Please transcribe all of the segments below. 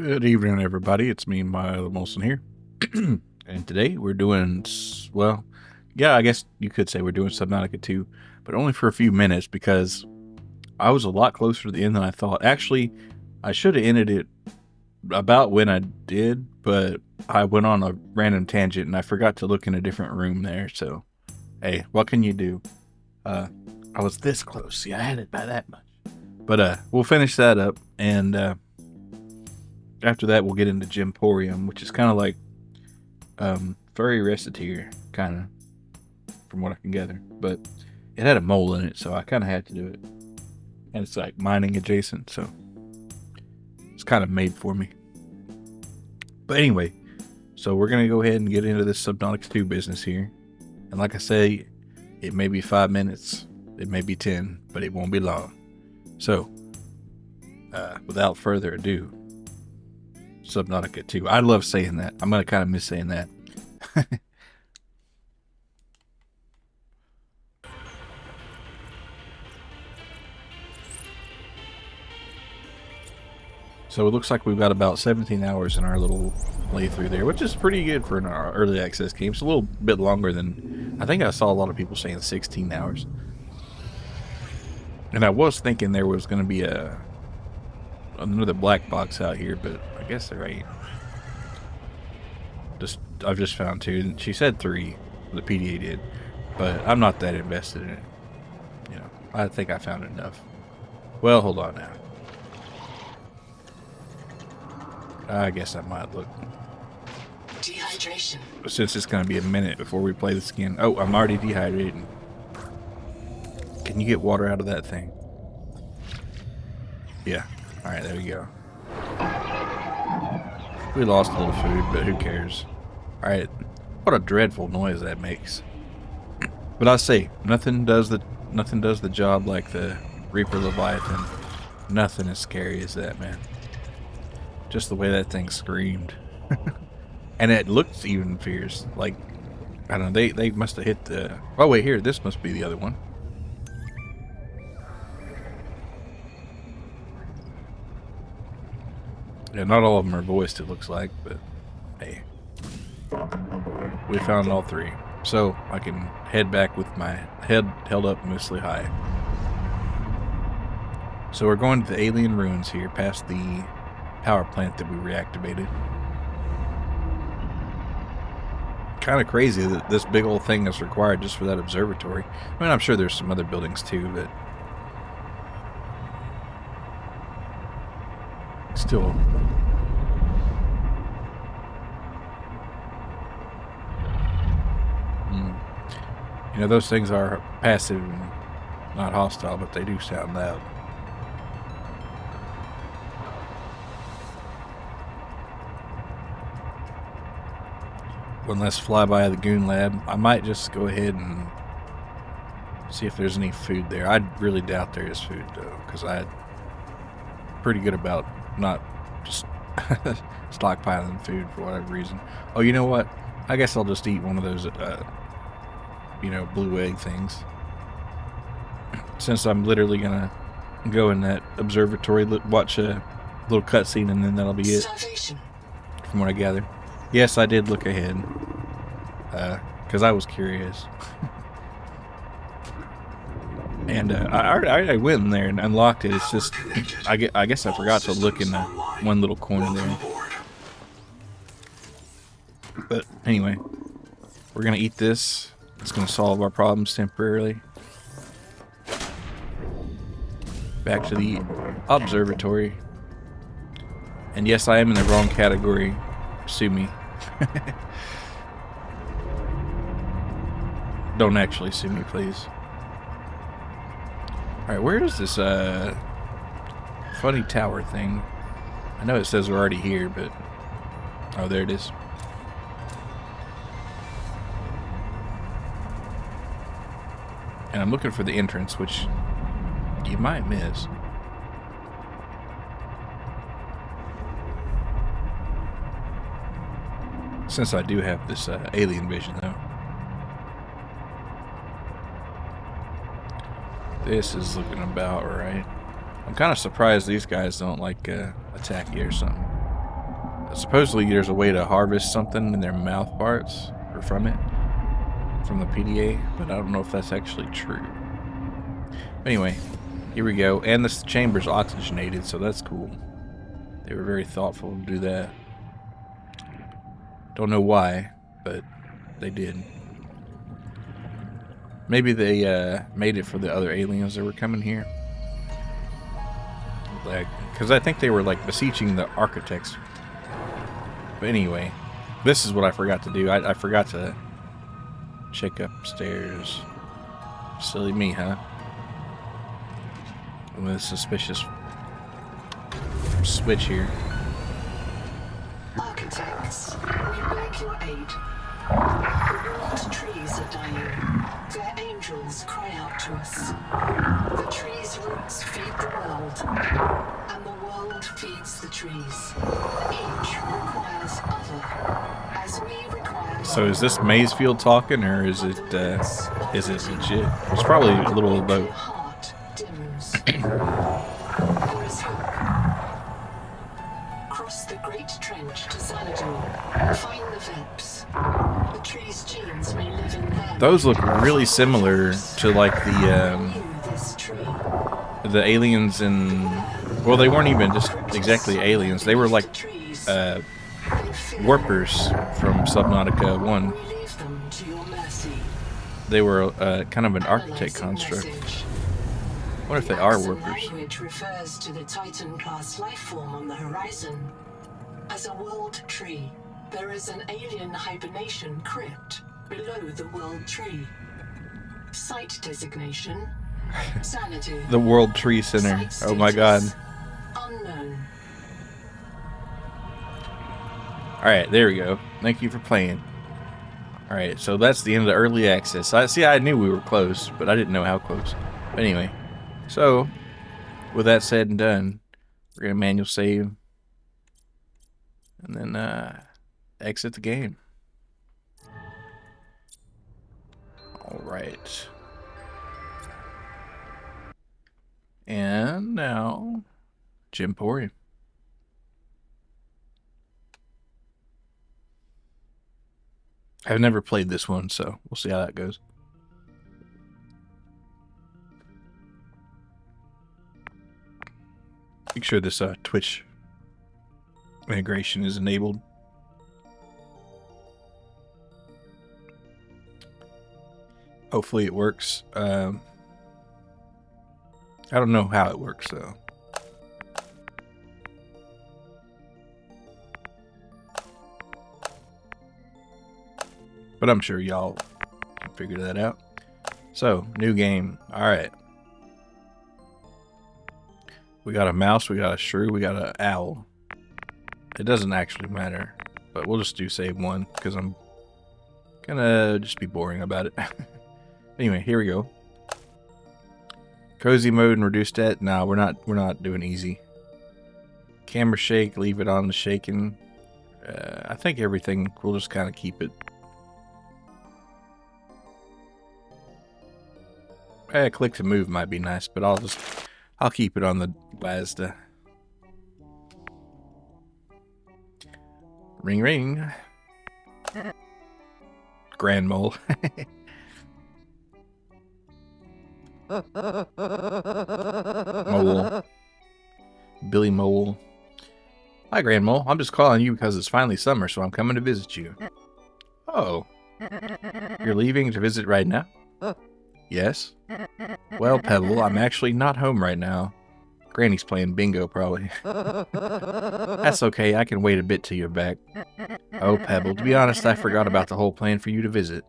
Good evening, everybody. It's me, Milo Molson here. And today we're doing, well, yeah, I guess you could say we're doing Subnautica 2, but only for a few minutes because I was a lot closer to the end than I thought. Actually, I should have ended it about when I did, but I went on a random tangent and I forgot to look in a different room there. So, hey, what can you do? I was this close. See, I had it by that much. But we'll finish that up, and after that we'll get into Gymporium, which is kind of like furry reciteer, kind of, from what I can gather. But it had a mole in it, so I kind of had to do it. And it's like mining adjacent, so it's kind of made for me. But anyway, so we're going to go ahead and get into this Subnautica 2 business here. And like I say, it may be 5 minutes, it may be 10, but it won't be long. So, without further ado, Subnautica 2. I love saying that. I'm going to kind of miss saying that. So it looks like we've got about 17 hours in our little playthrough there, which is pretty good for an early access game. It's a little bit longer than, I think I saw a lot of people saying 16 hours. And I was thinking there was going to be another black box out here, but I guess there ain't. I've just found two. She said 3, the PDA did, but I'm not that invested in it. You know, I think I found enough. Well, hold on now. I guess I might look. Dehydration. Since it's going to be a minute before we play this again. Oh, I'm already dehydrated. Can you get water out of that thing? Yeah. Alright, there we go. We lost a little food, but who cares? Alright. What a dreadful noise that makes. But I say, nothing does the job like the Reaper Leviathan. Nothing as scary as that, man. Just the way that thing screamed. And it looks even fierce. Like, I don't know, they must have hit the... Oh, wait, here, this must be the other one. Yeah, not all of them are voiced, it looks like, but hey. We found all 3. So, I can head back with my head held up mostly high. So we're going to the alien ruins here, past the power plant that we reactivated. Kind of crazy that this big old thing is required just for that observatory. I mean, I'm sure there's some other buildings too, but still. You know, those things are passive and not hostile, but they do sound loud. One last flyby of the Goon Lab. I might just go ahead and see if there's any food there. I really doubt there is food, though, because I'm pretty good about not just stockpiling food for whatever reason. Oh, you know what? I guess I'll just eat one of those, you know, blue egg things. Since I'm literally going to go in that observatory, watch a little cutscene, and then that'll be it. Starvation. From what I gather. Yes, I did look ahead. Because I was curious. And I went in there and unlocked it. It's just, I guess I forgot to look in the one little corner there. But anyway, we're going to eat this. It's going to solve our problems temporarily. Back to the observatory. And yes, I am in the wrong category. Sue me. Don't actually sue me, please. Alright, where is this funny tower thing? I know it says we're already here, but... Oh, there it is. And I'm looking for the entrance, which you might miss. Since I do have this alien vision, though. This is looking about right. I'm kind of surprised these guys don't, like, attack you or something. supposedly there's a way to harvest something in their mouth parts, or from it, from the PDA, but I don't know if that's actually true. Anyway, here we go, and this chamber's oxygenated, so that's cool. They were very thoughtful to do that. Don't know why, but they did. Maybe they made it for the other aliens that were coming here. Like, because I think they were like beseeching the architects. But anyway, this is what I forgot to do. I forgot to check upstairs. Silly me, huh? With a suspicious switch here. Architects, we beg your aid. The world trees are dying. Their angels cry out to us. The trees' roots feed the world, and the world feeds the trees. Each requires other, as we require. So is this Mazefield talking, or is it legit? It's probably a little of both. Heart dims. There is hope. Cross the great trench to Xanadu. Find the Veps. The tree's genes may live in them. Those look really similar to like the aliens in. Well, they weren't even just exactly aliens. They were like warpers from Subnautica 1. They were kind of an architect construct. I wonder if they are warpers. Language refers to the Titan-class life form on the horizon. As a world tree, there is an alien hibernation crypt below the world tree. Site designation: Xanadu. The World Tree Center. Oh my god. Unknown. Alright, there we go. Thank you for playing. Alright, so that's the end of the early access. I knew we were close, but I didn't know how close. But anyway, so with that said and done, we're going to manual save and then exit the game. Alright. And now, Gymporium. I've never played this one, so we'll see how that goes. Make sure this Twitch integration is enabled. Hopefully it works. I don't know how it works though. But I'm sure y'all can figure that out. So, new game. Alright. We got a mouse, we got a shrew, we got an owl. It doesn't actually matter. But we'll just do save one, because I'm gonna just be boring about it. Anyway, here we go. Cozy mode and reduce stat. Nah, we're not doing easy. Camera shake, leave it on the shaking. I think everything, we'll just kind of keep it. Click to move might be nice, but I'll keep it on the WASD. Ring ring. Grand Mole. Mole. Billy Mole. Hi, Grand Mole. I'm just calling you because it's finally summer, so I'm coming to visit you. Oh. You're leaving to visit right now? Yes. Well, Pebble, I'm actually not home right now. Granny's playing bingo, probably. That's okay, I can wait a bit till you're back. Oh, Pebble, to be honest, I forgot about the whole plan for you to visit.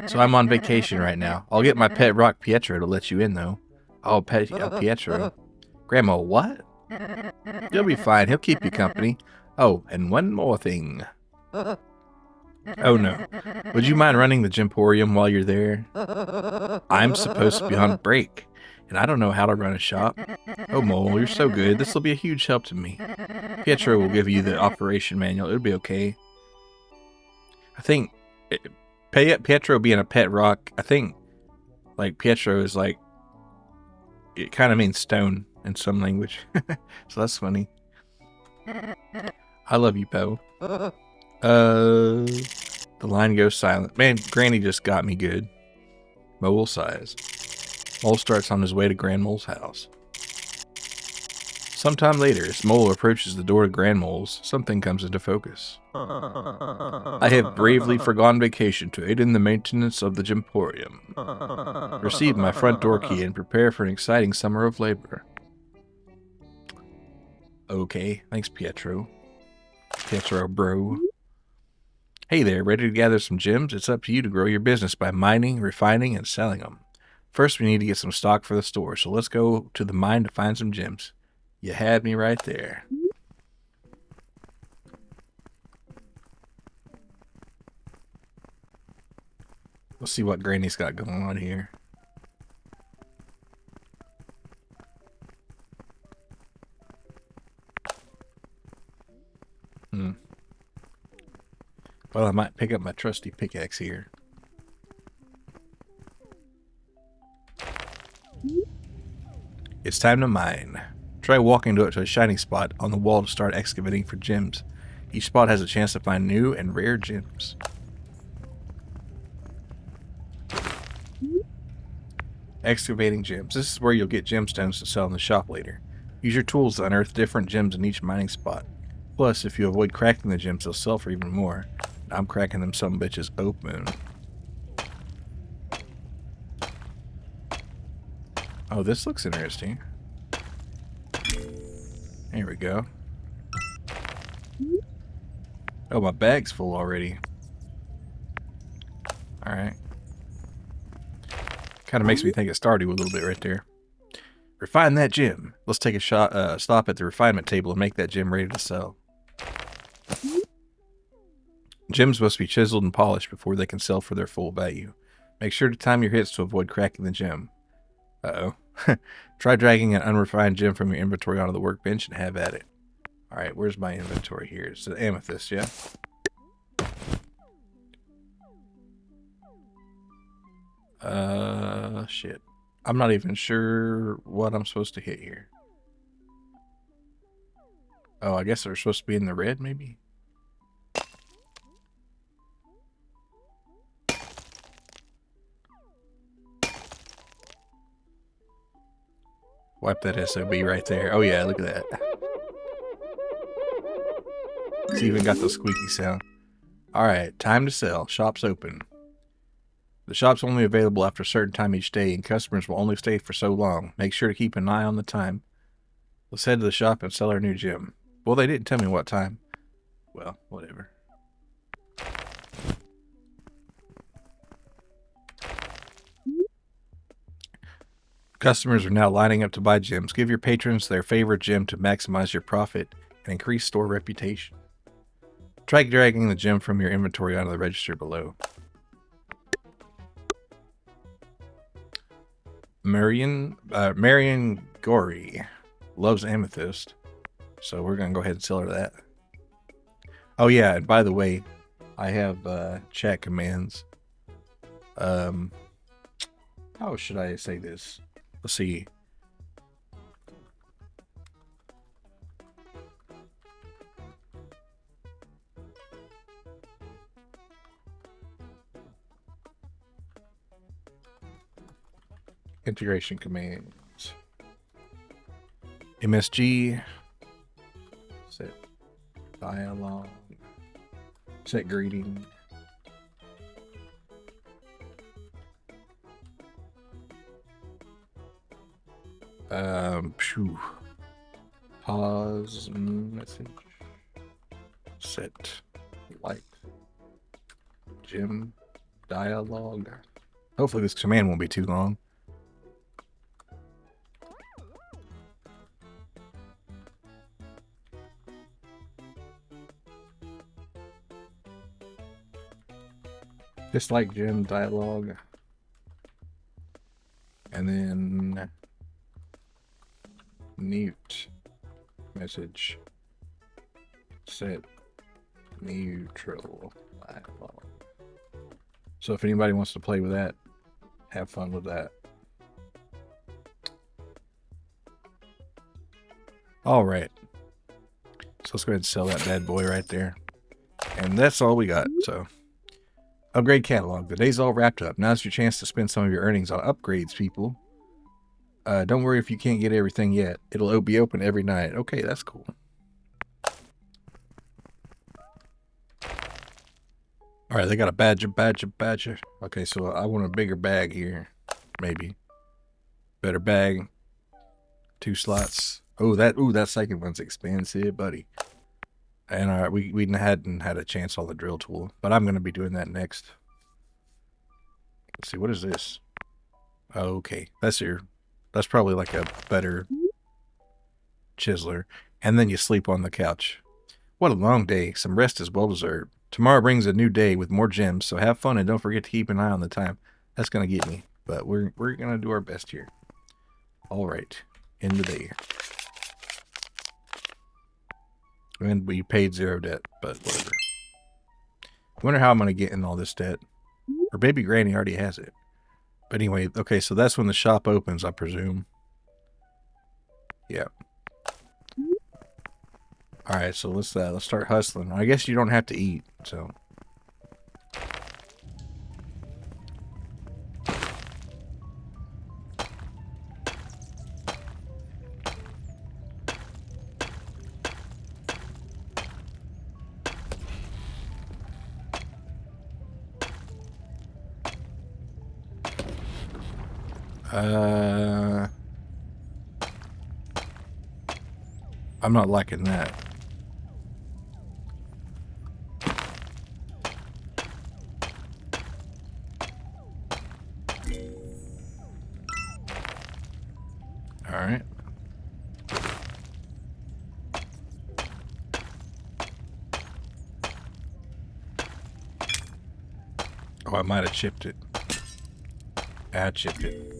So I'm on vacation right now. I'll get my pet rock Pietro to let you in, though. Oh, Pietro. Grandma, what? You'll be fine, he'll keep you company. Oh, and one more thing. Oh no. Would you mind running the Gymporium while you're there? I'm supposed to be on break, and I don't know how to run a shop. Oh, Mole, you're so good. This will be a huge help to me. Pietro will give you the operation manual. It'll be okay. I think Pietro being a pet rock, I think like Pietro is like, it kind of means stone in some language. So that's funny. I love you, Pebble. The line goes silent. Man, Granny just got me good. Mole sighs. Mole starts on his way to Grand Mole's house. Sometime later, as Mole approaches the door to Grand Mole's, something comes into focus. I have bravely forgone vacation to aid in the maintenance of the Gymporium. Receive my front door key and prepare for an exciting summer of labor. Okay, thanks, Pietro. Pietro, bro. Hey there, ready to gather some gems? It's up to you to grow your business by mining, refining, and selling them. First, we need to get some stock for the store, so let's go to the mine to find some gems. You had me right there. Let's see what Granny's got going on here. Well, I might pick up my trusty pickaxe here. It's time to mine. Try walking to a shining spot on the wall to start excavating for gems. Each spot has a chance to find new and rare gems. Excavating gems. This is where you'll get gemstones to sell in the shop later. Use your tools to unearth different gems in each mining spot. Plus, if you avoid cracking the gems, they'll sell for even more. I'm cracking them some bitches open. Oh, this looks interesting. There we go. Oh, my bag's full already. Alright. Kind of makes me think of Stardew a little bit right there. Refine that gem. Let's take a stop at the refinement table and make that gem ready to sell. Gems must be chiseled and polished before they can sell for their full value. Make sure to time your hits to avoid cracking the gem. Uh-oh. Try dragging an unrefined gem from your inventory onto the workbench and have at it. Alright, where's my inventory here? It's an amethyst, yeah? Shit. I'm not even sure what I'm supposed to hit here. Oh, I guess they're supposed to be in the red, maybe? Wipe that SOB right there. Oh yeah, look at that. It's even got the squeaky sound. Alright, time to sell. Shop's open. The shop's only available after a certain time each day, and customers will only stay for so long. Make sure to keep an eye on the time. Let's head to the shop and sell our new gem. Well, they didn't tell me what time. Well, whatever. Customers are now lining up to buy gems. Give your patrons their favorite gem to maximize your profit and increase store reputation. Try dragging the gem from your inventory onto the register below. Marion Gory loves amethyst, so we're gonna go ahead and sell her that. Oh yeah, and by the way, I have chat commands. How should I say this? Let's see. Integration commands. MSG. Set dialogue. Set greeting. Pause message. Set light. Gem dialogue. Hopefully this command won't be too long. Dislike gem dialogue. And then mute message. Set neutral dialogue. So if anybody wants to play with that, have fun with that. All right. let's go ahead and sell that bad boy right there. And that's all we got, so. Upgrade catalog. The day's all wrapped up. Now's your chance to spend some of your earnings on upgrades, people. Don't worry if you can't get everything yet. It'll be open every night. Okay, that's cool. Alright, they got a badger. Okay, so I want a bigger bag here. Maybe. Better bag. 2 slots. Oh, that second one's expensive, buddy. And we hadn't had a chance on the drill tool, but I'm going to be doing that next. Let's see, what is this? Oh, okay, that's probably like a better chiseler. And then you sleep on the couch. What a long day. Some rest is well deserved. Tomorrow brings a new day with more gems, so have fun and don't forget to keep an eye on the time. That's going to get me, but we're going to do our best here. All right, end the day. And we paid 0 debt, but whatever. I wonder how I'm going to get in all this debt. Or baby granny already has it. But anyway, okay, so that's when the shop opens, I presume. Yeah. Alright, so let's start hustling. I guess you don't have to eat, so. I'm not liking that. All right. Oh, I might have chipped it. I chipped it.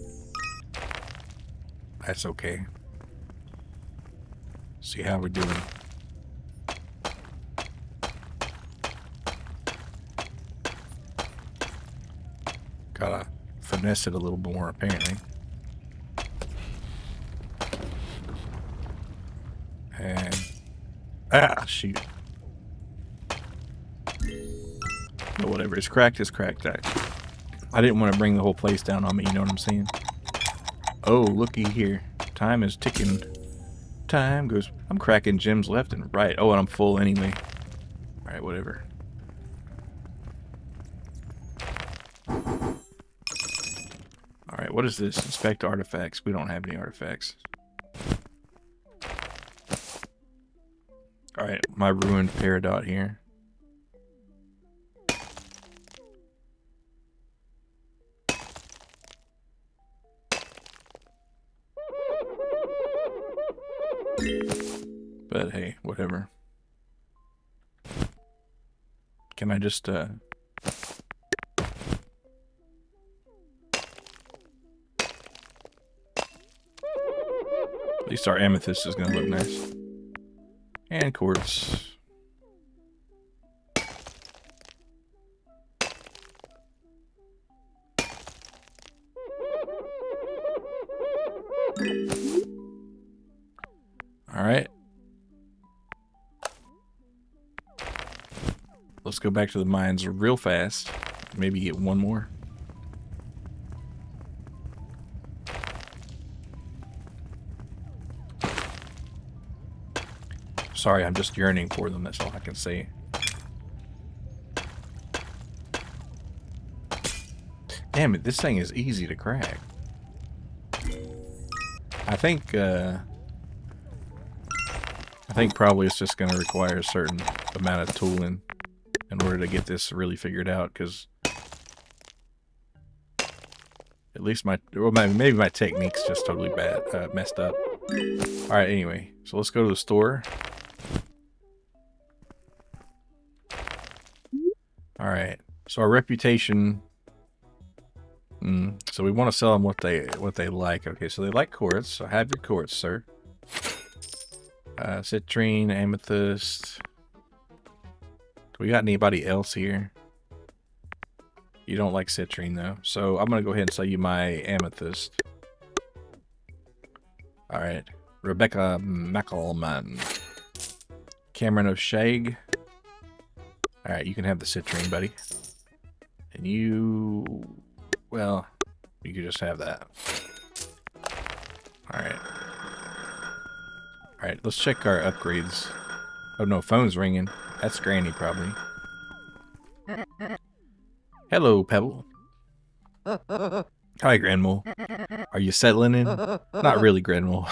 That's okay. See how we're doing. Gotta finesse it a little more, apparently. And shoot. But whatever, it's cracked. I didn't want to bring the whole place down on me, you know what I'm saying? Oh, looky here. Time is ticking. Time goes. I'm cracking gems left and right. Oh, and I'm full anyway. Alright, whatever. Alright, what is this? Inspect artifacts. We don't have any artifacts. Alright, my ruined peridot here. But hey, whatever. Can I just, at least our amethyst is gonna look nice. And quartz. Alright. Let's go back to the mines real fast. Maybe get one more. Sorry, I'm just yearning for them. That's all I can say. Damn it, this thing is easy to crack. I think probably it's just going to require a certain amount of tooling in order to get this really figured out, because at least maybe my technique's just totally bad, messed up. Alright, anyway, so let's go to the store. Alright, so our reputation, so we want to sell them what they like. Okay, so they like quartz, so have your quartz, sir. Citrine, amethyst. Do we got anybody else here? You don't like citrine though, so I'm gonna go ahead and sell you my amethyst. Alright, Rebecca McElman. Cameron O'Shag. Alright, you can have the citrine, buddy. And you... well, you can just have that. Alright. Alright, let's check our upgrades. Oh no, phone's ringing. That's Granny, probably. Hello, Pebble. Hi, Grandma. Are you settling in? Not really, Grandma.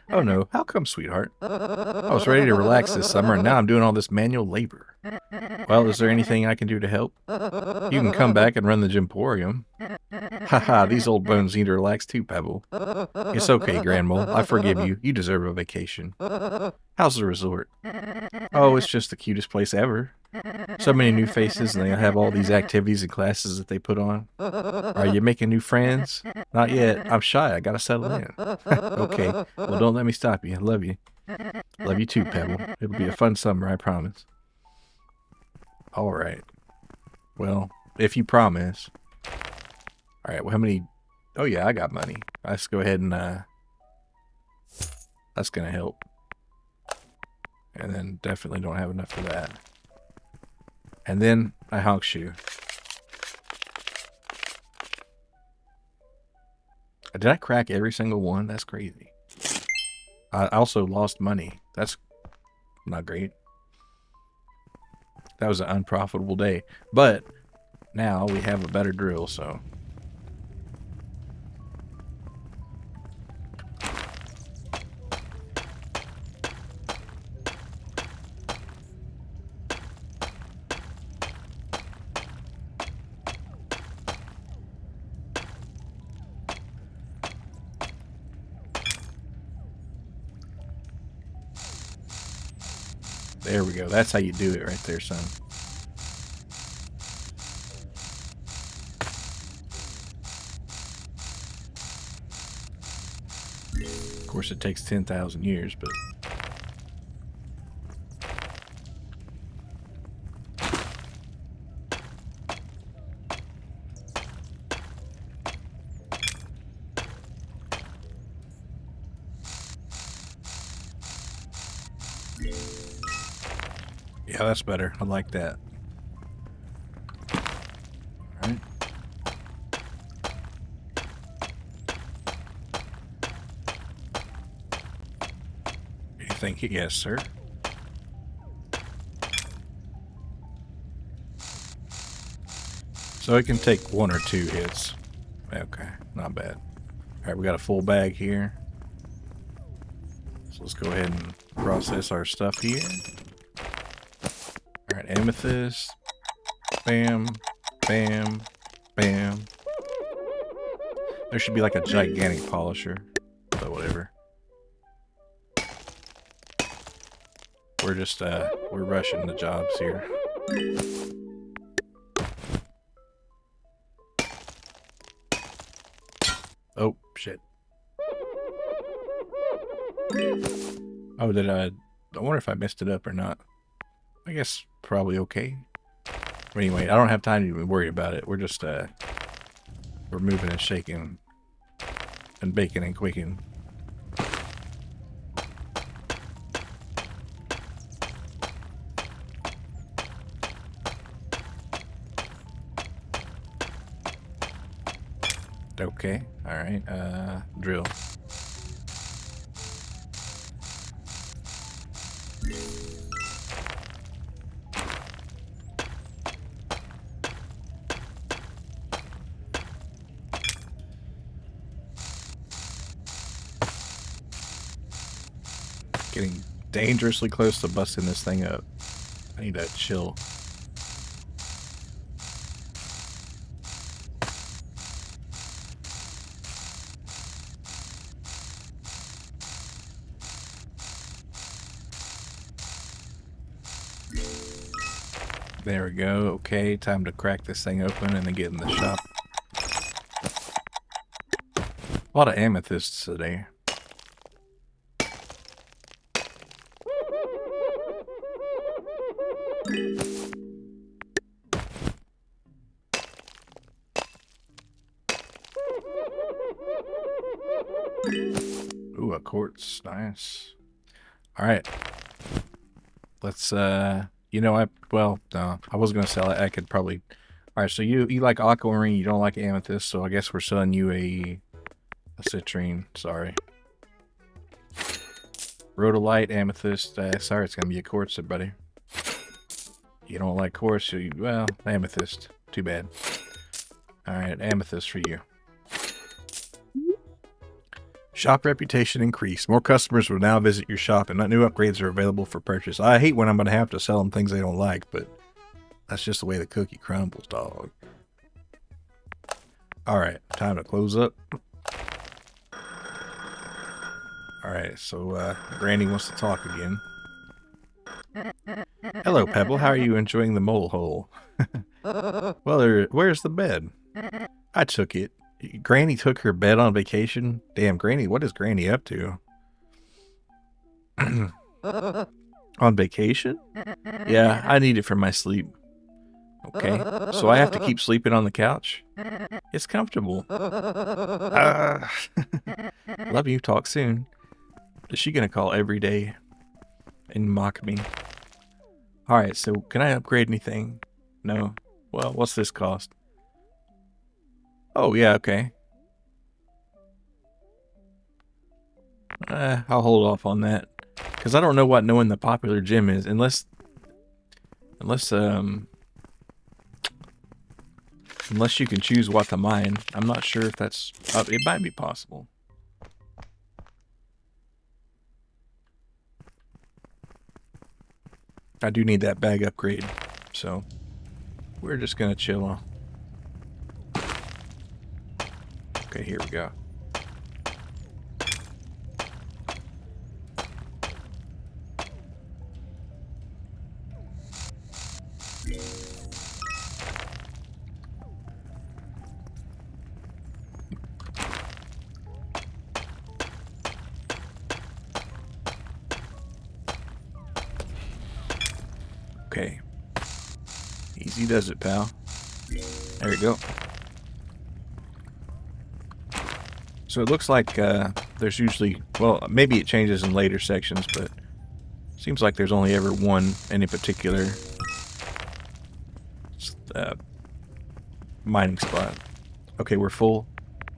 Oh no, how come, sweetheart? I was ready to relax this summer, and now I'm doing all this manual labor. Well, is there anything I can do to help? You can come back and run the Gymporium. Haha, these old bones need to relax too, Pebble. It's okay, Grandma. I forgive you. You deserve a vacation. How's the resort? Oh, it's just the cutest place ever. So many new faces, and they have all these activities and classes that they put on. Are you making new friends? Not yet. I'm shy. I gotta settle in. Okay. Well, don't let me stop you. I love you. Love you too, Pebble. It'll be a fun summer, I promise. All right. Well, if you promise. All right. Well, how many? Oh yeah, I got money. Let's go ahead and that's gonna help. And then definitely don't have enough for that. And then I honk shoe. Did I crack every single one? That's crazy. I also lost money. That's not great. That was an unprofitable day. But now we have a better drill, so. There we go. That's how you do it right there, son. Of course, it takes 10,000 years, but... yeah, that's better. I like that. All right. You think? Yes, sir. So it can take 1 or 2 hits. Okay, not bad. All right, we got a full bag here. So let's go ahead and process our stuff here. Alright, amethyst. Bam. Bam. Bam. There should be like a gigantic polisher. But whatever. We're just, we're rushing the jobs here. Oh, shit. Oh, I wonder if I messed it up or not. I guess probably okay. But anyway, I don't have time to even worry about it. We're just, we're moving and shaking and baking and quaking. Okay, alright, drill. Getting dangerously close to busting this thing up. I need to chill. There we go. Okay, time to crack this thing open and then get in the shop. A lot of amethysts today. Ooh, a quartz. Nice. Alright. Let's you know, well, no, I was gonna sell it. I could probably. All right, so you like aquamarine, you don't like amethyst, so I guess we're selling you a citrine. Sorry, rhodolite, amethyst. Sorry, it's gonna be a quartz, buddy. You don't like quartz, so well, amethyst. Too bad. All right, amethyst for you. Shop reputation increased. More customers will now visit your shop, and new upgrades are available for purchase. I hate when I'm going to have to sell them things they don't like, but that's just the way the cookie crumbles, dog. Alright, time to close up. Alright, so Granny wants to talk again. Hello, Pebble. How are you enjoying the mole hole? Well, where's the bed? I took it. Granny took her bed on vacation? Damn, Granny, what is Granny up to? On vacation? Yeah, I need it for my sleep. Okay, so I have to keep sleeping on the couch? It's comfortable. Love you, talk soon. Is she gonna call every day and mock me? Alright, so can I upgrade anything? No. Well, what's this cost? Oh, yeah, okay. I'll hold off on that. Because I don't know what knowing the popular gym is, unless you can choose what to mine. I'm not sure if that's, it might be possible. I do need that bag upgrade, so we're just gonna chill on. Okay, here we go. Okay. Easy does it, pal. There you go. So it looks like there's usually, well, maybe it changes in later sections, but seems like there's only ever one any particular mining spot. Okay, we're full.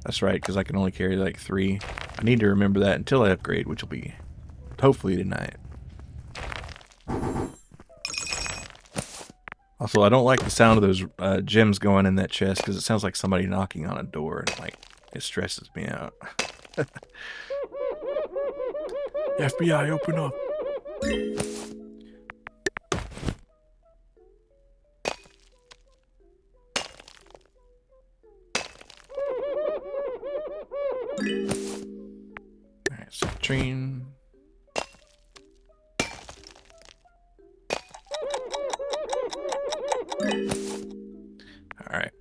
That's right, because I can only carry like 3. I need to remember that until I upgrade, which will be hopefully tonight. Also, I don't like the sound of those gems going in that chest because it sounds like somebody knocking on a door, and like it stresses me out. FBI, open up. Alright, so train. Alright.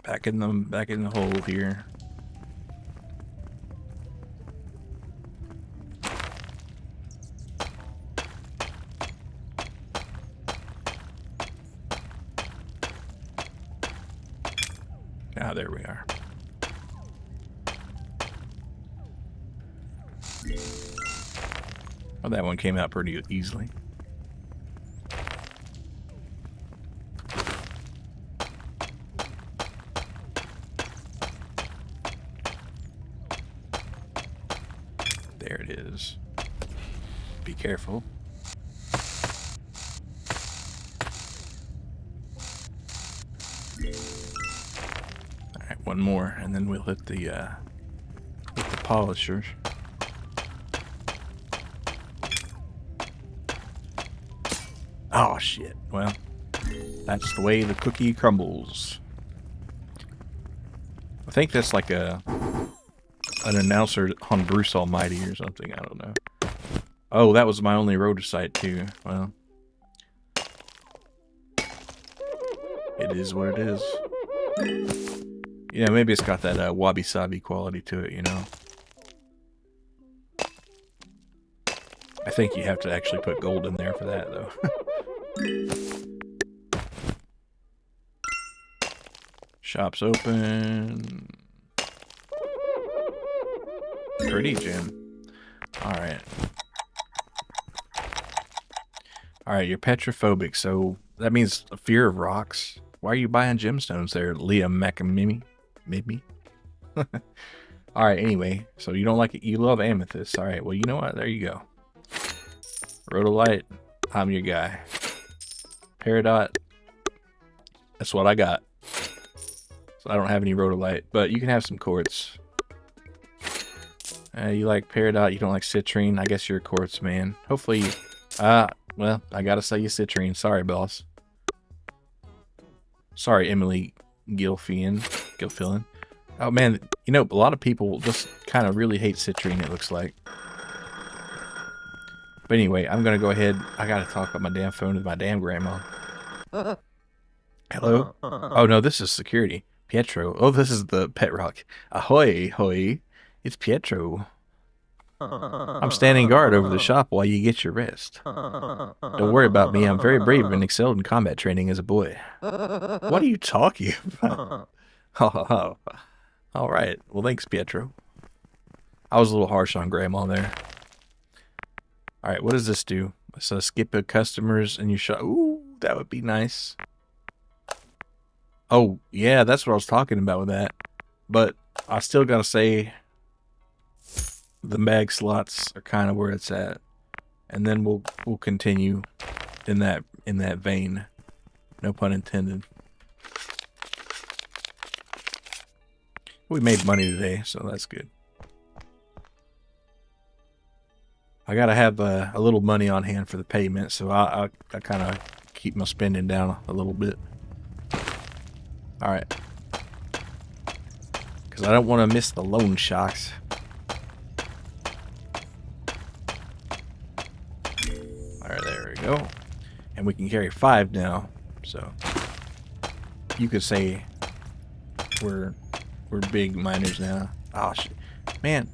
Back in the hole here. Ah, there we are. Oh, that one came out pretty easily. There it is. Be careful. Alright, one more, and then we'll hit the polishers. Oh shit. Well, that's the way the cookie crumbles. I think that's like an announcer on Bruce Almighty or something. I don't know. Oh, that was my only rhodocite too. Well, it is what it is. Yeah, maybe it's got that wabi-sabi quality to it, you know. I think you have to actually put gold in there for that, though. Shop's open. Pretty gem. Alright. All right, you're petrophobic, so that means a fear of rocks. Why are you buying gemstones there, Leah Macamimi? Maybe. All right. Anyway, so you don't like it. You love amethyst. All right. Well, you know what? There you go. Rhodolite. I'm your guy. Peridot. That's what I got. So I don't have any rhodolite, but you can have some quartz. You like peridot. You don't like citrine. I guess you're a quartz man. Hopefully, well, I gotta sell you citrine. Sorry, boss. Sorry, Emily Gilfillan. Oh man, you know, a lot of people just kind of really hate citrine, it looks like. But anyway, I'm gonna go ahead. I gotta talk about my damn phone with my damn grandma. Hello? Oh no, this is security. Pietro. Oh, this is the pet rock. Ahoy, hoy. It's Pietro. I'm standing guard over the shop while you get your rest. Don't worry about me. I'm very brave and excelled in combat training as a boy. What are you talking about? Oh, all right. Well, thanks, Pietro. I was a little harsh on Grandma there. All right, what does this do? So skip a customers and you shop. Ooh, that would be nice. Oh, yeah, that's what I was talking about with that. But I still gotta say the mag slots are kind of where it's at. And then we'll continue in that vein. No pun intended. We made money today, so that's good. I gotta have a little money on hand for the payment, so I kind of keep my spending down a little bit. All right, because I don't want to miss the loan sharks. All right, there we go, and we can carry 5 now. So you could say we're big miners now. Oh shit, man.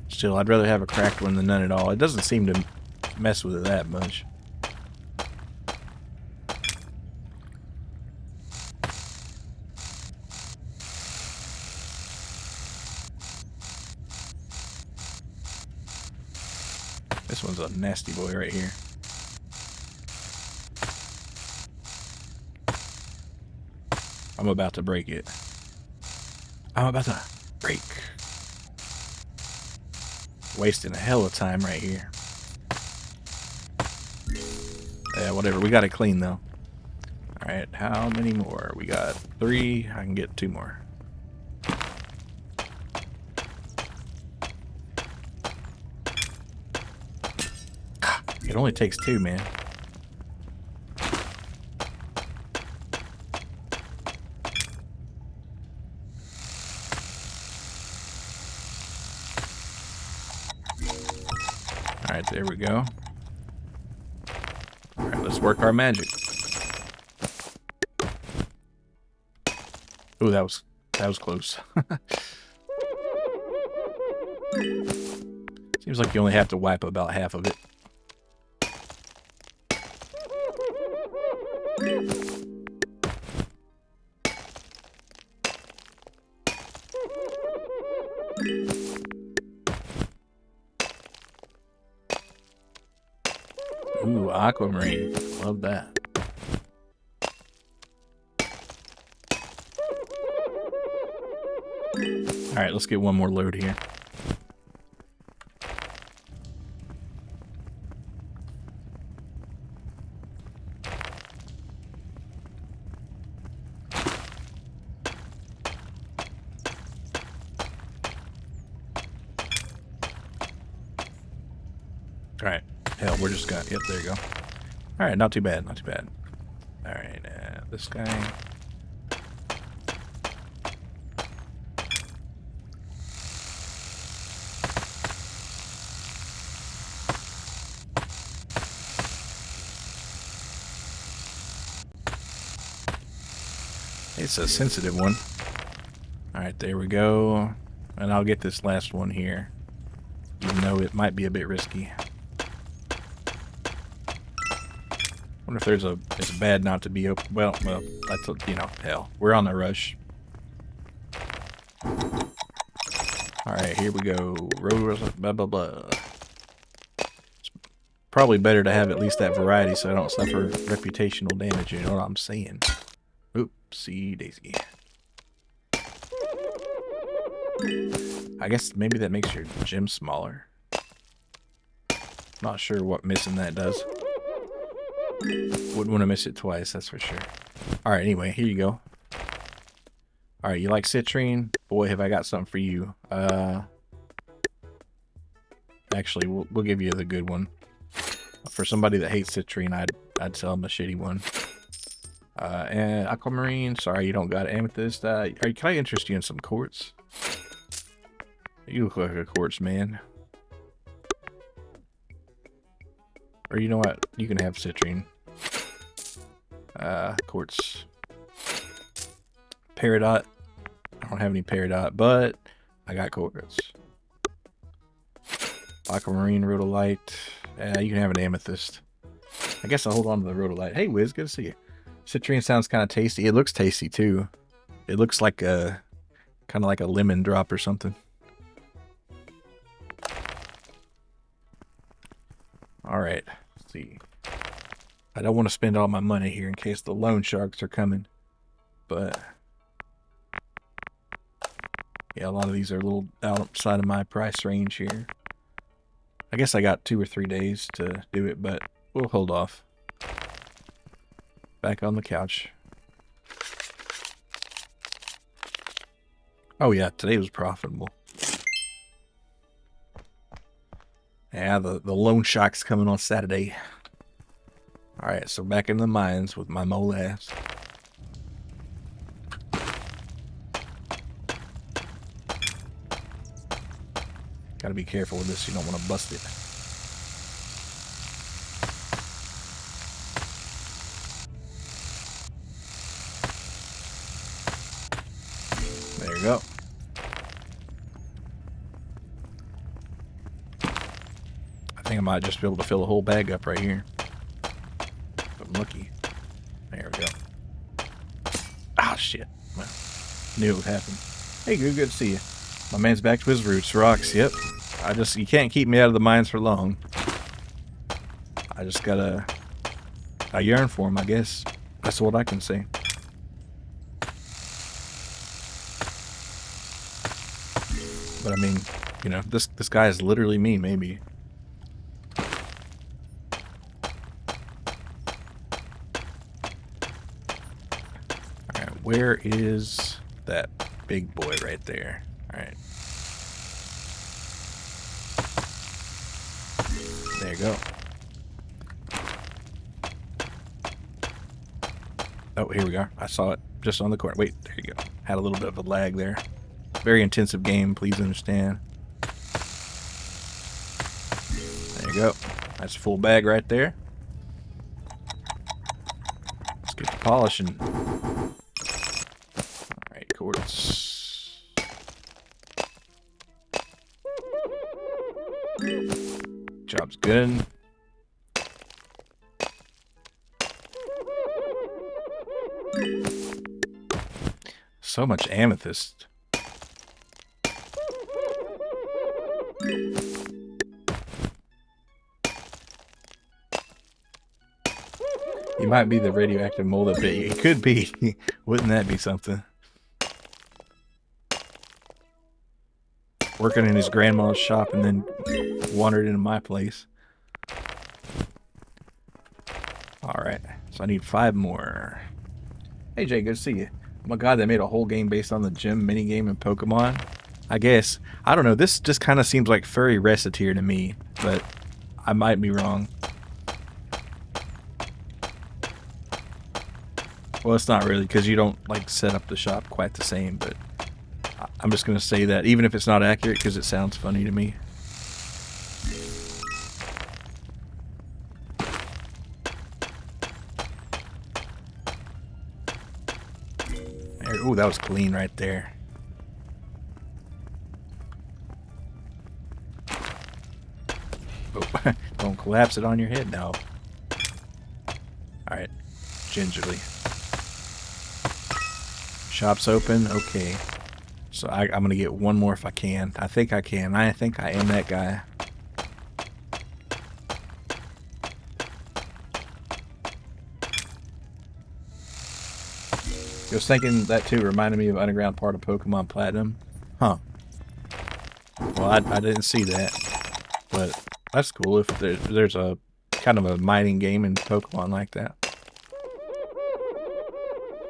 Still, I'd rather have a cracked one than none at all. It doesn't seem to mess with it that much. This one's a nasty boy right here. I'm about to break it. I'm about to break. Wasting a hell of time right here. Yeah, whatever. We got it clean though. Alright, how many more? We got 3. I can get 2 more. It only takes 2, man. Alright, there we go. Alright, let's work our magic. Ooh, that was close. Seems like you only have to wipe about half of it. Ooh, aquamarine. Love that. Alright, let's get one more load here. Alright. Hell, we're just got... Yep, there you go. Alright, not too bad, not too bad. Alright, this guy... It's a sensitive one. Alright, there we go. And I'll get this last one here. Even though it might be a bit risky. Wonder if there's it's bad not to be open. Well, that's, you know, hell. We're on the rush. Alright, here we go. Road, blah, blah, blah. probably better to have at least that variety so I don't suffer reputational damage, you know what I'm saying? Oopsie daisy. I guess maybe that makes your gym smaller. Not sure what missing that does. Wouldn't want to miss it twice, that's for sure. Alright, anyway, here you go. Alright, you like citrine? Boy, have I got something for you. Actually, we'll give you the good one. For somebody that hates citrine, I'd sell them a shitty one. And aquamarine, sorry you don't got amethyst. Can I interest you in some quartz? You look like a quartz man. Or you know what? You can have citrine. Quartz. Peridot. I don't have any peridot, but I got quartz. Aquamarine, rhodolite. You can have an amethyst. I guess I'll hold on to the rhodolite. Hey, Wiz, good to see you. Citrine sounds kind of tasty. It looks tasty too. It looks like a kind of like a lemon drop or something. All right, let's see. I don't want to spend all my money here in case the loan sharks are coming, but yeah, a lot of these are a little outside of my price range here. I guess I got 2 or 3 days to do it, but we'll hold off. Back on the couch. Oh yeah, today was profitable. Yeah, the loan shark's coming on Saturday. Alright, so back in the mines with my mole ass. Gotta be careful with this, you don't want to bust it. There you go. I think I might just be able to fill a whole bag up right here. If I'm lucky. There we go. Ah, shit. Well, knew it would happen. Hey, good to see you. My man's back to his roots. Rocks, yep. You can't keep me out of the mines for long. I just gotta... I yearn for him, I guess. That's what I can say. But I mean, you know, this guy is literally me, maybe. Alright, where is that big boy right there? Alright. There you go. Oh, here we go. I saw it just on the corner. Wait, there you go. Had a little bit of a lag there. Very intensive game, please understand. There you go. That's a full bag right there. Let's get to polishing. Alright, quartz. Job's good. So much amethyst. He might be the radioactive mole that bit you. He could be. Wouldn't that be something? Working in his grandma's shop and then wandered into my place. Alright, so I need 5 more. Hey Jay, good to see you. Oh my god, they made a whole game based on the gym minigame in Pokemon. I guess. I don't know, this just kind of seems like furry recettear to me, but I might be wrong. Well, it's not really, because you don't like set up the shop quite the same, but I'm just going to say that, even if it's not accurate, because it sounds funny to me. Ooh, that was clean right there. Oh, don't collapse it on your head now. Alright, gingerly. Shop's open, okay. So I'm going to get 1 more if I can. I think I can. I think I am that guy. I was thinking that too reminded me of underground part of Pokemon Platinum. Huh. Well, I didn't see that, but that's cool if there's a kind of a mining game in Pokemon like that.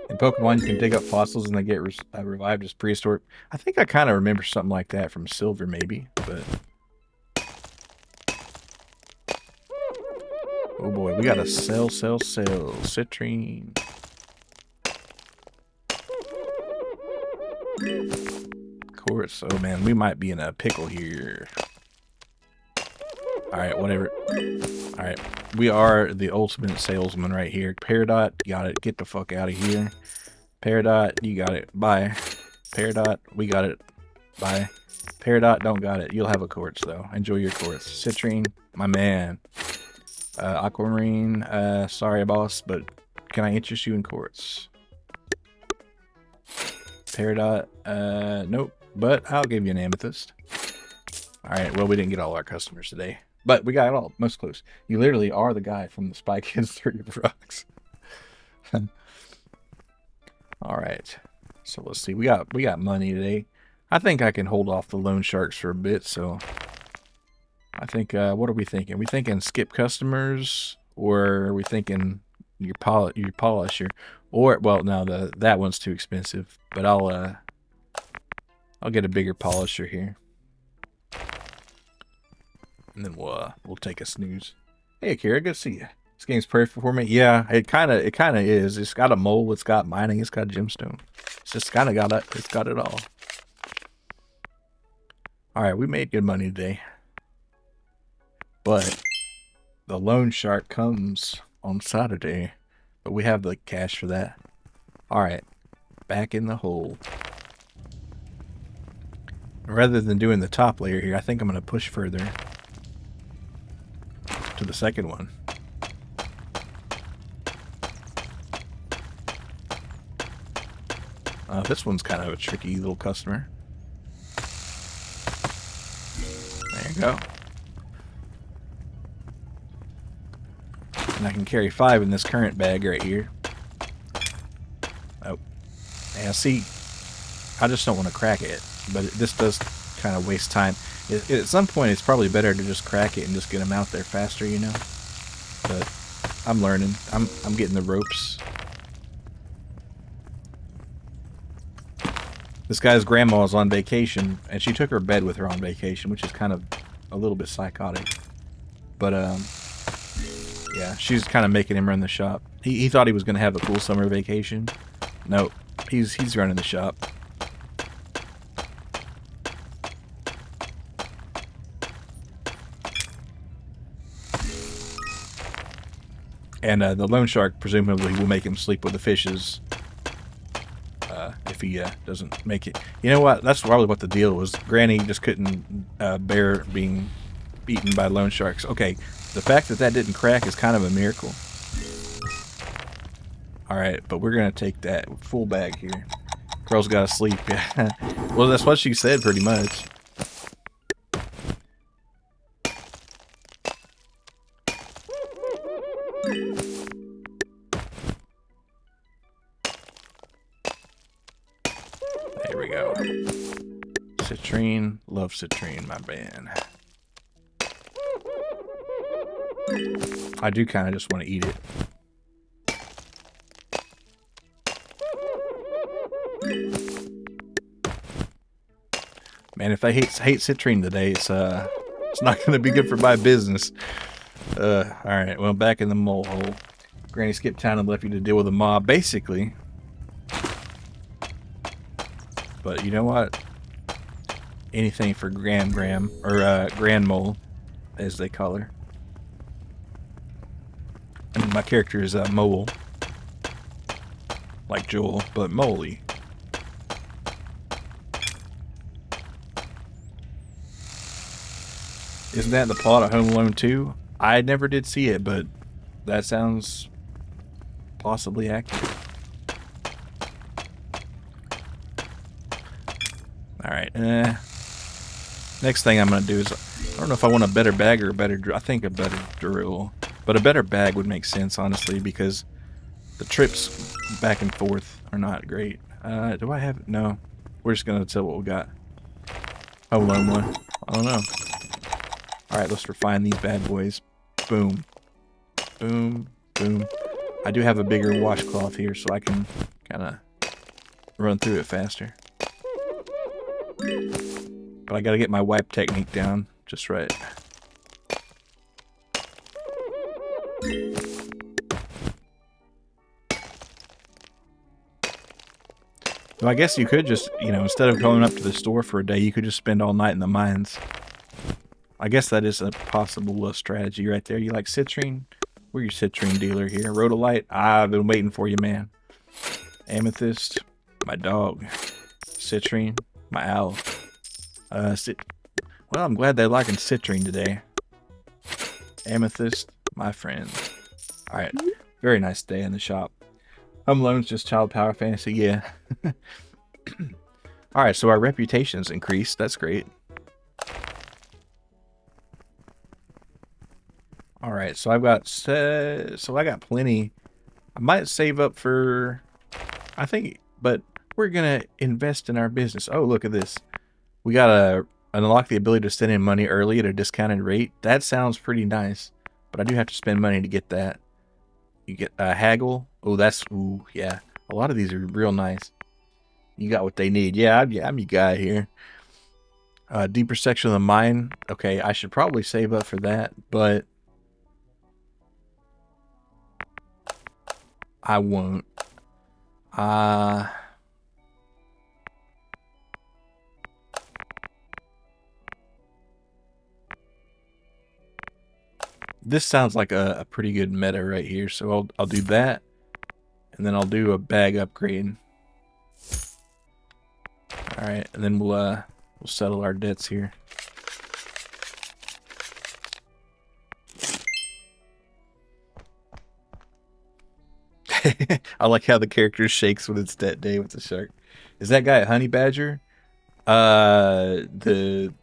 In Pokemon, you can dig up fossils and they get revived as prehistoric. I think I kind of remember something like that from Silver, maybe, but... Oh boy, we gotta sell citrine. Quartz. Oh man, we might be in a pickle here. Alright, whatever. Alright, we are the ultimate salesman right here. Peridot, got it. Get the fuck out of here. Peridot, you got it. Bye. Peridot, we got it. Bye. Peridot, don't got it. You'll have a quartz though. Enjoy your quartz. Citrine, my man. Aquamarine, sorry boss, but can I interest you in quartz? Peridot, nope, but I'll give you an amethyst. Alright, well, we didn't get all our customers today, but we got all most close. You literally are the guy from the Spy Kids 30 Rocks. Alright, so let's see, we got money today. I think I can hold off the loan sharks for a bit, so I think, what are we thinking? Are we thinking skip customers, or are we thinking your polisher? Or, well, no, that one's too expensive, but I'll get a bigger polisher here. And then we'll take a snooze. Hey, Akira, good to see you. This game's perfect for me. Yeah, it kind of is. It's got a mole, it's got mining, it's got gemstone. It's just kind of it's got it all. All right, we made good money today. But the loan shark comes on Saturday, but we have the cash for that. All right, back in the hole. Rather than doing the top layer here, I think I'm going to push further to the second one. This one's kind of a tricky little customer. There you go. And I can carry 5 in this current bag right here. Oh. Yeah, see, I just don't want to crack it. But this does kind of waste time. At some point, it's probably better to just crack it and just get them out there faster, you know? But I'm learning. I'm getting the ropes. This guy's grandma is on vacation, and she took her bed with her on vacation, which is kind of a little bit psychotic. But, yeah, she's kind of making him run the shop. He thought he was going to have a cool summer vacation. Nope, he's running the shop. And the loan shark presumably will make him sleep with the fishes if he doesn't make it. You know what? That's probably what the deal was. Granny just couldn't bear being eaten by loan sharks. Okay, the fact that that didn't crack is kind of a miracle. Alright, but we're going to take that full bag here. Girl's got to sleep. Well, that's what she said pretty much. There we go. Citrine. Love citrine, my man. I do kind of just want to eat it. Man, if I hate citrine today, it's not going to be good for my business. Alright, well, back in the mole hole. Granny skipped town and left you to deal with a mob, basically. But you know what? Anything for Grand Mole, as they call her. And my character is Mole. Like Joel, but Moley. Isn't that the plot of Home Alone 2? I never did see it, but that sounds possibly accurate. Alright, next thing I'm going to do is, I don't know if I want a better bag or a better drill. I think a better drill. But a better bag would make sense, honestly, because the trips back and forth are not great. Do I have... No. We're just gonna tell what we got. Home Alone 1. I don't know. Alright, let's refine these bad boys. Boom. Boom. Boom. I do have a bigger washcloth here, so I can kind of run through it faster. But I gotta get my wipe technique down just right. So I guess you could just, you know, instead of going up to the store for a day, you could just spend all night in the mines. I guess that is a possible strategy right there. You like citrine? We're your citrine dealer here. Rhodolite, I've been waiting for you, man. Amethyst, my dog. Citrine, my owl. Well, I'm glad they're liking citrine today. Amethyst, my friend. Alright, very nice day in the shop. Home Alone's just child power fantasy, yeah. Alright, so our reputation's increased. That's great. Alright, so I've got I got plenty. I might save up for, I think, but we're gonna invest in our business. Oh, look at this. We gotta unlock the ability to send in money early at a discounted rate. That sounds pretty nice, but I do have to spend money to get that. You get a haggle. Oh, that's, ooh, yeah. A lot of these are real nice. You got what they need. Yeah, I'm your guy here. Deeper section of the mine. Okay, I should probably save up for that, but I won't. This sounds like a pretty good meta right here, so I'll do that, and then I'll do a bag upgrade. All right, and then we'll settle our debts here. I like how the character shakes when it's debt day with the shark. Is that guy a honey badger? The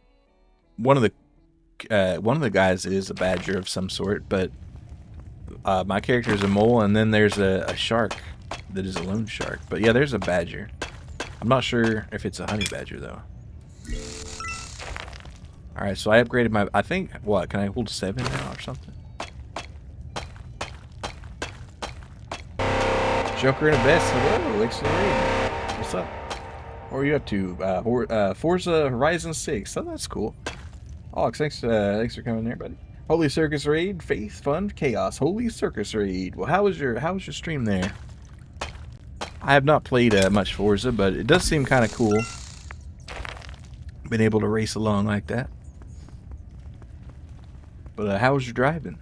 one of the guys is a badger of some sort, but my character is a mole, and then there's a shark that is a loan shark. But yeah, there's a badger. I'm not sure if it's a honey badger though. All right, so I upgraded my. I think what can I hold 7 now or something? Joker in a vest. Hello, Elixir. What's up? What are you up to? Forza Horizon 6. Oh, that's cool. Oh, thanks for coming there, buddy. Holy Circus Raid, Faith, Fun, Chaos. Holy Circus Raid. Well, how was your stream there? I have not played much Forza, but it does seem kind of cool. Been able to race along like that. But how was your driving?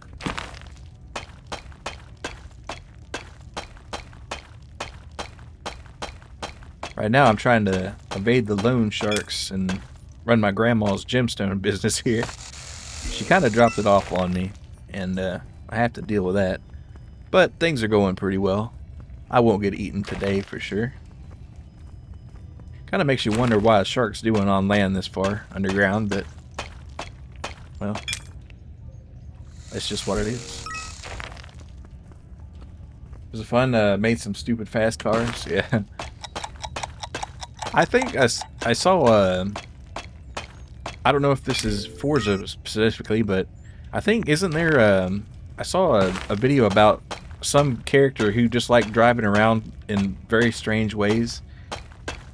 Right now, I'm trying to evade the loan sharks and run my grandma's gemstone business here. She kind of dropped it off on me, and I have to deal with that. But things are going pretty well. I won't get eaten today for sure. Kind of makes you wonder why a shark's doing on land this far underground, but well, that's just what it is. It was fun. Made some stupid fast cars. Yeah. I think I saw, I don't know if this is Forza specifically, but I think, isn't there, I saw a video about some character who just liked driving around in very strange ways,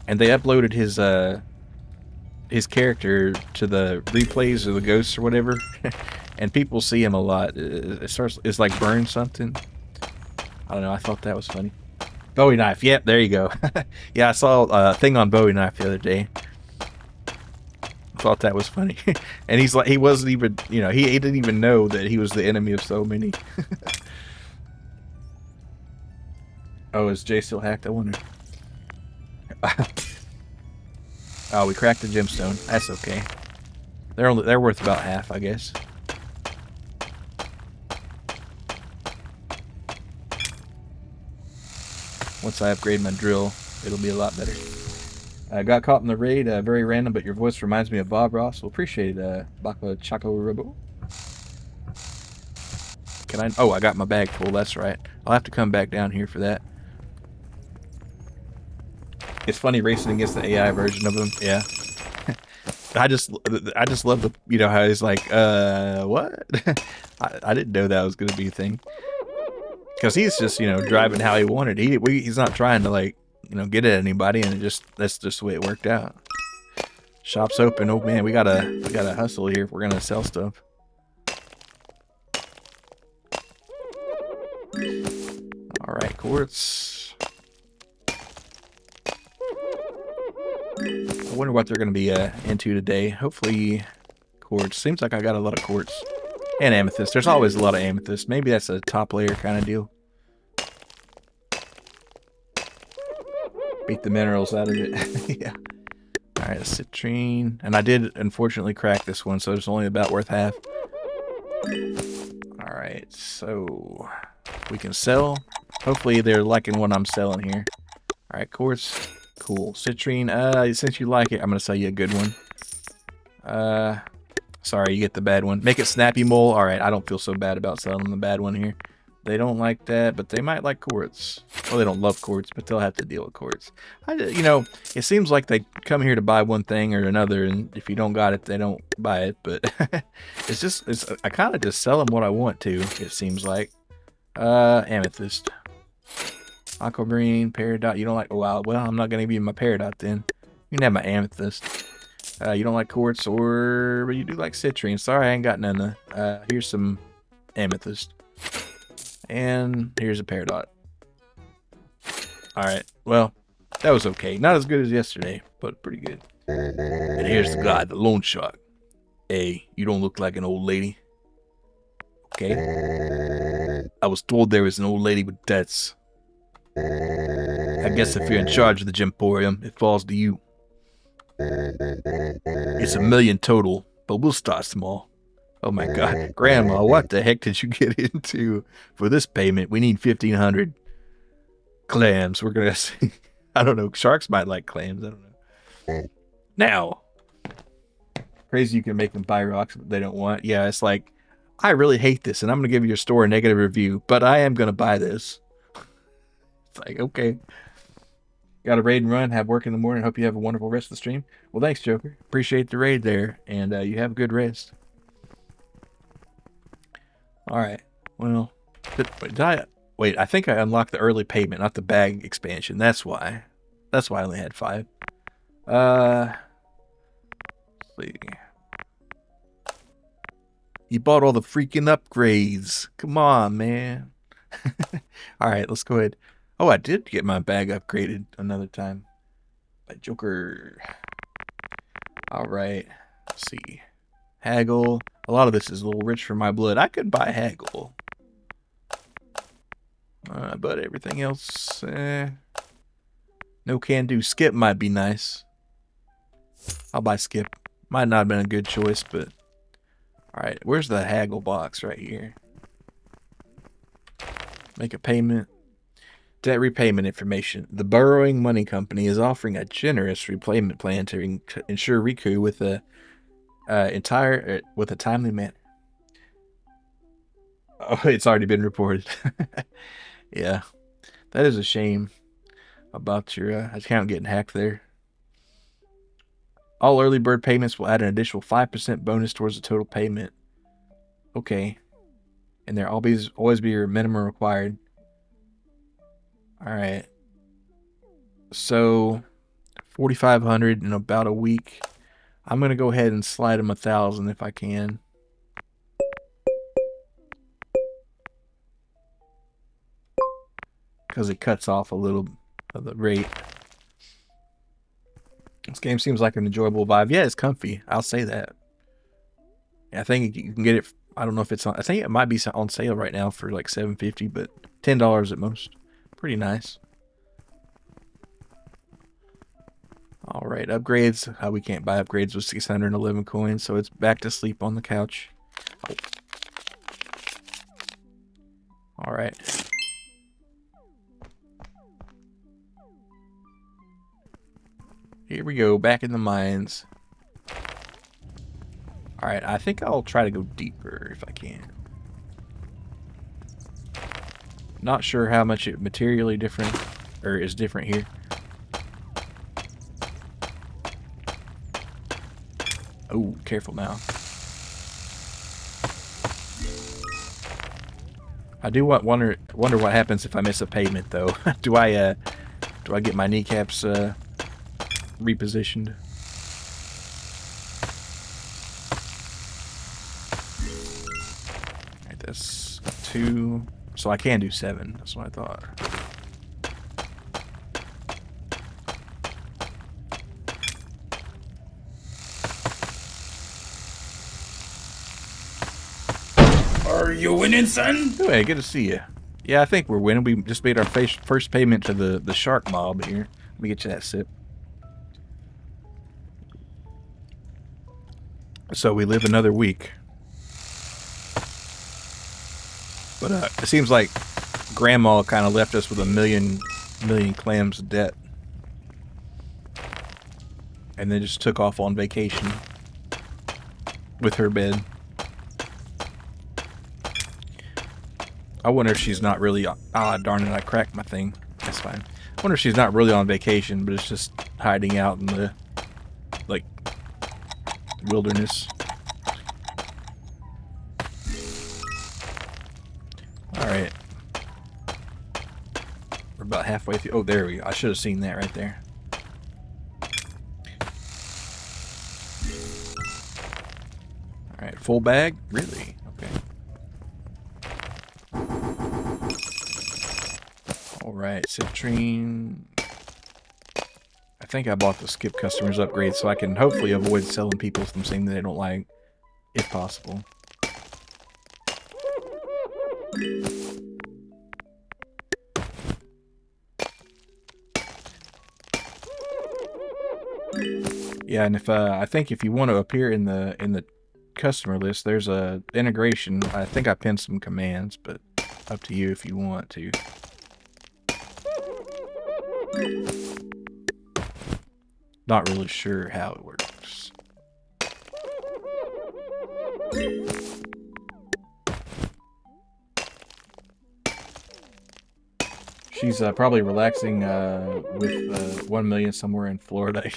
and they uploaded his character to the replays of the ghosts or whatever, and people see him a lot. It's like burn something. I don't know, I thought that was funny. Bowie knife, yep, there you go. Yeah, I saw a thing on Bowie knife the other day. Thought that was funny. And he's like, he wasn't even, you know, he didn't even know that he was the enemy of so many. Oh, is Jay still hacked? I wonder. Oh, we cracked the gemstone. That's okay. They're worth about half, I guess. Once I upgrade my drill, it'll be a lot better. I got caught in the raid, very random, but your voice reminds me of Bob Ross. Well, appreciate it, Baka Chaco Robo. Can I? Oh, I got my bag full. That's right. I'll have to come back down here for that. It's funny racing against the AI version of him. Yeah. I just love the how he's like, what? I didn't know that was gonna be a thing. Because he's just driving how he wanted. He's not trying to like get at anybody, and that's just the way it worked out. Shop's open. Oh man, we gotta hustle here if we're gonna sell stuff. All right, quartz. I wonder what they're gonna be into today. Hopefully, quartz. Seems like I got a lot of quartz and amethyst. There's always a lot of amethyst. Maybe that's a top layer kind of deal. Beat the minerals out of it. Yeah. Alright, a citrine. And I did unfortunately crack this one, so it's only about worth half. Alright, so we can sell. Hopefully they're liking what I'm selling here. Alright, quartz. Cool. Citrine, since you like it, I'm gonna sell you a good one. Sorry, you get the bad one. Make it snappy mole. Alright, I don't feel so bad about selling the bad one here. They don't like that, but they might like quartz. Well, they don't love quartz, but they'll have to deal with quartz. It seems like they come here to buy one thing or another, and if you don't got it, they don't buy it. But I kind of just sell them what I want to. It seems like. Amethyst, aquamarine, peridot. You don't like? Oh, wow. Well, I'm not gonna give you my peridot then. You can have my amethyst. You don't like quartz, but you do like citrine. Sorry, I ain't got none. Here's some amethyst. And here's a peridot. Alright, well, that was okay. Not as good as yesterday, but pretty good. And here's the guy, the loan shark. Hey, you don't look like an old lady. Okay? I was told there was an old lady with debts. I guess if you're in charge of the Gemporium, it falls to you. It's $1 million total, but we'll start small. Oh my god. Grandma, what the heck did you get into for this payment? We need 1,500 clams. We're gonna see. I don't know. Sharks might like clams. I don't know. Now, crazy you can make them buy rocks but they don't want. Yeah, it's like, I really hate this and I'm gonna give your store a negative review, but I am gonna buy this. It's like, okay. Got a raid and run. Have work in the morning. Hope you have a wonderful rest of the stream. Well, thanks, Joker. Appreciate the raid there, and you have a good rest. Alright, well, wait, I think I unlocked the early payment, not the bag expansion. That's why. That's why I only had 5. Let's see. You bought all the freaking upgrades. Come on, man. Alright, let's go ahead. Oh, I did get my bag upgraded another time. By Joker. Alright, let's see. Haggle. A lot of this is a little rich for my blood. I could buy Haggle. But everything else, no can do. Skip might be nice. I'll buy Skip. Might not have been a good choice, but... Alright, where's the Haggle box? Right here. Make a payment. Debt repayment information. The Borrowing Money Company is offering a generous repayment plan to ensure Riku with a timely manner. Oh, it's already been reported. Yeah, that is a shame about your account getting hacked there. All early bird payments will add an additional 5% bonus towards the total payment. Okay, and there always be your minimum required. All right, so 4,500 in about a week. I'm gonna go ahead and slide him 1,000 if I can. Because it cuts off a little of the rate. This game seems like an enjoyable vibe. Yeah, it's comfy. I'll say that. I think you can get it. I don't know if it's on. I think it might be on sale right now for like $7.50, but $10 at most. Pretty nice. All right, upgrades. We can't buy upgrades with 611 coins, so it's back to sleep on the couch. Oh. All right. Here we go, back in the mines. Alright, I think I'll try to go deeper if I can. Not sure how much it materially different, or is different here. Oh, careful now. I do wonder what happens if I miss a payment though. do I get my kneecaps repositioned? Alright, that's 2. So I can do 7. That's what I thought. Are you winning, son? Oh, hey, good to see you. Yeah, I think we're winning. We just made our first payment to the shark mob here. Let me get you that sip. So we live another week. But it seems like Grandma kind of left us with a million clams of debt. And then just took off on vacation with her bed. I wonder if she's not really... Ah, darn it, I cracked my thing. That's fine. I wonder if she's not really on vacation, but it's just hiding out in the, like, wilderness. Alright. We're about halfway through. Oh, there we go. I should have seen that right there. Alright, full bag? Really? Okay. Alright, citrine. I think I bought the skip customers upgrade so I can hopefully avoid selling people some things they don't like, if possible. Yeah, and if I think if you want to appear in the customer list, there's a integration. I think I pinned some commands, but up to you if you want to. Not really sure how it works. She's probably relaxing with 1 million somewhere in Florida.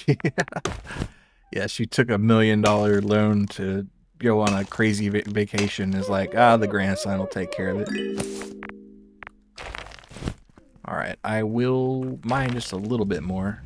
Yeah, she took $1 million loan to go on a crazy vacation. Is like, the grandson will take care of it. All right, I will mine just a little bit more.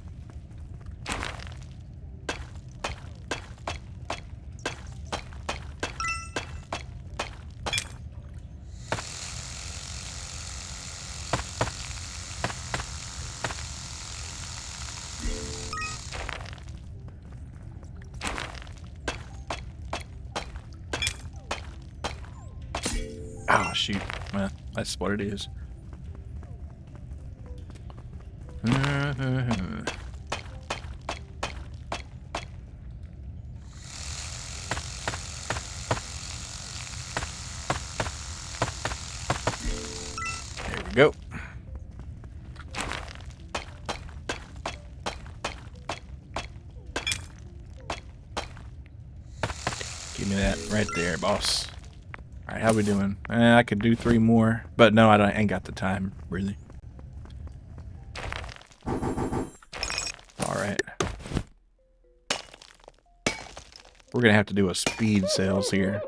Oh, shoot. Well, that's what it is. There we go. Give me that right there, boss. Alright, how we doing? I could do 3 more, but no, I ain't got the time, really. Alright. We're gonna have to do a speed sales here.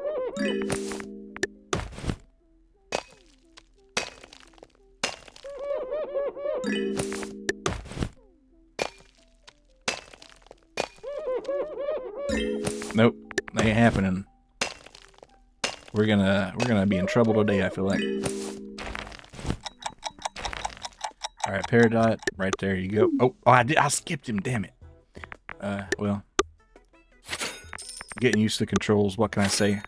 Nope, that ain't happening. We're gonna be in trouble today, I feel like. Alright, Peridot, right there you go. Oh, I skipped him, damn it. Well. Getting used to controls, what can I say?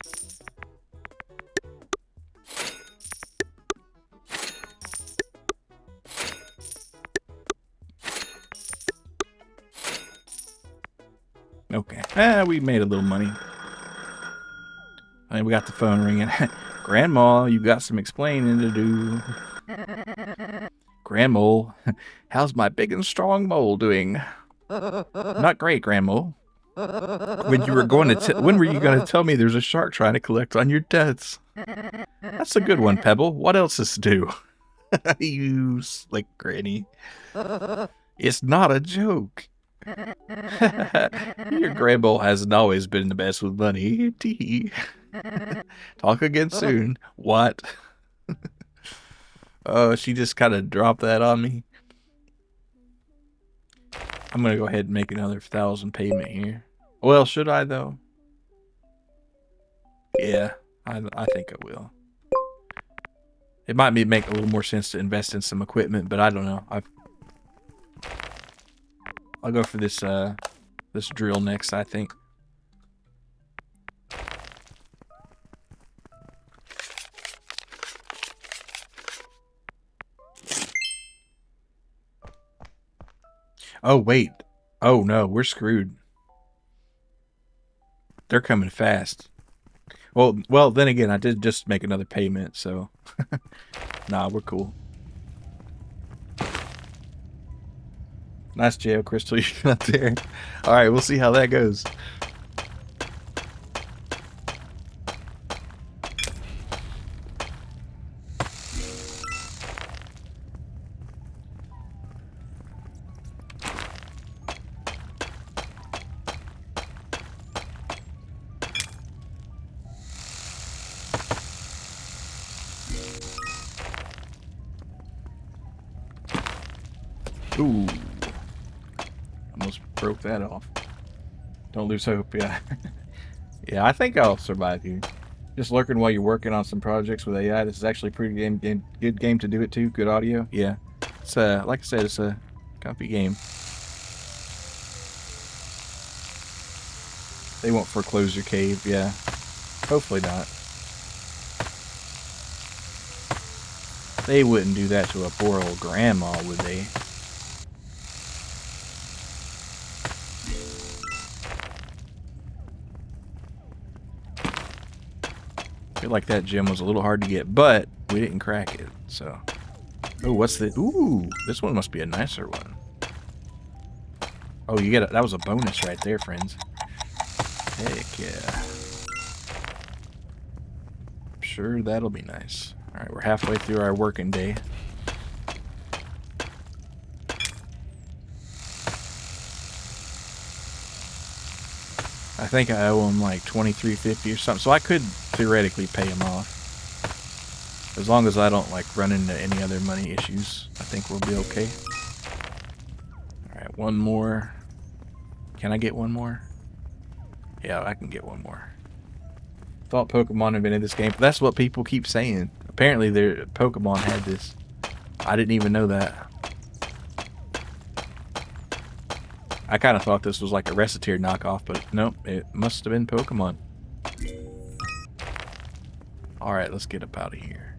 Okay. We made a little money. And we got the phone ringing. Grandma, you got some explaining to do. Grandma, how's my big and strong mole doing? Not great, Grandma. When were you going to tell me there's a shark trying to collect on your debts? That's a good one, Pebble. What else is due? You slick granny. It's not a joke. Your grandma hasn't always been the best with money. Tee. Talk again soon. What? Oh, she just kind of dropped that on me. I'm gonna go ahead and make another 1,000 payment here. Well, should I though? Yeah, I think I will. It might make a little more sense to invest in some equipment, but I don't know. I'll go for this this drill next, I think. Oh wait. Oh no, we're screwed. They're coming fast. Well, then again, I did just make another payment, so nah, we're cool. Nice jail crystal you got there. All right, we'll see how that goes. Ooh. Almost broke that off. Don't lose hope, yeah. Yeah, I think I'll survive here. Just lurking while you're working on some projects with AI. This is actually a pretty good game to do it too. Good audio. Yeah. It's like I said, it's a comfy game. They won't foreclose your cave, yeah. Hopefully not. They wouldn't do that to a poor old grandma, would they? I feel like that gem was a little hard to get, but we didn't crack it, so. Oh, what's the? Ooh, this one must be a nicer one. Oh, you get it. That was a bonus right there, friends. Heck yeah. I'm sure that'll be nice. All right, we're halfway through our working day. I think I owe him like $23.50 or something, so I could theoretically pay him off. As long as I don't like run into any other money issues, I think we'll be okay. Alright, one more. Can I get one more? Yeah, I can get one more. Thought Pokemon invented this game, but that's what people keep saying. Apparently Pokemon had this. I didn't even know that. I kind of thought this was like a Reciteer knockoff, but nope, it must have been Pokemon. Alright, let's get up out of here.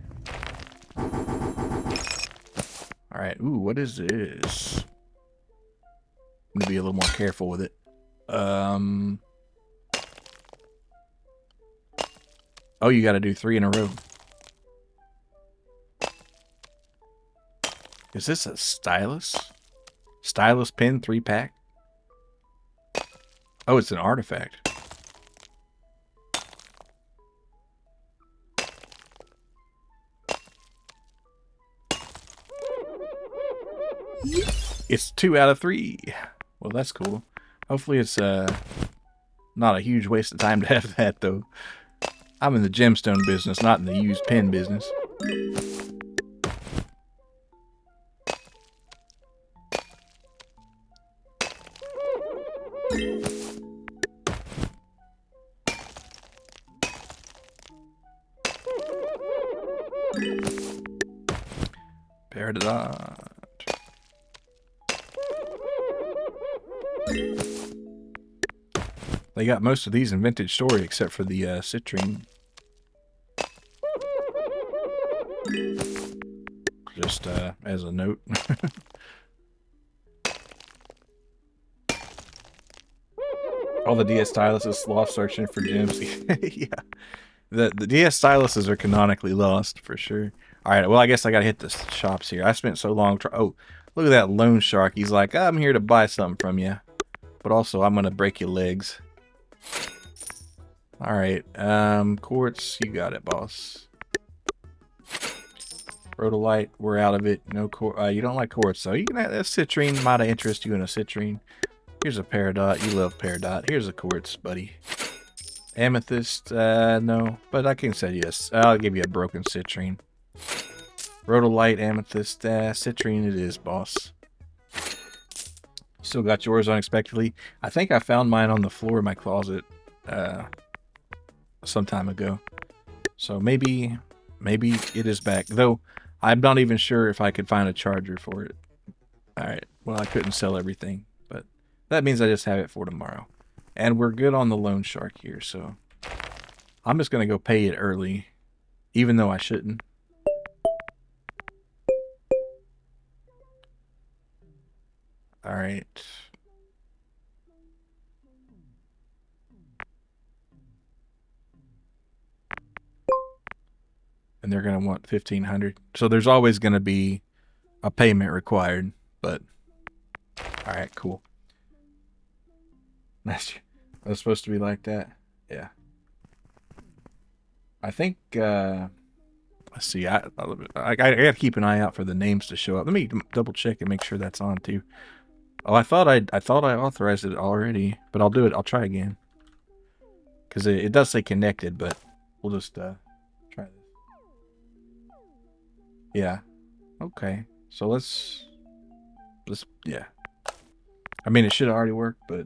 Alright, ooh, what is this? I'm gonna be a little more careful with it. Oh, you gotta do 3 in a row. Is this a stylus? Stylus pen 3-pack? Oh, it's an artifact. It's 2 out of 3. Well, that's cool. Hopefully it's not a huge waste of time to have that, though. I'm in the gemstone business, not in the used pen business. Peridot. They got most of these in Vintage Story except for the citrine. Just as a note. All the DS styluses lost searching for gems. Yeah. The DS styluses are canonically lost for sure. Alright, well I guess I gotta hit the shops here. I spent so long oh, look at that loan shark. He's like, I'm here to buy something from you. But also I'm gonna break your legs. Alright, quartz, you got it, boss. Rhodolite, we're out of it. No quartz. You don't like quartz, though. You can have a citrine. Might interest you in a citrine. Here's a peridot. You love peridot. Here's a quartz, buddy. Amethyst, no. But I can say yes. I'll give you a broken citrine. Rhodolite, amethyst, citrine it is, boss. Still got yours unexpectedly. I think I found mine on the floor of my closet some time ago. So maybe it is back. Though I'm not even sure if I could find a charger for it. Alright, well I couldn't sell everything. But that means I just have it for tomorrow. And we're good on the loan shark here, so I'm just going to go pay it early. Even though I shouldn't. Alright. And they're going to want 1,500. So there's always going to be a payment required. But, alright, cool. That's supposed to be like that? Yeah. I think, let's see, I gotta keep an eye out for the names to show up. Let me double check and make sure that's on too. Oh, I thought I authorized it already, but I'll do it. I'll try again. Because it does say connected, but we'll just try this. Yeah. Okay. So let's yeah. I mean, it should have already worked, but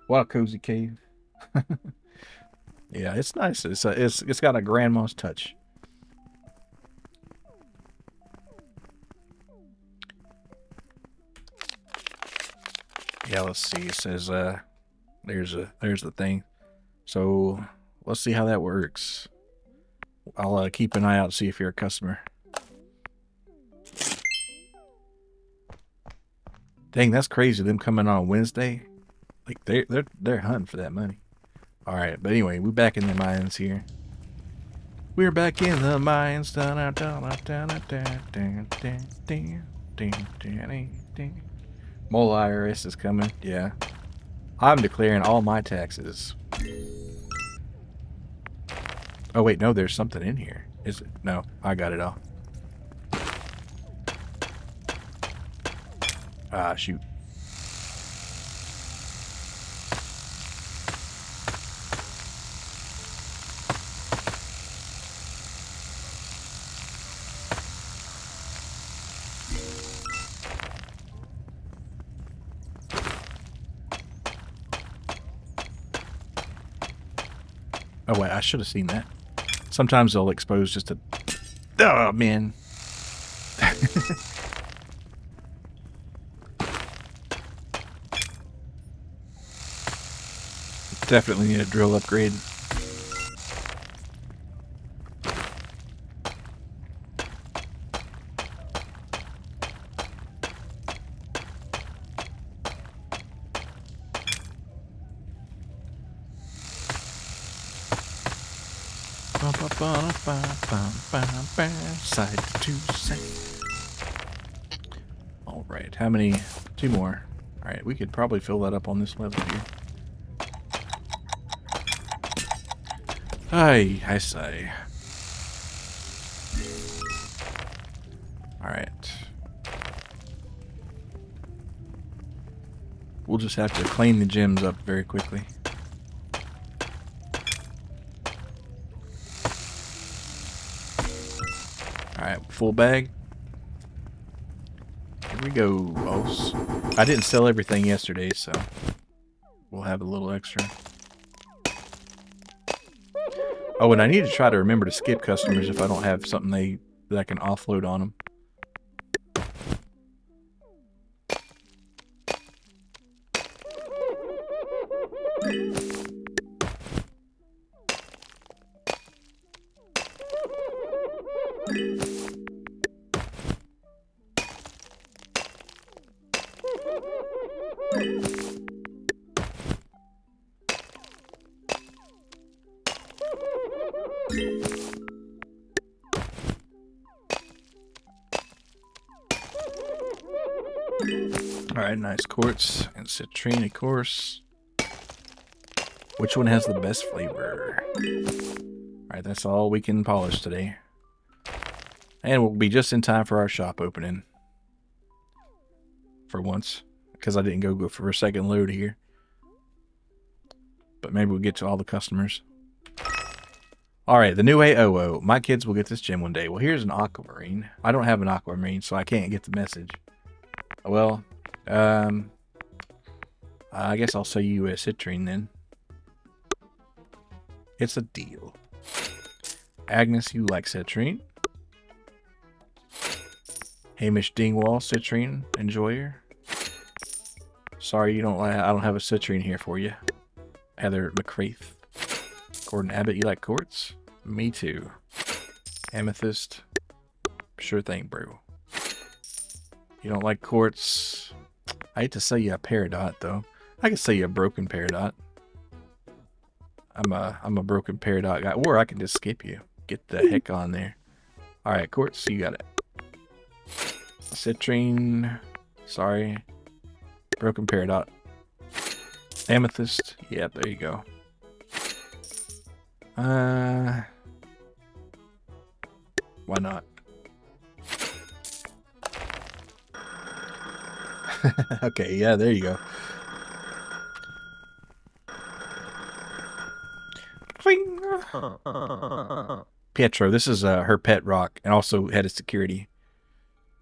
what a cozy cave. Yeah, it's nice. It's got a grandma's touch. Yeah, let's see. It says there's the thing. So let's see how that works. I'll keep an eye out to see if you're a customer. Dang, that's crazy. Them coming on Wednesday, like they're hunting for that money. All right, but anyway, we're back in the mines here. We're back in the mines. Mole IRS is coming. Yeah, I'm declaring all my taxes. Oh wait, no, there's something in here. Is it? No, I got it all. Ah, shoot. Oh wait, I should have seen that. Sometimes they'll expose just a... Oh, man. Definitely need a drill upgrade. Side to side. All right, how many? 2 more. All right, we could probably fill that up on this level here. I say. All right. We'll just have to clean the gems up very quickly. Alright, full bag. Here we go, boss. I didn't sell everything yesterday, so we'll have a little extra. Oh, and I need to try to remember to skip customers if I don't have something that I can offload on them. Alright, nice quartz and citrine, of course. Which one has the best flavor? Alright, that's all we can polish today. And we'll be just in time for our shop opening. For once. Because I didn't go for a second load here. but maybe we'll get to all the customers. All right, the new AOO. My kids will get this gym one day. Well, here's an aquamarine. I don't have an aquamarine, so I can't get the message. Well, I guess I'll sell you a citrine then. It's a deal. Agnes, you like citrine. Hamish Dingwall, citrine enjoyer. Sorry, you don't like. I don't have a citrine here for you. Heather McCraith. Gordon Abbott, you like quartz? Me too. Amethyst. Sure thing, bro. You don't like quartz? I hate to sell you a peridot though. I can sell you a broken peridot. I'm a broken peridot guy, or I can just skip you. Get the heck on there. All right, quartz, you got it. Citrine. Sorry. Broken peridot. Amethyst. Yep, there you go. Why not? Okay, yeah, there you go. Pietro, this is her pet rock, and also head of security.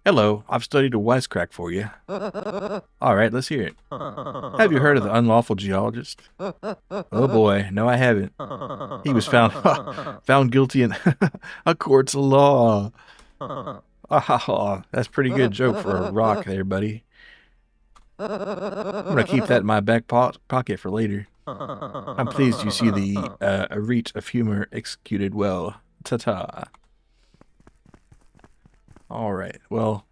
Hello, I've studied a wisecrack for you. All right, let's hear it. Have you heard of the unlawful geologist? Oh boy, no I haven't. He was found guilty in a court's of law. That's a pretty good joke for a rock there, buddy. I'm gonna keep that in my back pocket for later. I'm pleased you see the reach of humor executed well. Ta-ta. Alright, well,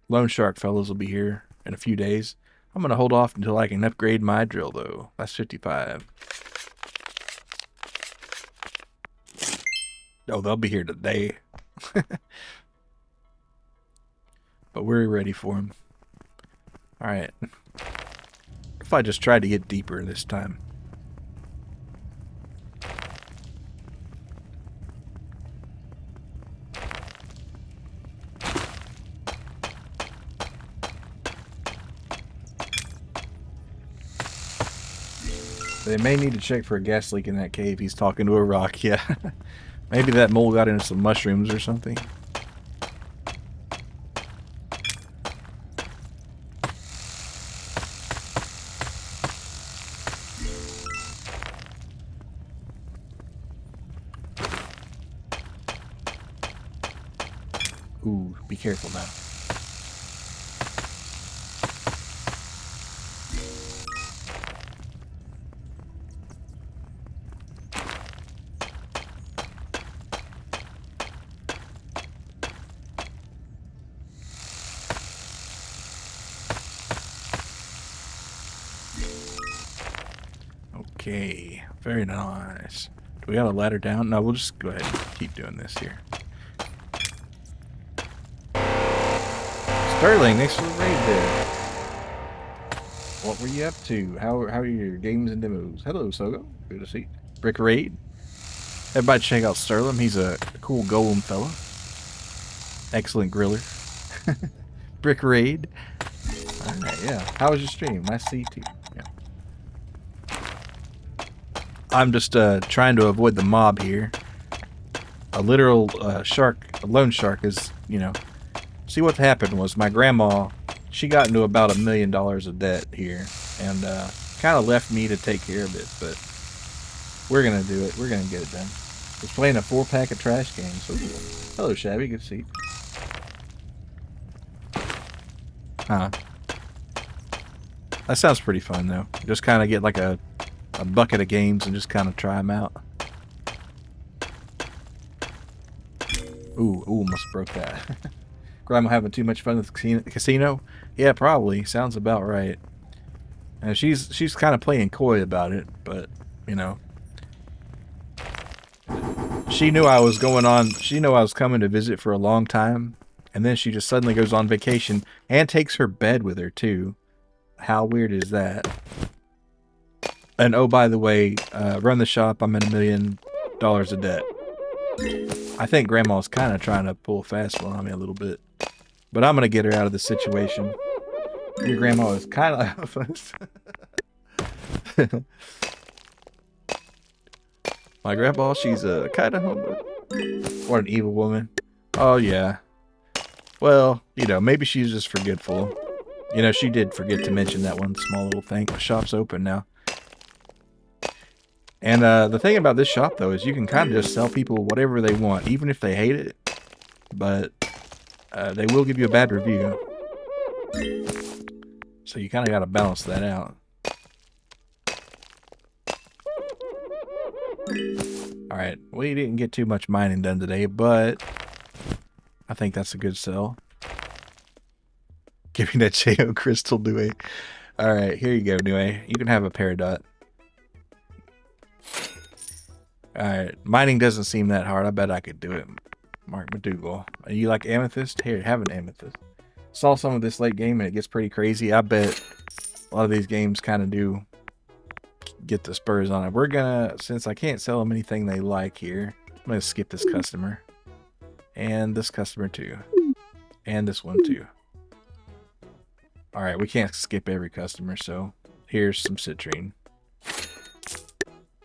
Loan Shark fellows will be here in a few days. I'm going to hold off until I can upgrade my drill, though. That's 55. Oh, they'll be here today. But we're ready for them. Alright. If I just try to get deeper this time. They may need to check for a gas leak in that cave. He's talking to a rock, yeah. Maybe that mole got into some mushrooms or something. Ooh, be careful now. Okay, very nice. Do we got a ladder down? No, we'll just go ahead and keep doing this here. Sterling, thanks for the raid there. What were you up to? How are your games and demos? Hello, Sogo. Good to see you. Brick Raid. Everybody check out Sterling. He's a cool golem fella. Excellent griller. Brick Raid. Alright, yeah. How was your stream? Nice to see you too. Yeah. I'm just trying to avoid the mob here. A literal shark, a loan shark is, you know. See, what happened was my grandma, she got into about $1 million of debt here. And kind of left me to take care of it. But we're going to do it. We're going to get it done. It's playing a 4-pack of trash games. So cool. Hello, Shabby. Good to see you. Huh. That sounds pretty fun, though. Just kind of get like a bucket of games and just kind of try them out. Ooh, almost broke that. Grandma having too much fun with the casino? Yeah, probably. Sounds about right. And she's kind of playing coy about it, but, you know. She knew I was going on. She knew I was coming to visit for a long time. And then she just suddenly goes on vacation and takes her bed with her, too. How weird is that? And oh, by the way, run the shop. I'm in $1 million of debt. I think Grandma's kind of trying to pull a fast one on me a little bit. But I'm going to get her out of the situation. Your grandma is kind of... My grandma, she's a kind of homeless. What an evil woman. Oh, yeah. Well, maybe she's just forgetful. She did forget to mention that one small little thing. The shop's open now. And the thing about this shop, though, is you can kind of just sell people whatever they want, even if they hate it. But they will give you a bad review. So you kind of got to balance that out. Alright, we didn't get too much mining done today, but I think that's a good sell. Give me that JO crystal, Nue. Alright, here you go, Nue. You can have a peridot. Alright, mining doesn't seem that hard. I bet I could do it. Mark McDougal. You like amethyst? Here, have an amethyst. Saw some of this late game and it gets pretty crazy. I bet a lot of these games kind of do get the spurs on it. We're gonna, since I can't sell them anything they like here, I'm gonna skip this customer. And this customer too. And this one too. Alright, we can't skip every customer, so here's some citrine.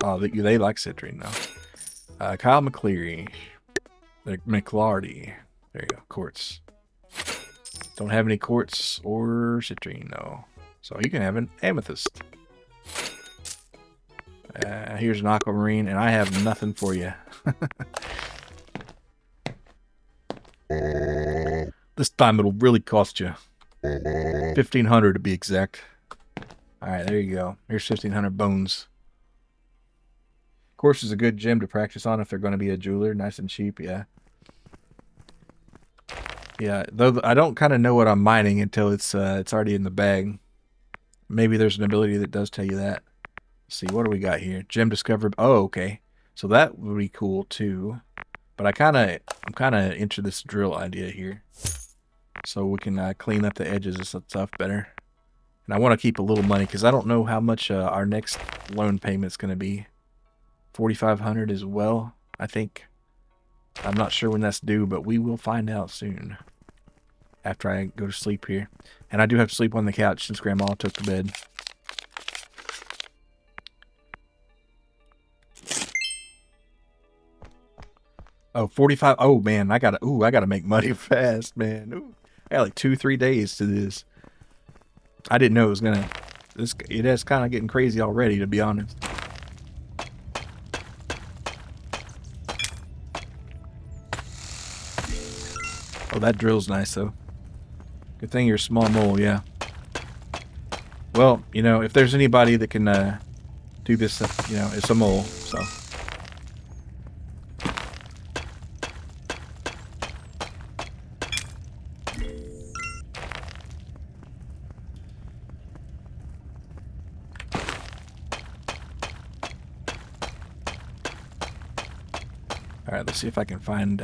Oh, they like citrine though. Kyle McCleary. McLarty. There you go. Quartz. Don't have any quartz or citrine, no. So you can have an amethyst. Here's an aquamarine, and I have nothing for you. This time it'll really cost you. 1,500 to be exact. Alright, there you go. Here's 1,500 bones. Quartz is a good gem to practice on if they're going to be a jeweler. Nice and cheap, yeah. Yeah, though I don't kind of know what I'm mining until it's already in the bag. Maybe there's an ability that does tell you that. Let's see, what do we got here? Gem discovered. Oh, okay. So that would be cool too. But I'm kind of into this drill idea here. So we can clean up the edges and stuff better. And I want to keep a little money because I don't know how much our next loan payment's going to be. 4,500 as well, I think. I'm not sure when that's due, but we will find out soon. After I go to sleep here. And I do have to sleep on the couch since Grandma took the bed. Oh, 45. Oh, man, I gotta make money fast, man. Ooh, I got like 2-3 days to this. I didn't know it was gonna... It is kind of getting crazy already, to be honest. Oh, that drill's nice, though. Good thing you're a small mole, yeah. Well, if there's anybody that can do this stuff, it's a mole, so. Alright, let's see if I can find...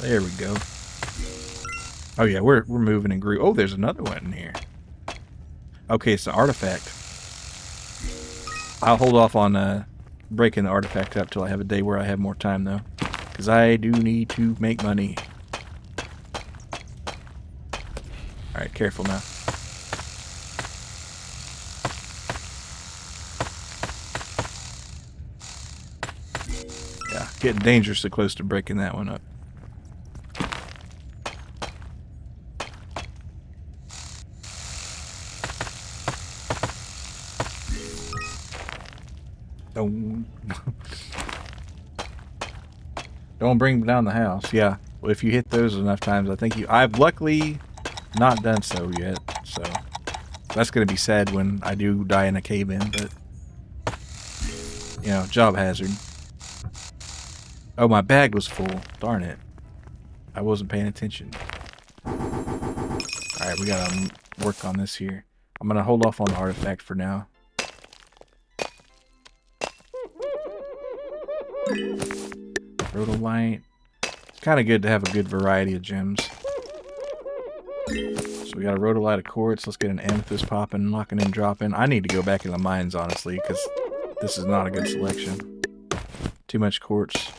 There we go. Oh yeah, we're moving and groove. Oh, there's another one in here. Okay, it's an artifact. I'll hold off on breaking the artifact up till I have a day where I have more time, though. Because I do need to make money. Alright, careful now. Yeah, getting dangerously close to breaking that one up. Don't bring down the house. Yeah, well, if you hit those enough times, I think I've luckily not done so yet, so that's gonna be sad when I do die in a cave-in, but job hazard. Oh, my bag was full. Darn it. I wasn't paying attention. Alright, we gotta work on this here. I'm gonna hold off on the artifact for now. Rhodolite. It's kind of good to have a good variety of gems. So we got a rhodolite of quartz. Let's get an amethyst popping, locking in, dropping. I need to go back in the mines, honestly, because this is not a good selection. Too much quartz.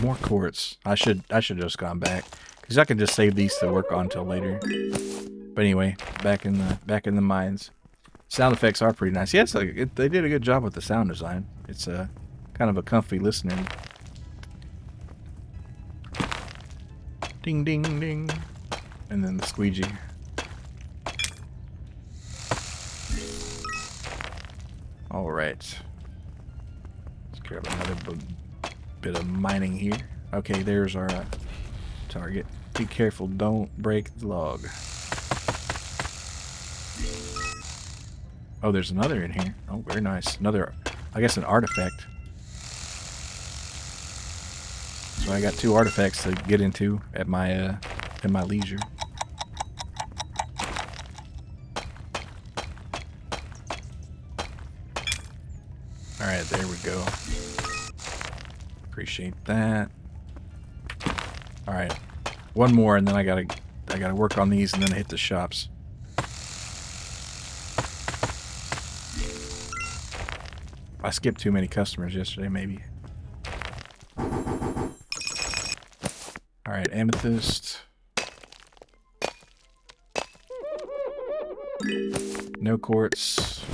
More more quartz. I should just gone back because I can just save these to work on till later. But anyway, back in the mines. Sound effects are pretty nice. Yes, they did a good job with the sound design. It's kind of a comfy listening. Ding ding ding, and then the squeegee. All right. Let's grab another bit of mining here. Okay, there's our target. Be careful, don't break the log. Oh, there's another in here. Oh, very nice. Another, I guess, an artifact. So I got 2 artifacts to get into at my leisure. All right, there we go. Appreciate that. All right, one more, and then I gotta work on these, and then hit the shops. I skipped too many customers yesterday, maybe. Alright, amethyst. No quartz.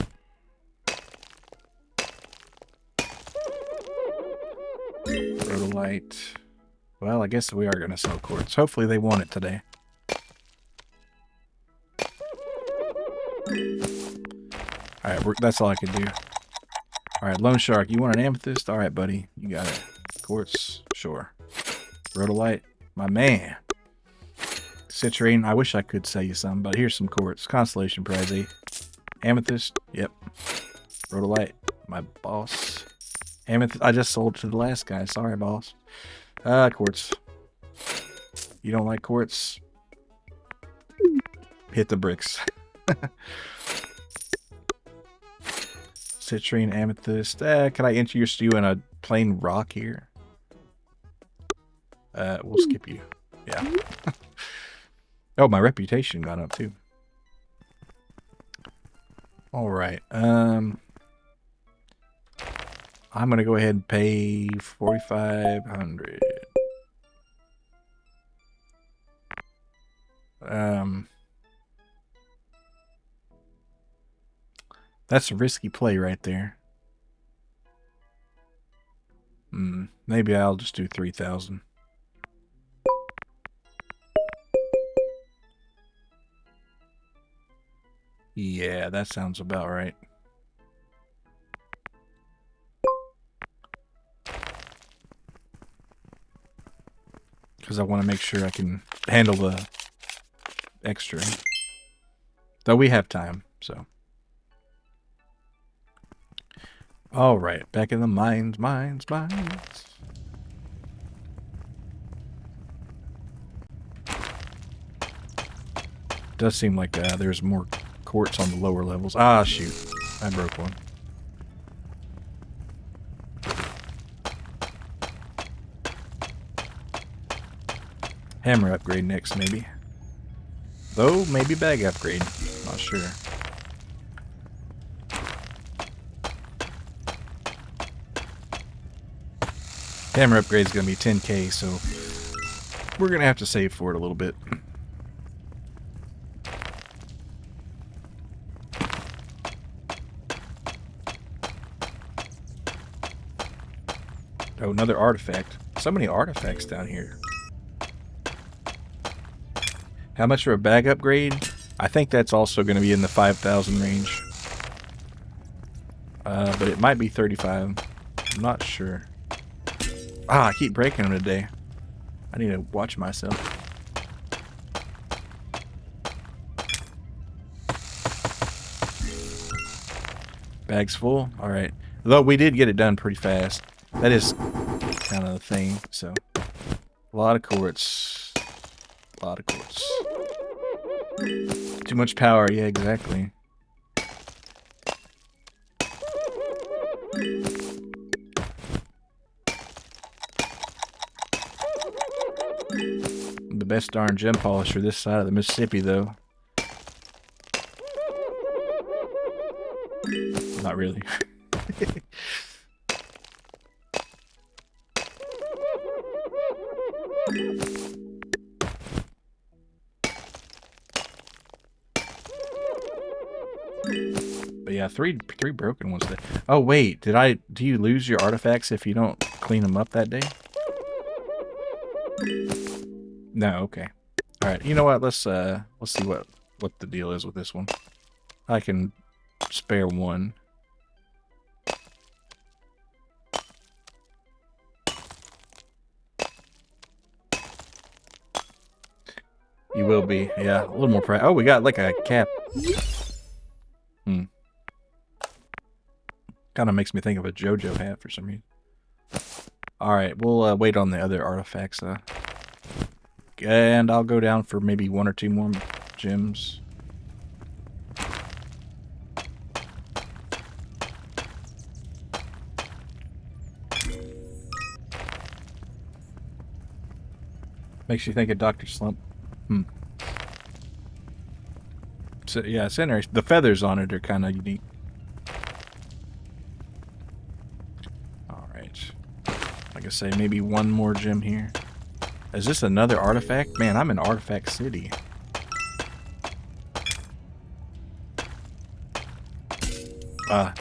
Rhodolite. Well, I guess we are going to sell quartz. Hopefully they want it today. Alright, that's all I can do. Alright, Lone Shark, you want an amethyst? Alright, buddy. You got it. Quartz? Sure. Rhodolite? My man. Citrine? I wish I could sell you some, but here's some quartz. Constellation Prize, eh? Amethyst? Yep. Rhodolite? My boss. Amethyst? I just sold to the last guy. Sorry, boss. Quartz. You don't like quartz? Hit the bricks. Citrine, amethyst. Can I enter your stew in a plain rock here? We'll skip you. Yeah. Oh, my reputation got up too. All right. I'm gonna go ahead and pay 4,500. That's a risky play right there. Maybe I'll just do 3,000. Yeah, that sounds about right. Because I want to make sure I can handle the extra. Though we have time, so. All right, back in the mines. Does seem like there's more quartz on the lower levels. Ah, shoot. I broke one. Hammer upgrade next, maybe. Though, maybe bag upgrade. Not sure. Hammer upgrade's gonna be 10k, so we're gonna have to save for it a little bit. Oh, another artifact. So many artifacts down here. How much for a bag upgrade? I think that's also going to be in the 5,000 range. But it might be 35. I'm not sure. Ah, I keep breaking them today. I need to watch myself. Bag's full? Alright. Though we did get it done pretty fast. That is kind of the thing, so. A lot of quartz. A lot of quartz. Too much power, yeah, exactly. The best darn gem polisher this side of the Mississippi, though. Not really. But yeah, three broken ones there. Oh wait, do you lose your artifacts if you don't clean them up that day? No, okay. Alright, you know what, let's see what the deal is with this one. I can spare one. You will be, yeah, a little more price. Oh, we got like a cap. Kind of makes me think of a JoJo hat for some reason. Alright, we'll wait on the other artifacts, and I'll go down for maybe 1 or 2 more gems. Makes you think of Dr. Slump. So, yeah, it's interesting. The feathers on it are kind of unique. Alright. Like I say, maybe 1 more gem here. Is this another artifact? Man, I'm in Artifact City.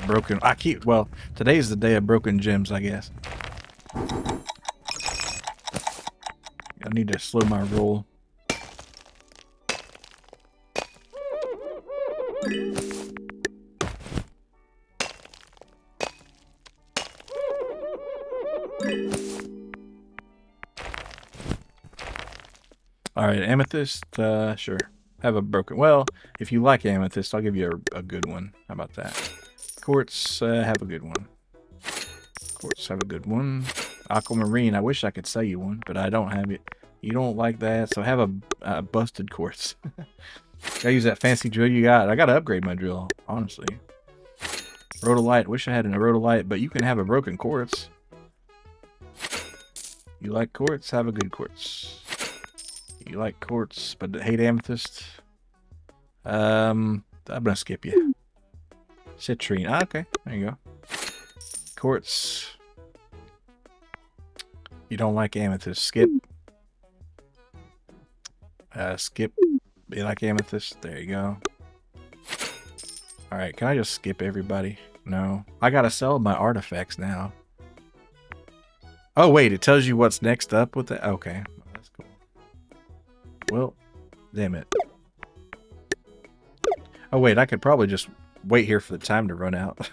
Broken. Well, today's the day of broken gems, I guess. I need to slow my roll. Alright, amethyst, sure. Have a broken... Well, if you like amethyst, I'll give you a good one. How about that? Quartz, have a good one. Quartz, have a good one. Aquamarine, I wish I could sell you one, but I don't have it. You don't like that, so have a busted quartz. Gotta use that fancy drill you got. I gotta upgrade my drill, honestly. Rhodolite, wish I had a rhodolite, but you can have a broken quartz. You like quartz? Have a good quartz. You like quartz, but hate amethyst? I'm gonna skip you. Citrine. Ah, okay, there you go. Quartz. You don't like amethyst. Skip. Skip. You like amethyst? There you go. Alright, can I just skip everybody? No. I gotta sell my artifacts now. Oh, wait, it tells you what's next up with it? Okay. That's cool. Well, damn it. Oh, wait, I could probably just wait here for the time to run out.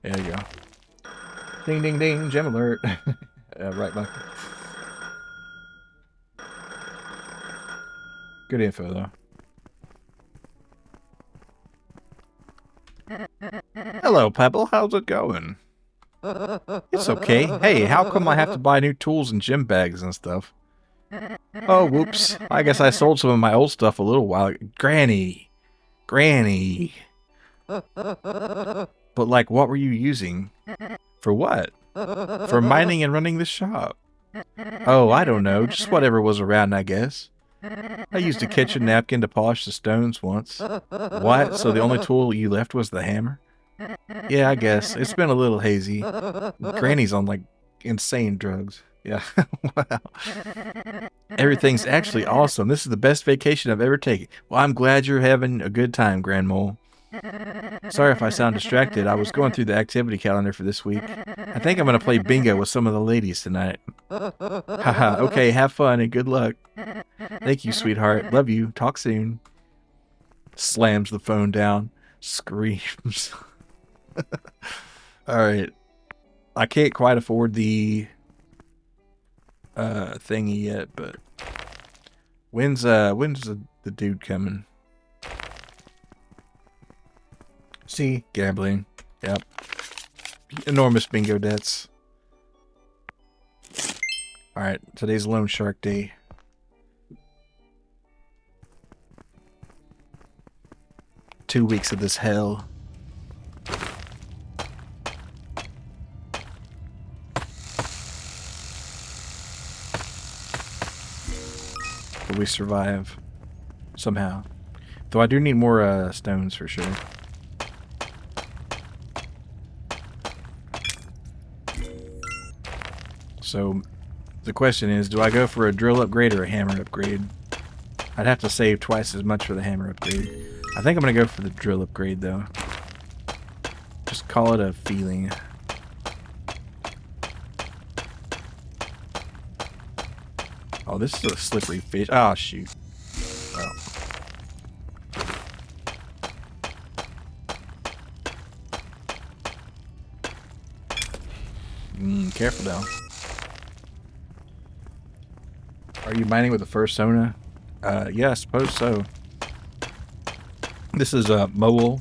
There you go. Ding, ding, ding, gem alert. Right, Michael. Good info, though. Hello, Pebble. How's it going? It's okay. Hey, how come I have to buy new tools and gym bags and stuff? Oh, whoops. I guess I sold some of my old stuff a little while ago. Granny. Granny. But, like, what were you using? For what? For mining and running the shop. Oh, I don't know. Just whatever was around, I guess. I used a kitchen napkin to polish the stones once. What? So the only tool you left was the hammer? Yeah, I guess. It's been a little hazy. Granny's on, like, insane drugs. Yeah. Wow. Everything's actually awesome. This is the best vacation I've ever taken. Well, I'm glad you're having a good time, Grandmole. Sorry if I sound distracted. I was going through the activity calendar for this week. I think I'm going to play bingo with some of the ladies tonight. Haha, okay, have fun and good luck. Thank you, sweetheart. Love you. Talk soon. Slams the phone down. Screams. Alright. I can't quite afford the thingy yet, but when's the dude coming? See, gambling. Yep. Enormous bingo debts. Alright, today's Loan Shark Day. Two weeks of this hell. But we survive. Somehow. Though I do need more stones for sure. So, the question is, do I go for a drill upgrade or a hammer upgrade? I'd have to save twice as much for the hammer upgrade. I think I'm gonna go for the drill upgrade though. Just call it a feeling. Oh, this is a slippery fish. Oh, shoot. Oh. Careful now. Are you mining with the first Sona? Yeah, I suppose so. This is Mole,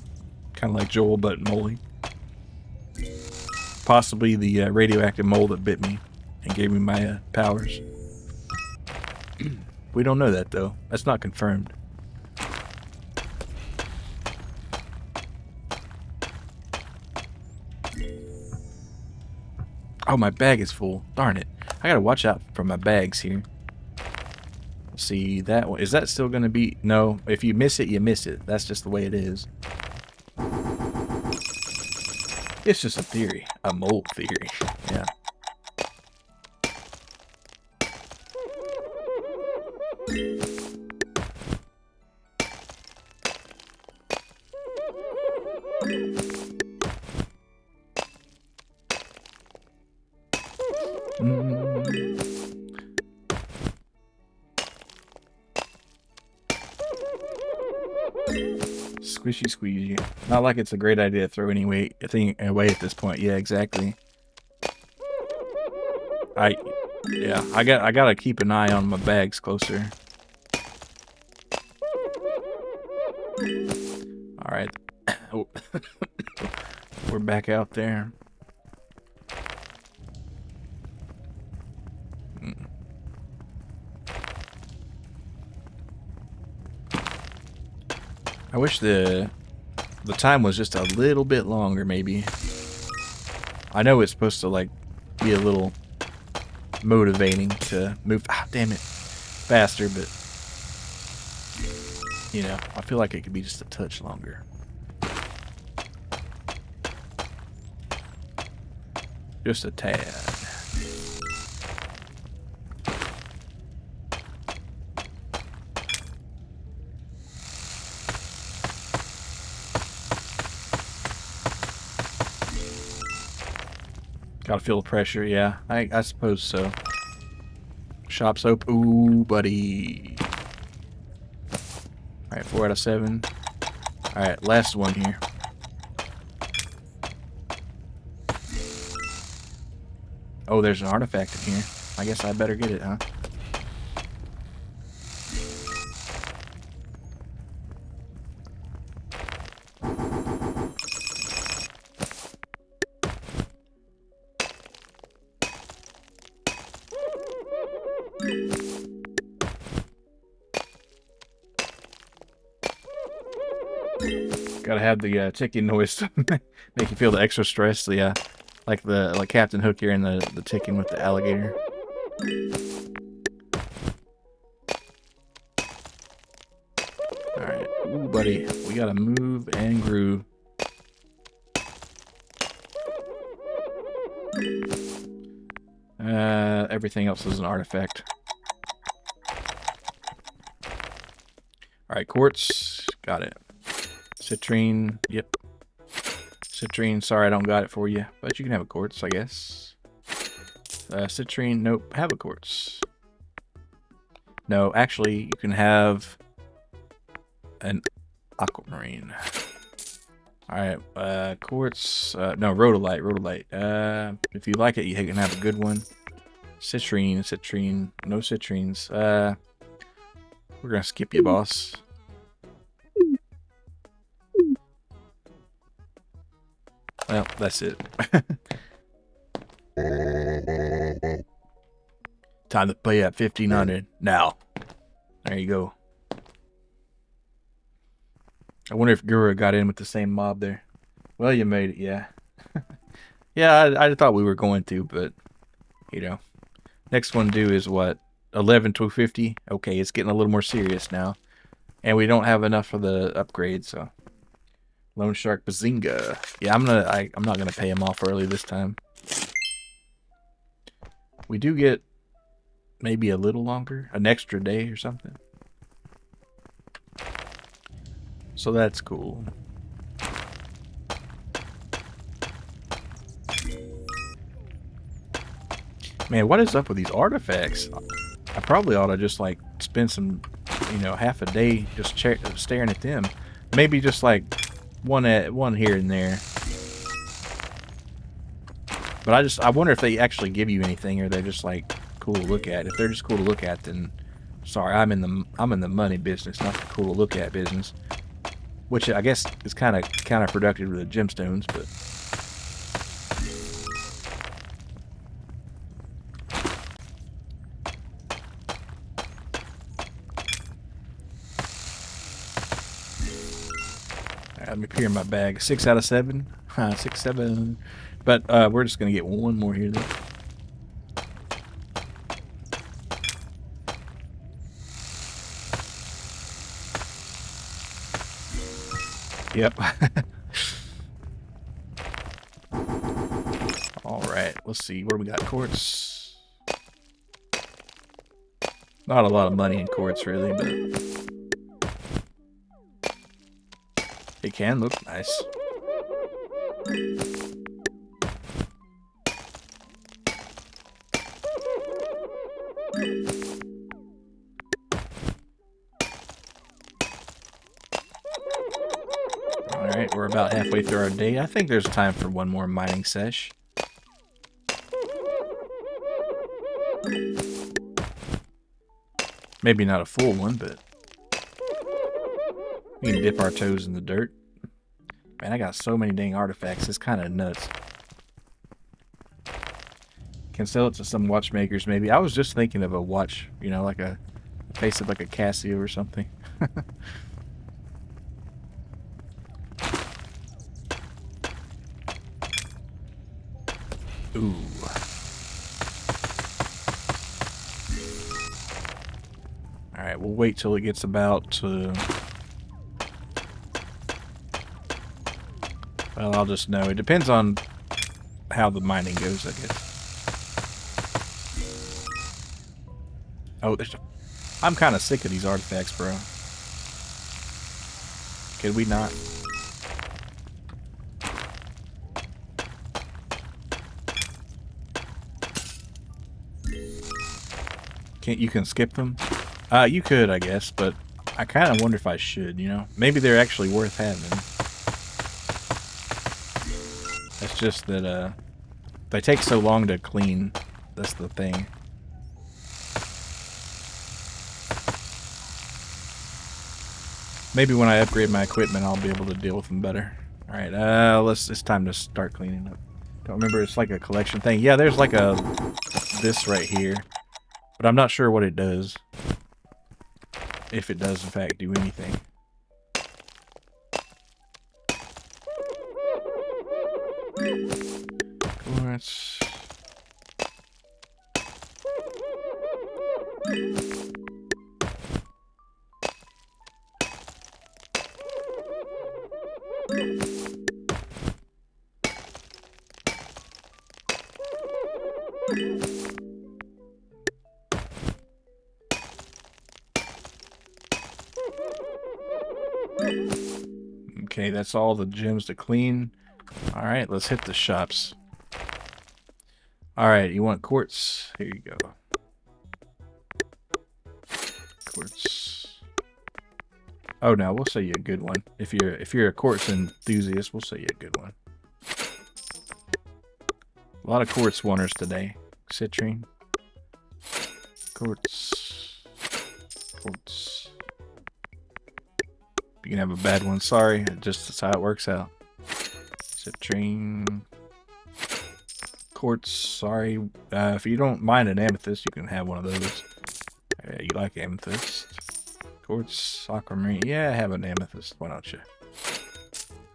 kind of like Joel, but Moley. Possibly the radioactive mole that bit me and gave me my powers. We don't know that though. That's not confirmed. Oh, my bag is full. Darn it. I gotta watch out for my bags here. Let's see, that one. Is that still gonna be? No. If you miss it, you miss it. That's just the way it is. It's just a theory. A mole theory. Yeah. Squishy squeezy. Not like it's a great idea to throw any thing away at this point. Yeah, exactly. I gotta keep an eye on my bags closer. Alright. Oh. We're back out there. I wish the time was just a little bit longer, maybe. I know it's supposed to like be a little motivating to move. Ah, damn it, faster, but you know, I feel like it could be just a touch longer. Just a tad. Gotta feel the pressure, yeah. I suppose so. Shop soap. Ooh, buddy. Alright, 4 out of 7. Alright, last one here. Oh, there's an artifact in here. I guess I better get it, huh? Gotta have the ticking noise to make you feel the extra stress. Yeah, like Captain Hook here and the ticking with the alligator. All right, ooh, buddy, we gotta move and groove. Everything else is an artifact. All right, quartz, got it. Citrine, yep. Citrine, sorry I don't got it for you, but you can have a quartz, I guess. Citrine, nope, have a quartz. No, actually, you can have an aquamarine. Alright, quartz, no, rhodolite. If you like it, you can have a good one. Citrine, no citrines. We're gonna skip you, boss. Well, that's it. Time to pay at 1500 now. There you go. I wonder if Gura got in with the same mob there. Well, you made it, yeah. Yeah, I thought we were going to, but you know. Next one due is what? 11 to 50? Okay, it's getting a little more serious now. And we don't have enough for the upgrade, so. Lone Shark Bazinga. Yeah, I'm not gonna pay him off early this time. We do get maybe a little longer, an extra day or something. So that's cool. Man, what is up with these artifacts? I probably ought to just like spend some, half a day just staring at them. Maybe just like one here and there. But I wonder if they actually give you anything, or they're just like cool to look at. If they're just cool to look at, then sorry, I'm in the money business, not the cool to look at business. Which I guess is kind of counterproductive with the gemstones, but. Let me peer in my bag. 6 out of 7. 6, 7. But we're just going to get one more here, though. Yep. Alright, let's see. What do we got? Quartz. Not a lot of money in quartz, really, but it can look nice. Alright, we're about halfway through our day. I think there's time for one more mining sesh. Maybe not a full one, but we can dip our toes in the dirt. Man, I got so many dang artifacts. It's kind of nuts. Can sell it to some watchmakers, maybe. I was just thinking of a watch, like a face of like a Casio or something. Ooh. Alright, we'll wait till it gets about well, I'll just know. It depends on how the mining goes, I guess. Oh, I'm kind of sick of these artifacts, bro. Could we not? You can skip them? You could, I guess, but I kind of wonder if I should, Maybe they're actually worth having. It's just that, they take so long to clean. That's the thing. Maybe when I upgrade my equipment, I'll be able to deal with them better. Alright, it's time to start cleaning up. Don't remember, it's like a collection thing. Yeah, there's like this right here. But I'm not sure what it does. If it does, in fact, do anything. Quartz. Okay, that's all the gems to clean. Alright, let's hit the shops. Alright, you want quartz? Here you go. Quartz. Oh no, we'll sell you a good one. If you're a quartz enthusiast, we'll sell you a good one. A lot of quartz wanters today. Citrine. Quartz. Quartz. You can have a bad one. Sorry, that's how it works out. Citrine. Quartz. Sorry. If you don't mind an amethyst, you can have one of those. You like amethyst. Quartz. Aquamarine. Yeah, have an amethyst. Why don't you?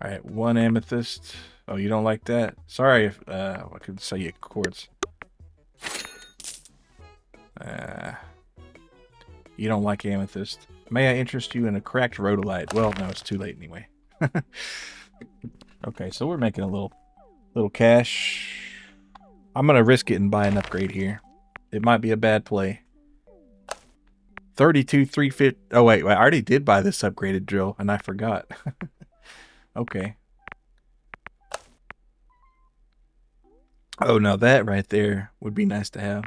Alright, one amethyst. Oh, you don't like that? Sorry if I could sell you quartz. You don't like amethyst. May I interest you in a cracked rhodolite? Well, no, it's too late anyway. Okay, so we're making a little cash. I'm gonna risk it and buy an upgrade here. It might be a bad play. 32 350. Oh wait, I already did buy this upgraded drill and I forgot. Okay. Oh, now that right there would be nice to have.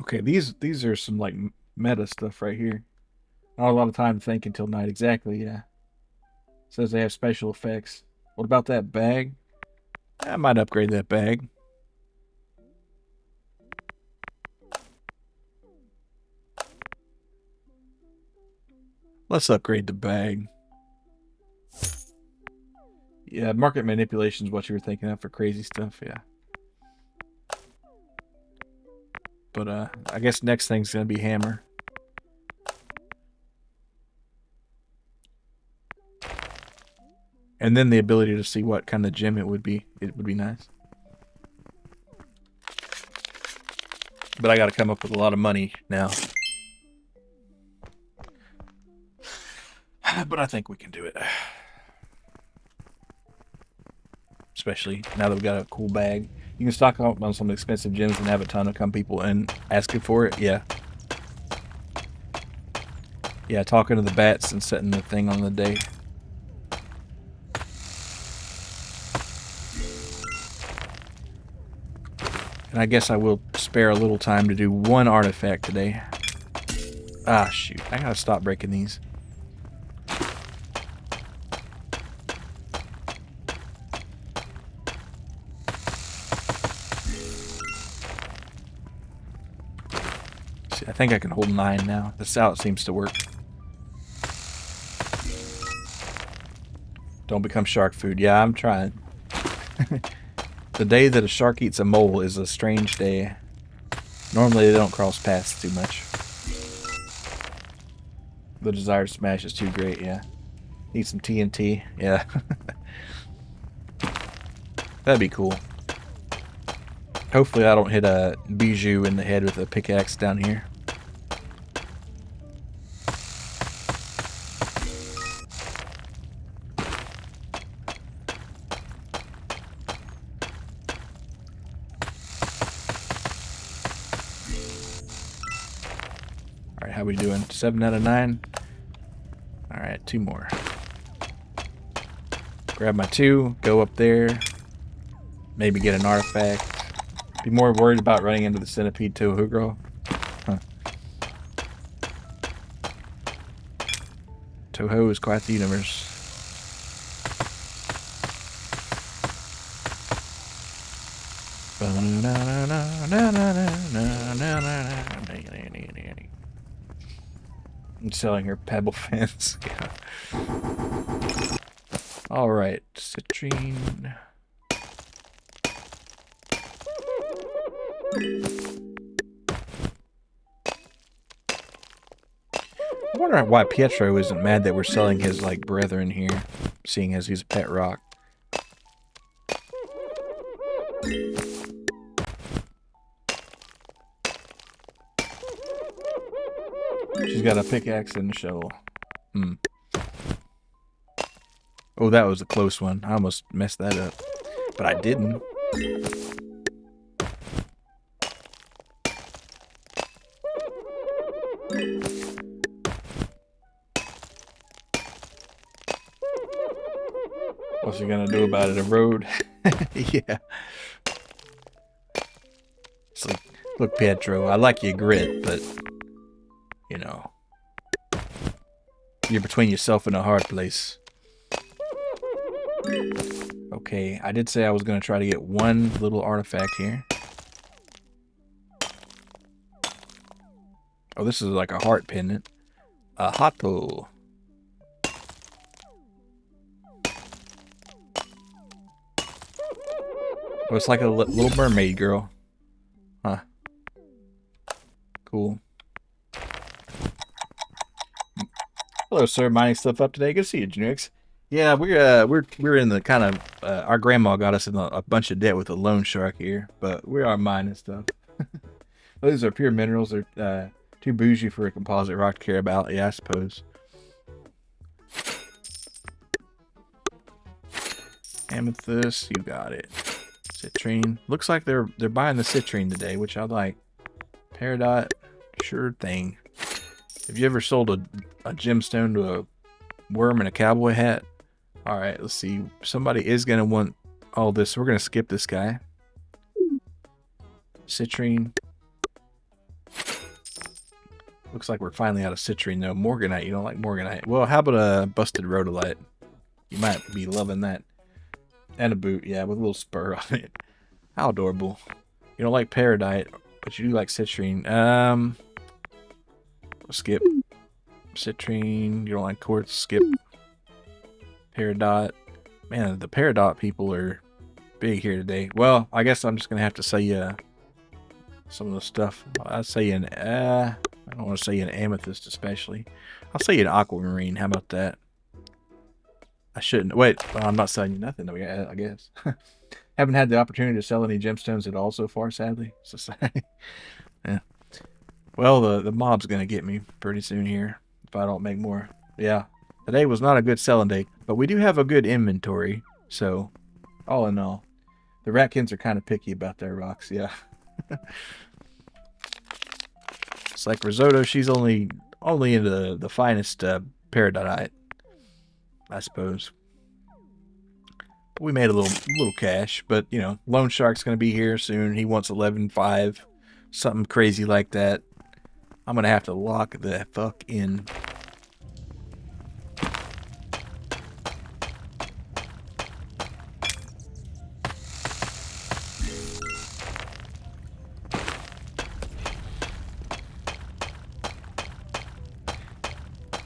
Okay, these are some like meta stuff right here. Not a lot of time to think until night. Exactly, yeah. Says they have special effects. What about that bag? I might upgrade that bag. Let's upgrade the bag. Yeah, market manipulation is what you were thinking of for crazy stuff, yeah. But I guess next thing's gonna be hammer. And then the ability to see what kind of gem it would be. It would be nice. But I gotta come up with a lot of money now. But I think we can do it. Especially now that we've got a cool bag. You can stock up on some expensive gems and have a ton of come people and asking for it. Yeah. Yeah, talking to the bats and setting the thing on the day. And I guess I will spare a little time to do one artifact today. Ah, shoot. I gotta stop breaking these. See, I think I can hold 9 now. That's how it seems to work. Don't become shark food. Yeah, I'm trying. The day that a shark eats a mole is a strange day. Normally they don't cross paths too much. The desire to smash is too great, yeah. Need some TNT, yeah. That'd be cool. Hopefully I don't hit a bijou in the head with a pickaxe down here. Alright, how we doing? 7 out of 9? Alright, 2 more. Grab my 2, go up there. Maybe get an artifact. Be more worried about running into the centipede Toho. Huh. Toho is quite the universe. I'm selling her pebble fence. Yeah. Alright, citrine. I wonder why Pietro isn't mad that we're selling his like brethren here, seeing as he's a pet rock. She's got a pickaxe and a shovel. Oh, that was a close one. I almost messed that up. But I didn't. What's he gonna do about it? A road? Yeah. It's like, look, Pietro, I like your grit, but, you know, you're between yourself and a hard place. Okay, I did say I was gonna try to get one little artifact here. Oh, this is like a heart pendant. A hato. Oh, it's like a little mermaid girl. Huh. Cool. Hello, sir. Mining stuff up today. Good to see you, Genix. Yeah, we're in the kind of our grandma got us in a bunch of debt with a loan shark here, but we are mining stuff. Those are pure minerals. They're too bougie for a composite rock to care about. Yeah, I suppose. Amethyst, you got it. Citrine. Looks like they're buying the citrine today, which I like. Peridot, sure thing. Have you ever sold a gemstone to a worm in a cowboy hat? All right, let's see. Somebody is gonna want all this. So we're gonna skip this guy. Citrine. Looks like we're finally out of citrine though. Morganite, you don't like Morganite. Well, how about a busted rhodolite? You might be loving that. And a boot, yeah, with a little spur on it. How adorable. You don't like Peridite, but you do like citrine. Skip. Citrine, you don't like quartz, skip. Peridot. Man, the Peridot people are big here today. Well, I guess I'm just gonna have to say some of the stuff. I'd say I don't want to say an amethyst especially. I'll say an aquamarine. How about that? I shouldn't. Wait, well, I'm not selling you nothing, I guess. Haven't had the opportunity to sell any gemstones at all so far, sadly. Society. Yeah. Well, the mob's going to get me pretty soon here if I don't make more. Yeah. Today was not a good selling day, but we do have a good inventory. So, all in all, the Ratkins are kind of picky about their rocks. Yeah. It's like Risotto. She's only into the finest peridotite, I suppose. We made a little cash, but you know, Loan Shark's gonna be here soon. He wants 11.5, something crazy like that. I'm gonna have to lock the fuck in.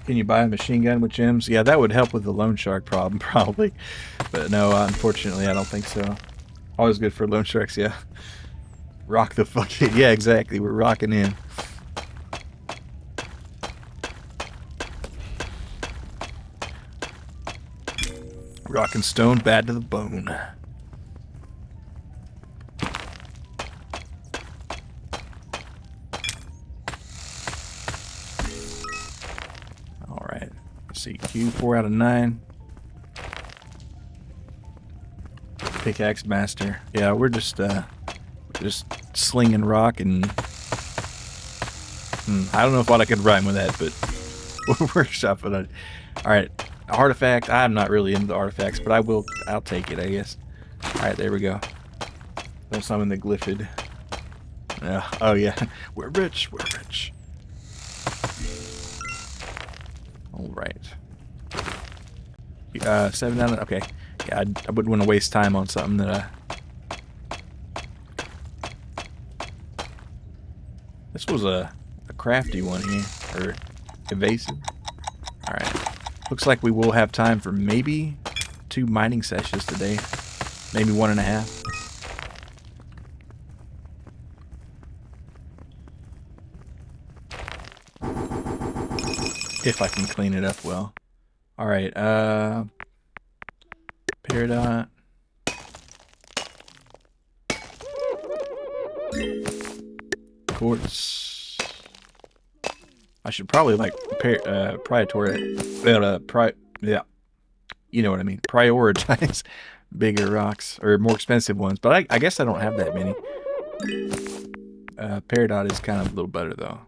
Can you buy a machine gun with gems? Yeah, that would help with the Loan Shark problem, probably. But no, unfortunately, I don't think so. Always good for Loan Sharks, yeah. Rock the fucking... Yeah, exactly. We're rocking in. Rock and stone, bad to the bone. Alright. Let's see. Q, 4 out of 9. Pickaxe master. Yeah, we're just slinging rock and... I don't know if I could rhyme with that, but we're workshopping it. Alright. Artifact. I'm not really into the artifacts, but I'll take it, I guess. Alright, there we go. Don't summon the glyphid. Oh yeah. We're rich. Alright. 7 out of... Okay. Yeah, I wouldn't want to waste time on something that This was a crafty one here. Or evasive. Alright. Looks like we will have time for maybe 2 mining sessions today. Maybe 1.5. If I can clean it up well. Alright, Peridot. Quartz. I should probably like yeah, you know what I mean. Prioritize bigger rocks or more expensive ones, but I guess I don't have that many. Peridot is kind of a little better though.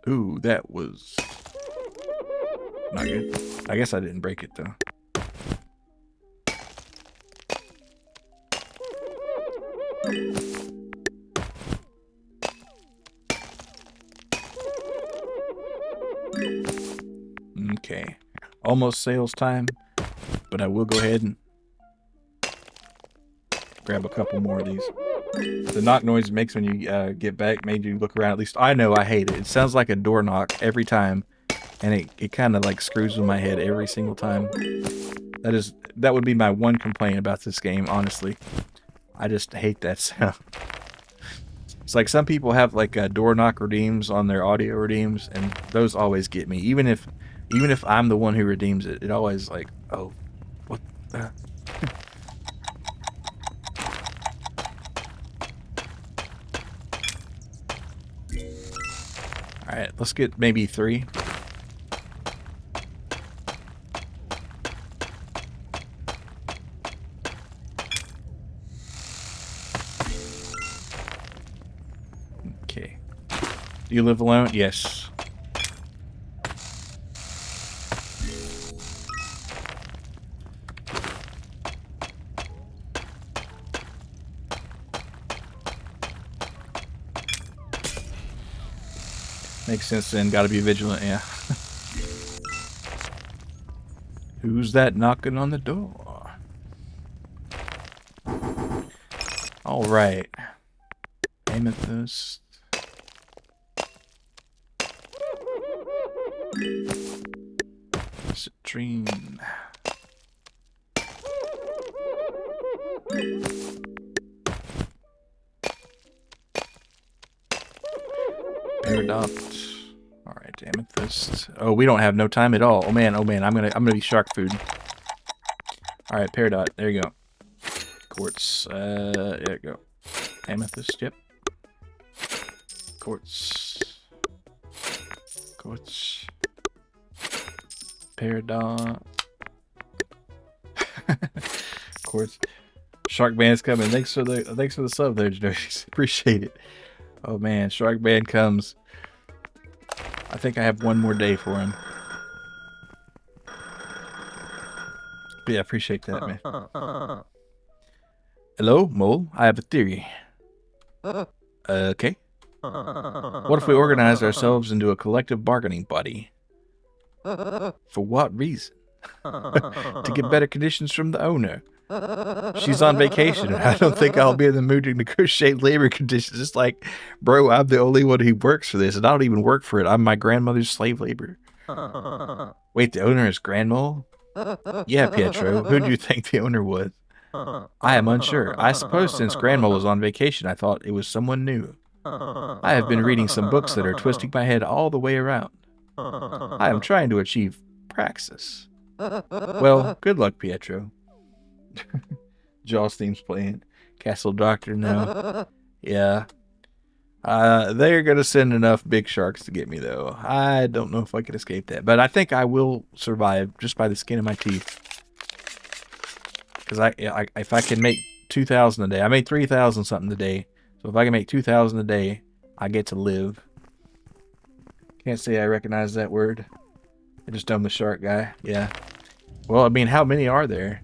Ooh, that was not good. I guess I didn't break it though. Okay, almost sales time, but I will go ahead and grab a couple more of these. The knock noise it makes when you get back made you look around. At least I know I hate it. It sounds like a door knock every time, and it kind of like screws with my head every single time. That would be my one complaint about this game, honestly. I just hate that sound. It's like some people have like door knock redeems on their audio redeems, and those always get me. Even if I'm the one who redeems it, it always like, oh, what the... Alright, let's get maybe 3. Do you live alone? Yes. Makes sense then. Gotta be vigilant, yeah. Who's that knocking on the door? Alright. Amethyst. Citrine. Peridot. Alright, amethyst. Oh, we don't have no time at all. Oh man, I'm gonna be shark food. Alright, peridot. There you go. Quartz. There you go. Amethyst, yep. Quartz. Quartz. Peridot. Quartz. Shark Band's coming. Thanks for the sub there, Generics. Appreciate it. Oh man, Shark Band comes. I think I have one more day for him. But yeah, appreciate that, man. Hello, Mole. I have a theory. Okay. What if we organized ourselves into a collective bargaining body? For what reason? To get better conditions from the owner. She's on vacation, and I don't think I'll be in the mood to negotiate labor conditions. It's like, bro, I'm the only one who works for this, and I don't even work for it. I'm my grandmother's slave labor. Wait, the owner is Grandma? Yeah, Pietro. Who do you think the owner was? I am unsure. I suppose since Grandma was on vacation, I thought it was someone new. I have been reading some books that are twisting my head all the way around. I am trying to achieve praxis. Well, good luck, Pietro. Jaws theme's playing. Castle Doctor now. Yeah. They're gonna send enough big sharks to get me, though. I don't know if I could escape that, but I think I will survive just by the skin of my teeth. Because if I can make 2,000 a day, I made 3,000 something a day. So if I can make 2,000 a day, I get to live. Can't say I recognize that word. I just dumb the shark guy. Yeah. Well, I mean, how many are there?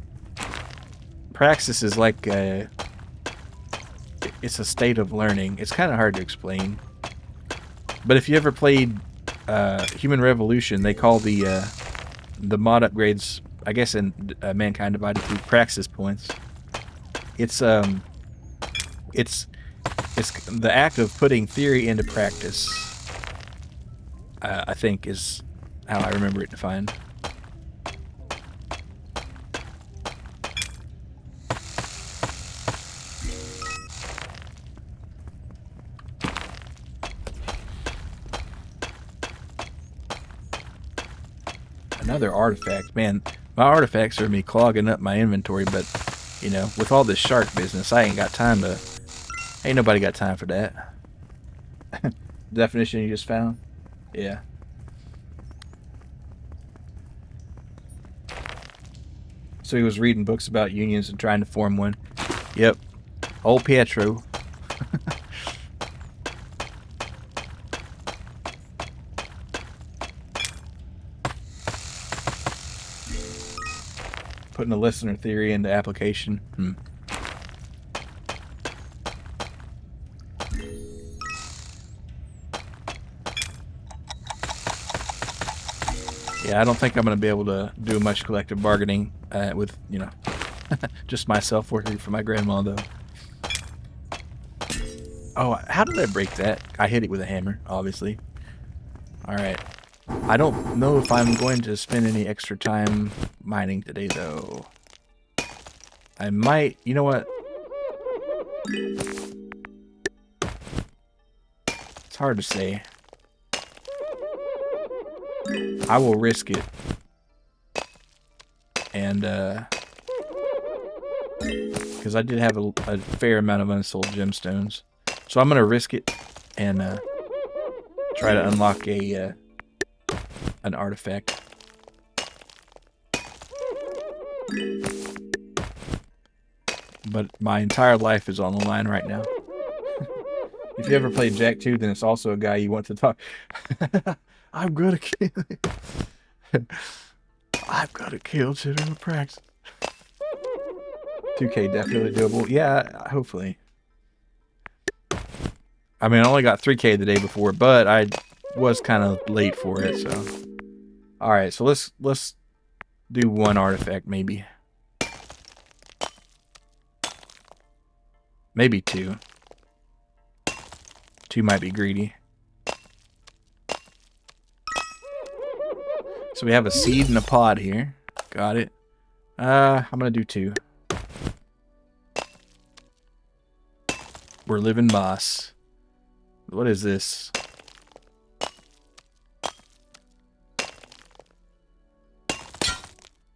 Praxis is like it's a state of learning. It's kind of hard to explain. But if you ever played Human Revolution, they call the mod upgrades, I guess in Mankind Divided through praxis points. It's the act of putting theory into practice. I think is how I remember it defined. Another artifact. Man, my artifacts are me clogging up my inventory, but, you know, with all this shark business, I ain't got time to... Ain't nobody got time for that. Definition you just found? Yeah. So he was reading books about unions and trying to form one. Yep. Old Pietro. Putting a listener theory into application. Yeah, I don't think I'm going to be able to do much collective bargaining with, you know, just myself working for my grandma, though. Oh, how did I break that? I hit it with a hammer, obviously. Alright. I don't know if I'm going to spend any extra time mining today, though. I might... You know what? It's hard to say. I will risk it. And, because I did have a fair amount of unsold gemstones. So I'm going to risk it and try to unlock an artifact. But my entire life is on the line right now. If you ever played Jack 2, then it's also a guy you want to talk. I'm gonna kill you. I've got to kill General Prax. 2K definitely doable. Yeah, hopefully. I mean, I only got 3K the day before, but I was kind of late for it, so. All right, so let's do one artifact, maybe. Maybe two. Two might be greedy. So we have a seed and a pod here. Got it. I'm gonna do two. We're living boss. What is this?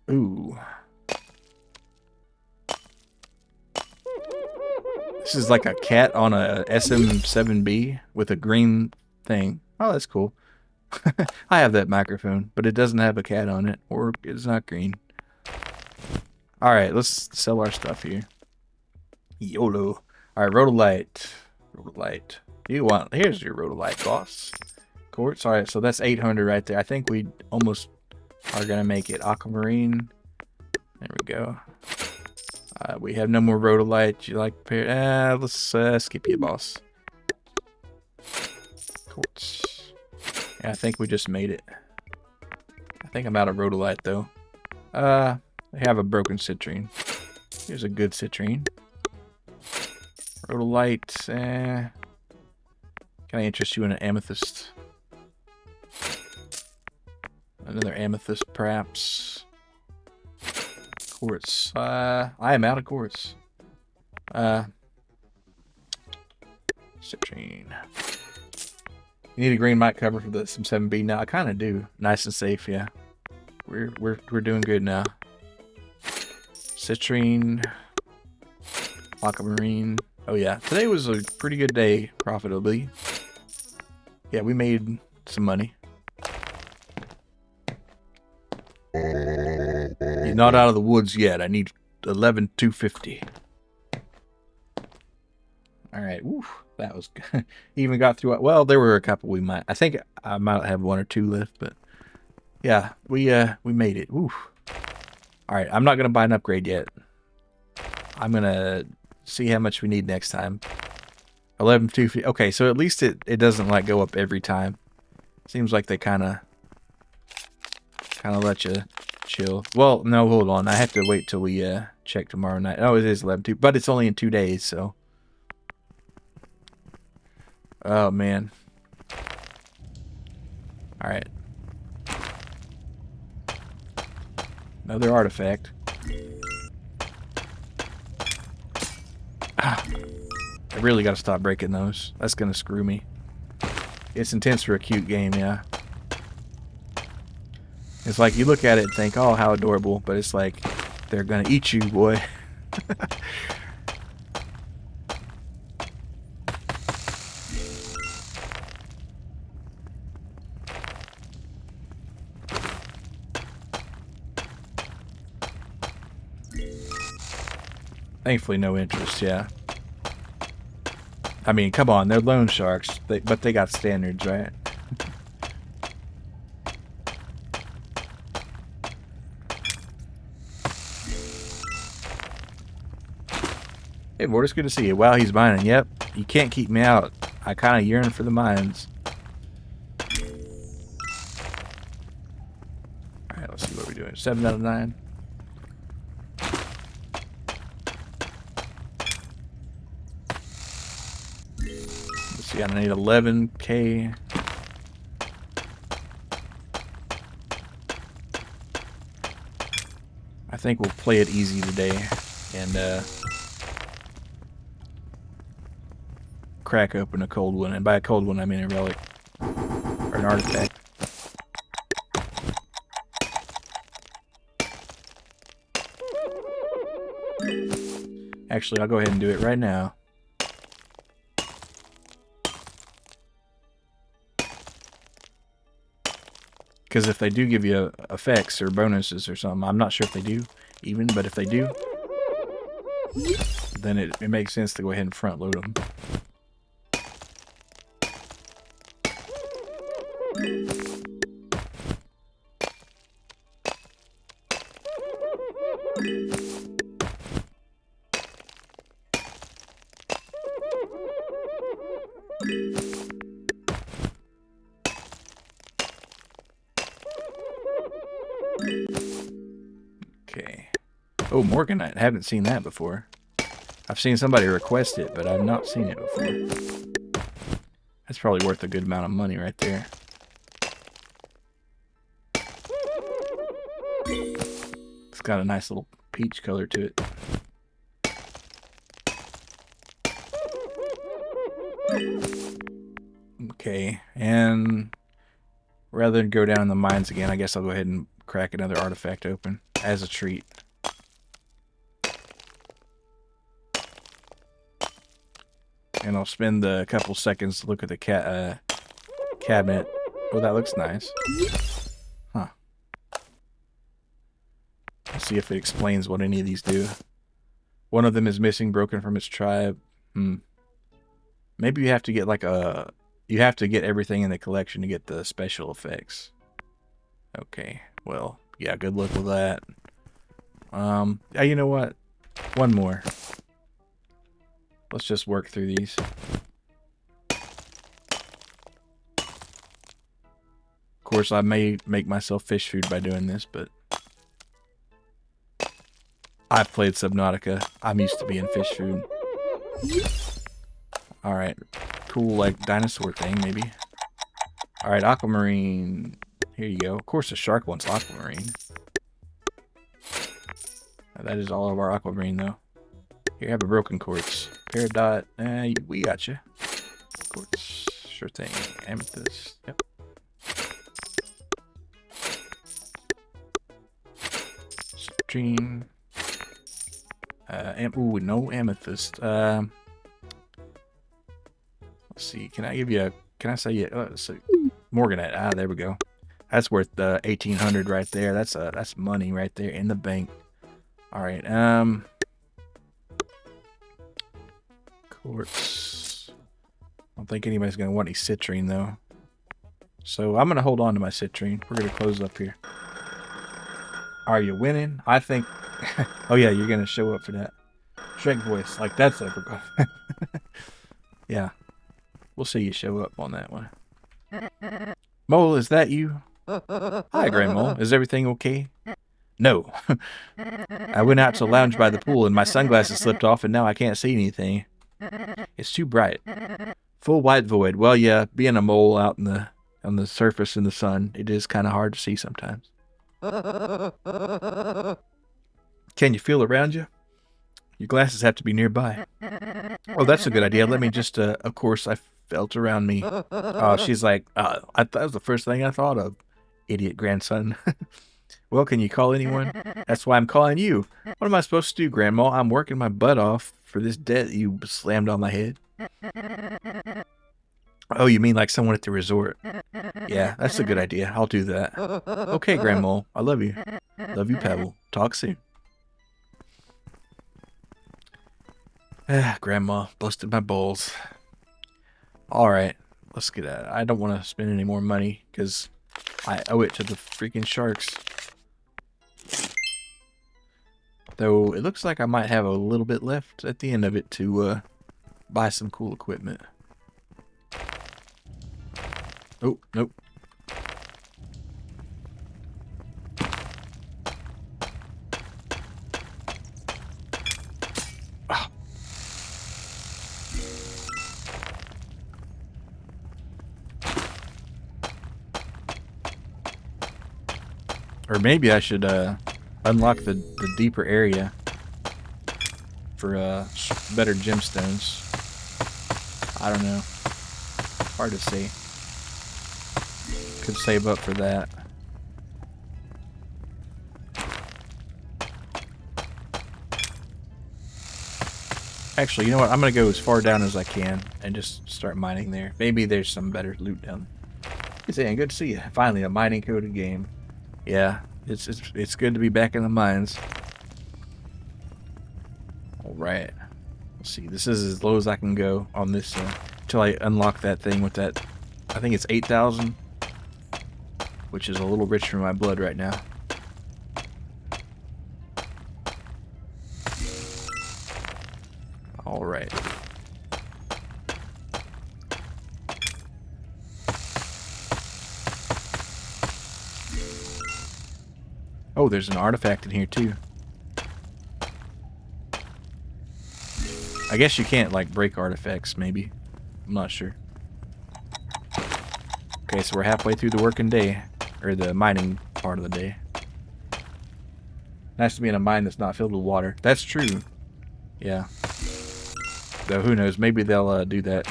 Ooh. This is like a cat on a SM7B with a green thing. Oh, that's cool. I have that microphone, but it doesn't have a cat on it, or it's not green. Alright, let's sell our stuff here. YOLO. Alright, Rhodolite. Rhodolite. You want, here's your Rhodolite, boss. Quartz. Alright, so that's 800 right there. I think we almost are gonna make it. Aquamarine. There we go. We have no more Rhodolite. You like pair? Let's skip you, boss. Quartz. Yeah, I think we just made it. I think I'm out of Rhodolite though. They have a broken citrine. Here's a good citrine. Rhodolite. Can I interest you in an amethyst? Another amethyst, perhaps. Quartz. I am out of quartz. Citrine. You need a green mic cover for the some 7B now. I kind of do. Nice and safe, yeah. We're doing good now. Citrine, aquamarine. Oh yeah, today was a pretty good day profitably. Yeah, we made some money. You're not out of the woods yet. I need 11,250. All right, woo, that was good. Even got through it. Well, there were a couple we might. I think I might have one or two left, but yeah, we made it. Woo. All right, I'm not gonna buy an upgrade yet. I'm gonna see how much we need next time. 11,250. Okay, so at least it doesn't like go up every time. Seems like they kind of let you chill. Well, no, hold on. I have to wait till we check tomorrow night. Oh, it is 11/2, but it's only in 2 days, so. Oh man. All right. Another artifact. Ah, I really got to stop breaking those. That's gonna screw me. It's intense for a cute game, yeah. It's like you look at it and think, oh, how adorable, but it's like they're gonna eat you, boy. Thankfully, no interest, yeah. I mean, come on, they're loan sharks, but they got standards, right? Hey, Mortis, good to see you. Wow, he's mining. Yep, you can't keep me out. I kind of yearn for the mines. All right, let's see what we're doing. 7 out of 9. Let's see, I need 11K. I think we'll play it easy today and crack open a cold one, and by a cold one I mean a relic or an artifact. Actually, I'll go ahead and do it right now. Because if they do give you effects or bonuses or something, I'm not sure if they do even, but if they do, then it makes sense to go ahead and front load them. Okay. Oh, Morganite. I haven't seen that before. I've seen somebody request it, but I've not seen it before. That's probably worth a good amount of money right there. It's got a nice little peach color to it. Okay, and rather than go down in the mines again, I guess I'll go ahead and crack another artifact open as a treat. And I'll spend a couple seconds to look at the cabinet. Oh, that looks nice. Huh. Let's see if it explains what any of these do. One of them is missing, broken from its tribe. Maybe you have to get like a... You have to get everything in the collection to get the special effects. Okay, well, yeah, good luck with that. Yeah, you know what? One more. Let's just work through these. Of course, I may make myself fish food by doing this, but I've played Subnautica. I'm used to being fish food. Alright. Cool, like, dinosaur thing, maybe. Alright, aquamarine. Here you go. Of course, the shark wants aquamarine. That is all of our aquamarine, though. Here, have a broken quartz. Peridot. We got you. Quartz. Sure thing. Amethyst. Yep. Stream. Ooh, no amethyst. Let's see. Can I give you a... Can I say you... let's see. Morganite. Ah, there we go. That's worth 1,800 right there. That's money right there in the bank. All right. Quartz. I don't think anybody's gonna want any citrine though. So I'm gonna hold on to my citrine. We're gonna close up here. Are you winning? I think. Oh yeah, you're gonna show up for that. Shrek voice, like that's over. Yeah, we'll see you show up on that one. Mole, is that you? Hi, Grandma. Is everything okay? No. I went out to lounge by the pool and my sunglasses slipped off and now I can't see anything. It's too bright. Full white void. Well, yeah, being a mole out on the surface in the sun, it is kind of hard to see sometimes. Can you feel around you? Your glasses have to be nearby. Oh, that's a good idea. Let me just, of course, I felt around me. She's like, I thought that was the first thing I thought of. Idiot grandson. Well, can you call anyone? That's why I'm calling you. What am I supposed to do, Grandma? I'm working my butt off for this debt you slammed on my head. Oh, you mean like someone at the resort? Yeah, that's a good idea. I'll do that. Okay, Grandma. I love you. Love you, Pebble. Talk soon. Grandma busted my balls. Alright, let's get at it. I don't want to spend any more money because I owe it to the freaking sharks. Though it looks like I might have a little bit left at the end of it to buy some cool equipment. Oh, nope. Ah. Or maybe I should unlock the deeper area for better gemstones. I don't know. Hard to say. Could save up for that. Actually, you know what? I'm gonna go as far down as I can and just start mining there. Maybe there's some better loot down there. Hey, saying, good to see you. Finally, a mining coded game. Yeah, it's good to be back in the mines. All right. Let's see. This is as low as I can go on this until I unlock that thing with that. I think it's 8,000. which is a little rich for my blood right now. All right. Oh, there's an artifact in here too. I guess you can't like break artifacts, maybe. I'm not sure. Okay, so we're halfway through the working day, or the mining part of the day. Nice to be in a mine that's not filled with water. That's true. Yeah. Though who knows? Maybe they'll do that.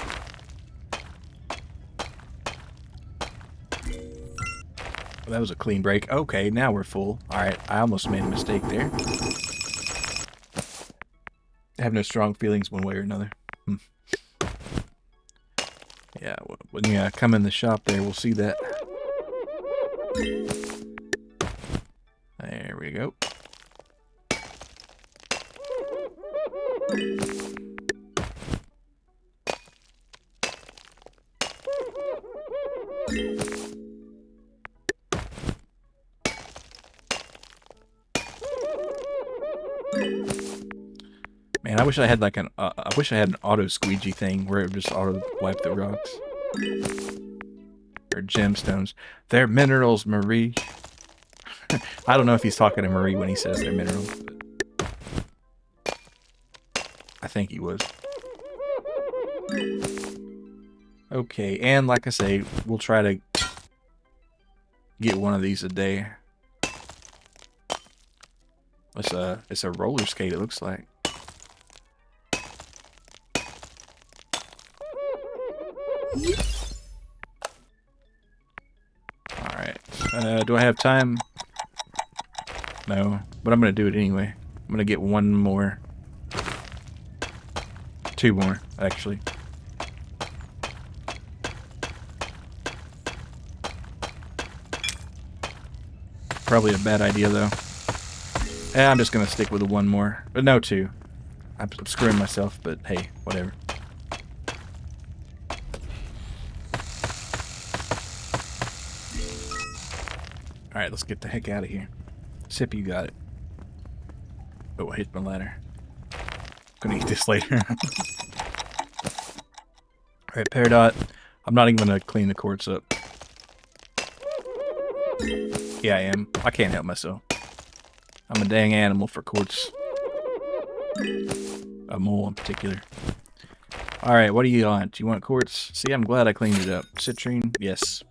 Well, that was a clean break. Okay, now we're full. All right, I almost made a mistake there. I have no strong feelings one way or another. Yeah, when you come in the shop there, we'll see that. There we go. Man, I wish I had like an I wish I had an auto squeegee thing where it would just auto wipe the rocks. Or gemstones. They're minerals, Marie. I don't know if he's talking to Marie when he says they're minerals. But I think he was. Okay, and like I say, we'll try to get one of these a day. It's a roller skate, it looks like. Alright. Do I have time? No. But I'm going to do it anyway. I'm going to get one more. Two more, actually. Probably a bad idea, though. Yeah, I'm just going to stick with the one more. But no, two. I'm screwing myself, but hey, whatever. Alright, let's get the heck out of here. Sip, you got it. Oh, I hit my ladder. Gonna eat this later. Alright, Peridot. I'm not even gonna clean the quartz up. Yeah, I am. I can't help myself. I'm a dang animal for quartz. A mole in particular. Alright, what do you want? Do you want quartz? See, I'm glad I cleaned it up. Citrine? Yes.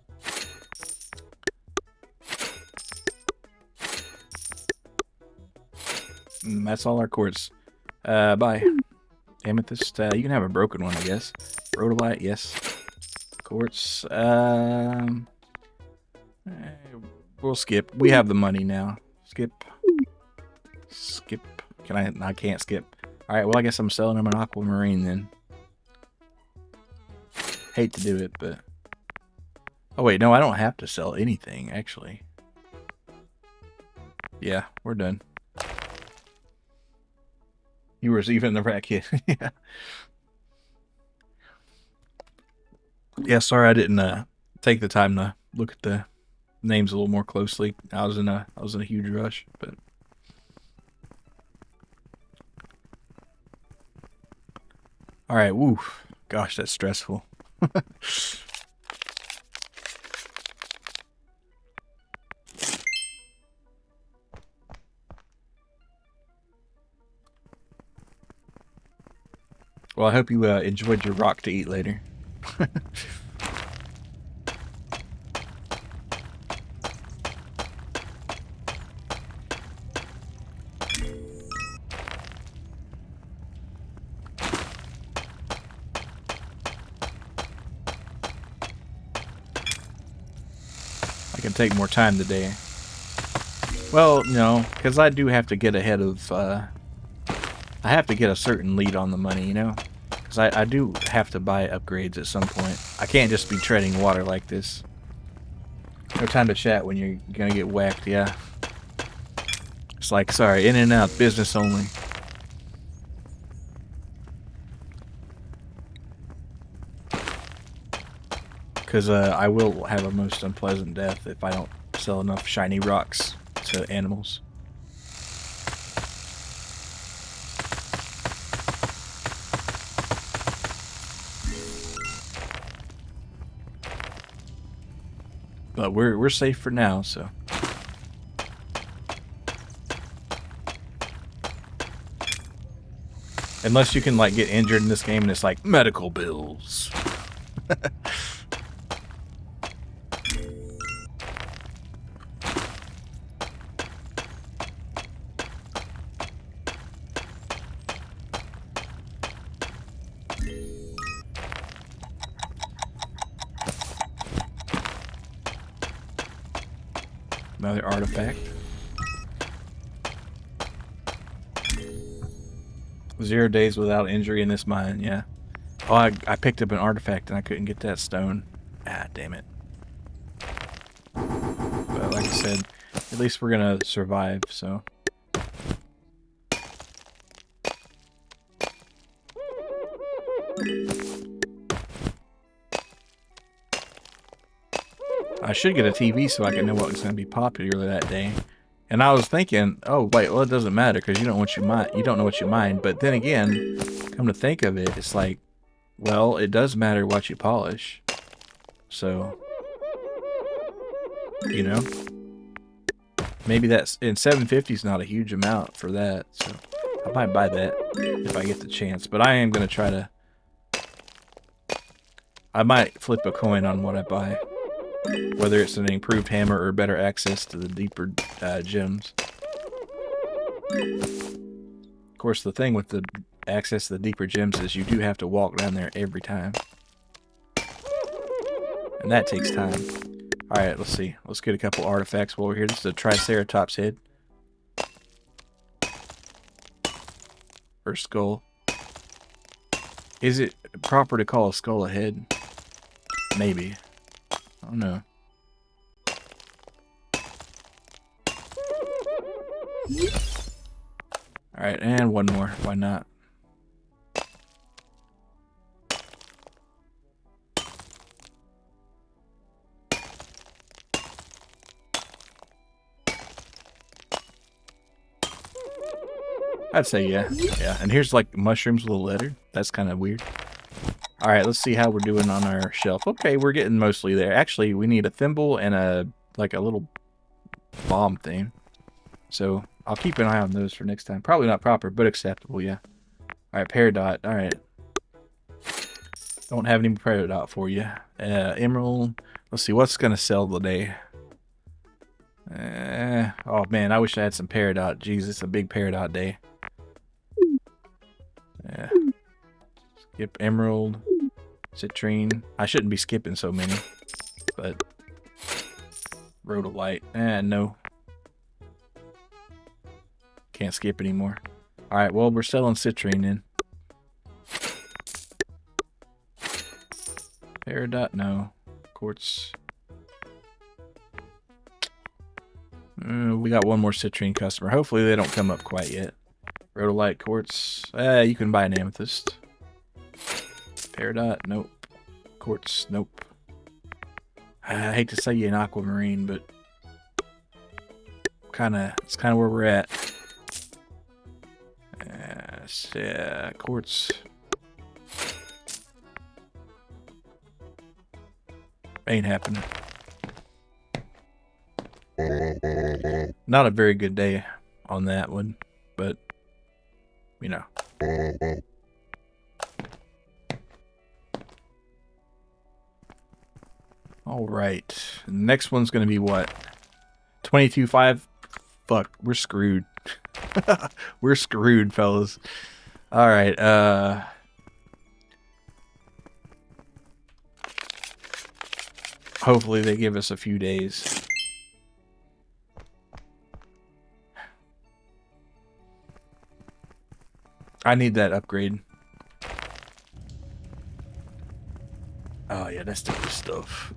That's all our quartz. Bye. Amethyst, you can have a broken one, I guess. Rhodolite, yes. Quartz, we'll skip. We have the money now. Skip. Skip. Can I can't skip. Alright, well I guess I'm selling him an aquamarine then. Hate to do it, but... Oh wait, no, I don't have to sell anything, actually. Yeah, we're done. You were even the racket. Yeah. Yeah, sorry I didn't take the time to look at the names a little more closely. I was in a huge rush, but all right, woo. Gosh, that's stressful. Well, I hope you enjoyed your rock to eat later. I can take more time today. Well, you know, because I do have to get ahead of... I have to get a certain lead on the money, you know? Because I do have to buy upgrades at some point. I can't just be treading water like this. No time to chat when you're gonna get whacked, yeah. It's like, sorry, in and out, business only. Because I will have a most unpleasant death if I don't sell enough shiny rocks to animals. But we're safe for now, so. Unless you can like get injured in this game and it's like medical bills. Another artifact. 0 days without injury in this mine, yeah. Oh, I picked up an artifact and I couldn't get that stone. Ah, damn it. But like I said, at least we're gonna survive, so. I should get a TV so I can know what was gonna be popular that day. And I was thinking, oh wait, well it doesn't matter because you don't know what you mine. But then again, come to think of it, it's like, well, it does matter what you polish. So, you know, maybe that's in 750 is not a huge amount for that. So I might buy that if I get the chance. But I am gonna try to. I might flip a coin on what I buy. Whether it's an improved hammer or better access to the deeper gems. Of course, the thing with the access to the deeper gems is you do have to walk down there every time. And that takes time. Alright, let's see. Let's get a couple artifacts while we're here. This is a Triceratops head. Or skull. Is it proper to call a skull a head? Maybe. I don't know. Alright, and one more. Why not? I'd say yeah. Yeah, and here's like mushrooms with a letter. That's kind of weird. Alright, let's see how we're doing on our shelf. Okay, we're getting mostly there. Actually, we need a thimble and a little bomb thing. So, I'll keep an eye on those for next time. Probably not proper, but acceptable, yeah. Alright, Peridot. Alright. Don't have any Peridot for you. Emerald. Let's see, what's going to sell today? Oh man, I wish I had some Peridot. Jeez, it's a big Peridot day. Yeah. Skip Emerald. Citrine. I shouldn't be skipping so many. But Rhodolite. No. Can't skip anymore. Alright, well, we're selling citrine then. Peridot, no. Quartz. We got one more citrine customer. Hopefully they don't come up quite yet. Rhodolite, quartz. You can buy an amethyst. Peridot, nope. Quartz, nope. I hate to say you an aquamarine, but it's kind of where we're at. Yeah, quartz. Ain't happening. Not a very good day on that one, but you know. All right. Next one's going to be what? 22.5. Fuck, we're screwed. We're screwed, fellas. All right. Hopefully they give us a few days. I need that upgrade. Oh yeah, that's the good stuff.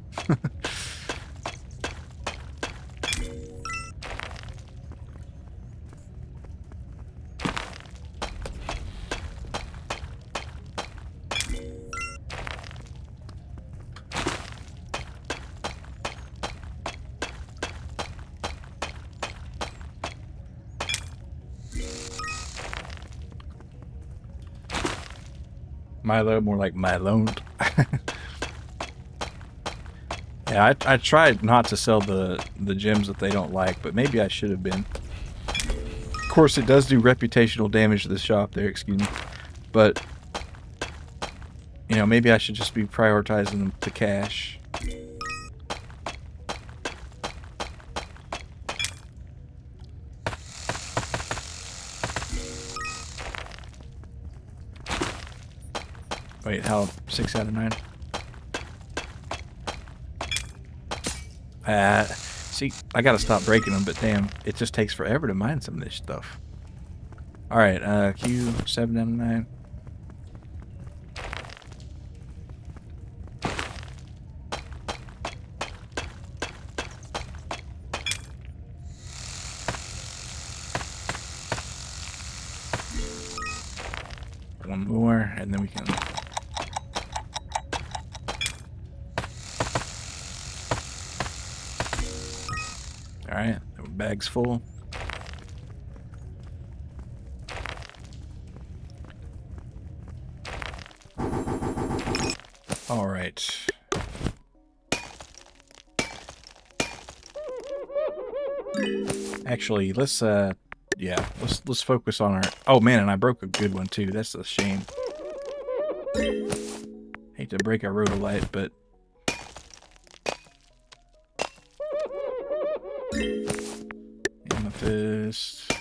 Milo, more like Milone. Yeah, I tried not to sell the gems that they don't like, but maybe I should have been. Of course, it does do reputational damage to the shop there, excuse me. But, you know, maybe I should just be prioritizing them to cash. Wait, how? 6 out of 9? See, I gotta stop breaking them, but damn, it just takes forever to mine some of this stuff. Alright, Q, 7 out of 9. One more, and then we can... Alright, bag's full. Alright. Actually, let's yeah, let's focus on our... Oh man, and I broke a good one too. That's a shame. Hate to break a rhodolite, but amethyst.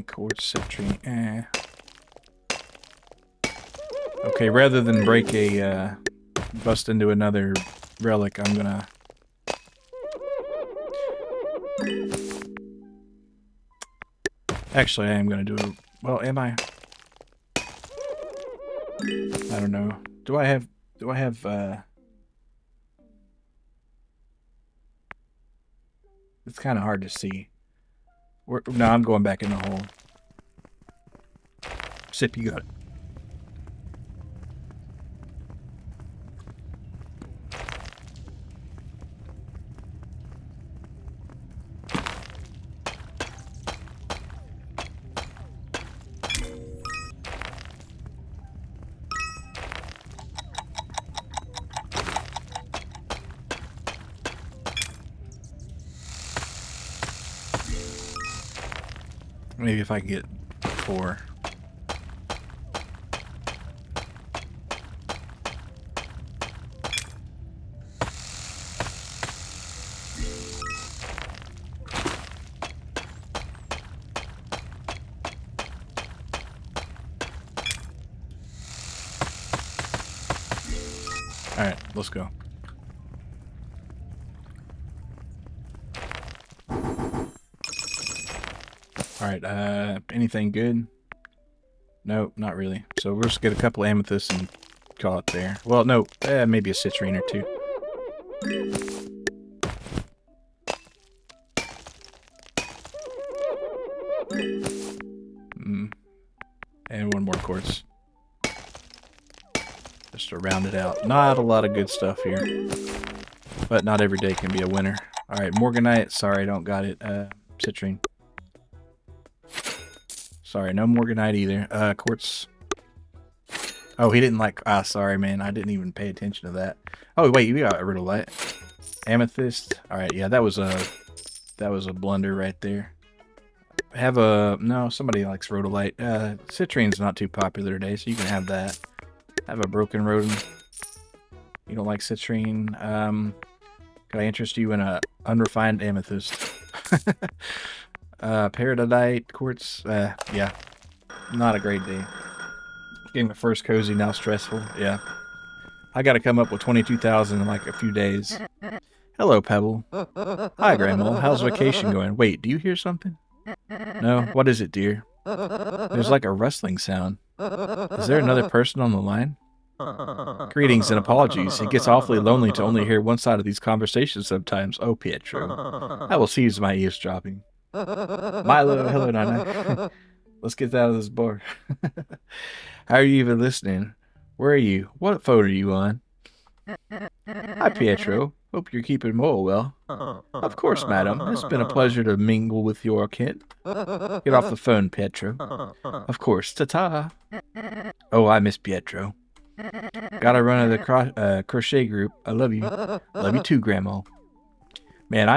Quartz, citrine. Okay, rather than break a bust into another relic, I'm gonna... Actually, I am gonna do a... Well, am I? I don't know. Do I have... It's kind of hard to see. No, I'm going back in the hole. Sip, you got it. Maybe if I get 4. Alright, let's go. Alright, anything good? Nope, not really. So we'll just get a couple amethysts and call it there. Well, no, maybe a citrine or 2. And 1 more quartz. Just to round it out. Not a lot of good stuff here. But not every day can be a winner. Alright, Morganite. Sorry, I don't got it. Citrine. Sorry, no Morganite either. Quartz. Oh, he didn't like... Ah, sorry, man. I didn't even pay attention to that. Oh, wait, you got a rhodolite. Amethyst. Alright, yeah, that was a blunder right there. Have a... No, somebody likes rhodolite. Citrine's not too popular today, so you can have that. Have a broken rodent. You don't like citrine. Can I interest you in a unrefined amethyst? Peridotite, quartz. Yeah. Not a great day. Getting the first cozy, now stressful. Yeah. I gotta come up with 22,000 in like a few days. Hello, Pebble. Hi, Grandma. How's vacation going? Wait, do you hear something? No? What is it, dear? There's like a rustling sound. Is there another person on the line? Greetings and apologies. It gets awfully lonely to only hear one side of these conversations sometimes. Oh, Pietro. I will cease my eavesdropping. Milo, hello, Nana. Let's get out of this bar. How are you even listening? Where are you? What phone are you on? Hi, Pietro. Hope you're keeping Moa well. Of course, madam. It's been a pleasure to mingle with your kin. Get off the phone, Pietro. Of course. Ta-ta. Oh, I miss Pietro. Gotta run to the crochet group. I love you. Love you too, Grandma. Man,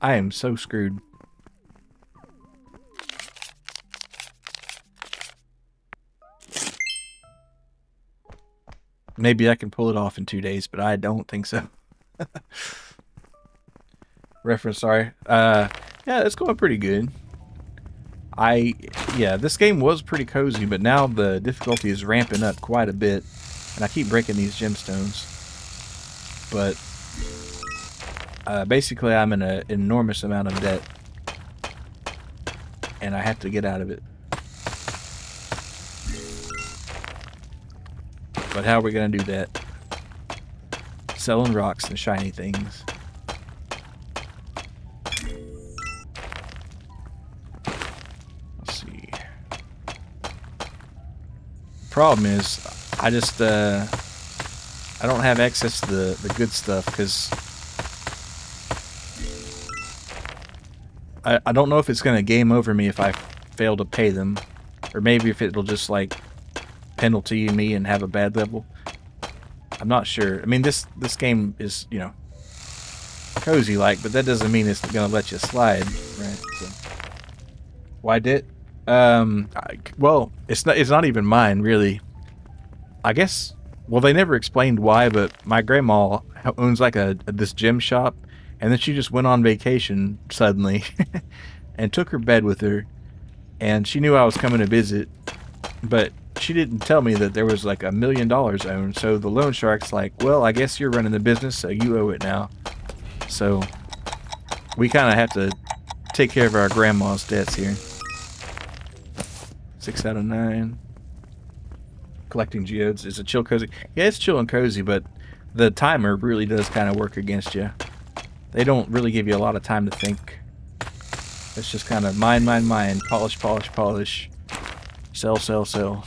I am so screwed. Maybe I can pull it off in 2 days, but I don't think so. Reference, sorry. Yeah, it's going pretty good. Yeah, this game was pretty cozy, but now the difficulty is ramping up quite a bit, and I keep breaking these gemstones. But basically, I'm in an enormous amount of debt, and I have to get out of it. But how are we gonna do that? Selling rocks and shiny things. Let's see. Problem is, I just I don't have access to the good stuff because I don't know if it's gonna game over me if I fail to pay them, or maybe if it'll just like penalty me and have a bad level. I'm not sure. I mean, this game is, you know, cozy like, but that doesn't mean it's gonna let you slide, right? So, why did? Well, it's not even mine really. I guess. Well, they never explained why, but my grandma owns like this gem shop, and then she just went on vacation suddenly, and took her bed with her, and she knew I was coming to visit, but she didn't tell me that there was like $1 million owed. So the loan shark's like, well, I guess you're running the business, so you owe it now. So we kind of have to take care of our grandma's debts here. 6 out of 9. Collecting geodes is a chill cozy. Yeah, it's chill and cozy, but the timer really does kind of work against you. They don't really give you a lot of time to think. It's just kind of mine, polish, polish, polish. Sell, sell, sell.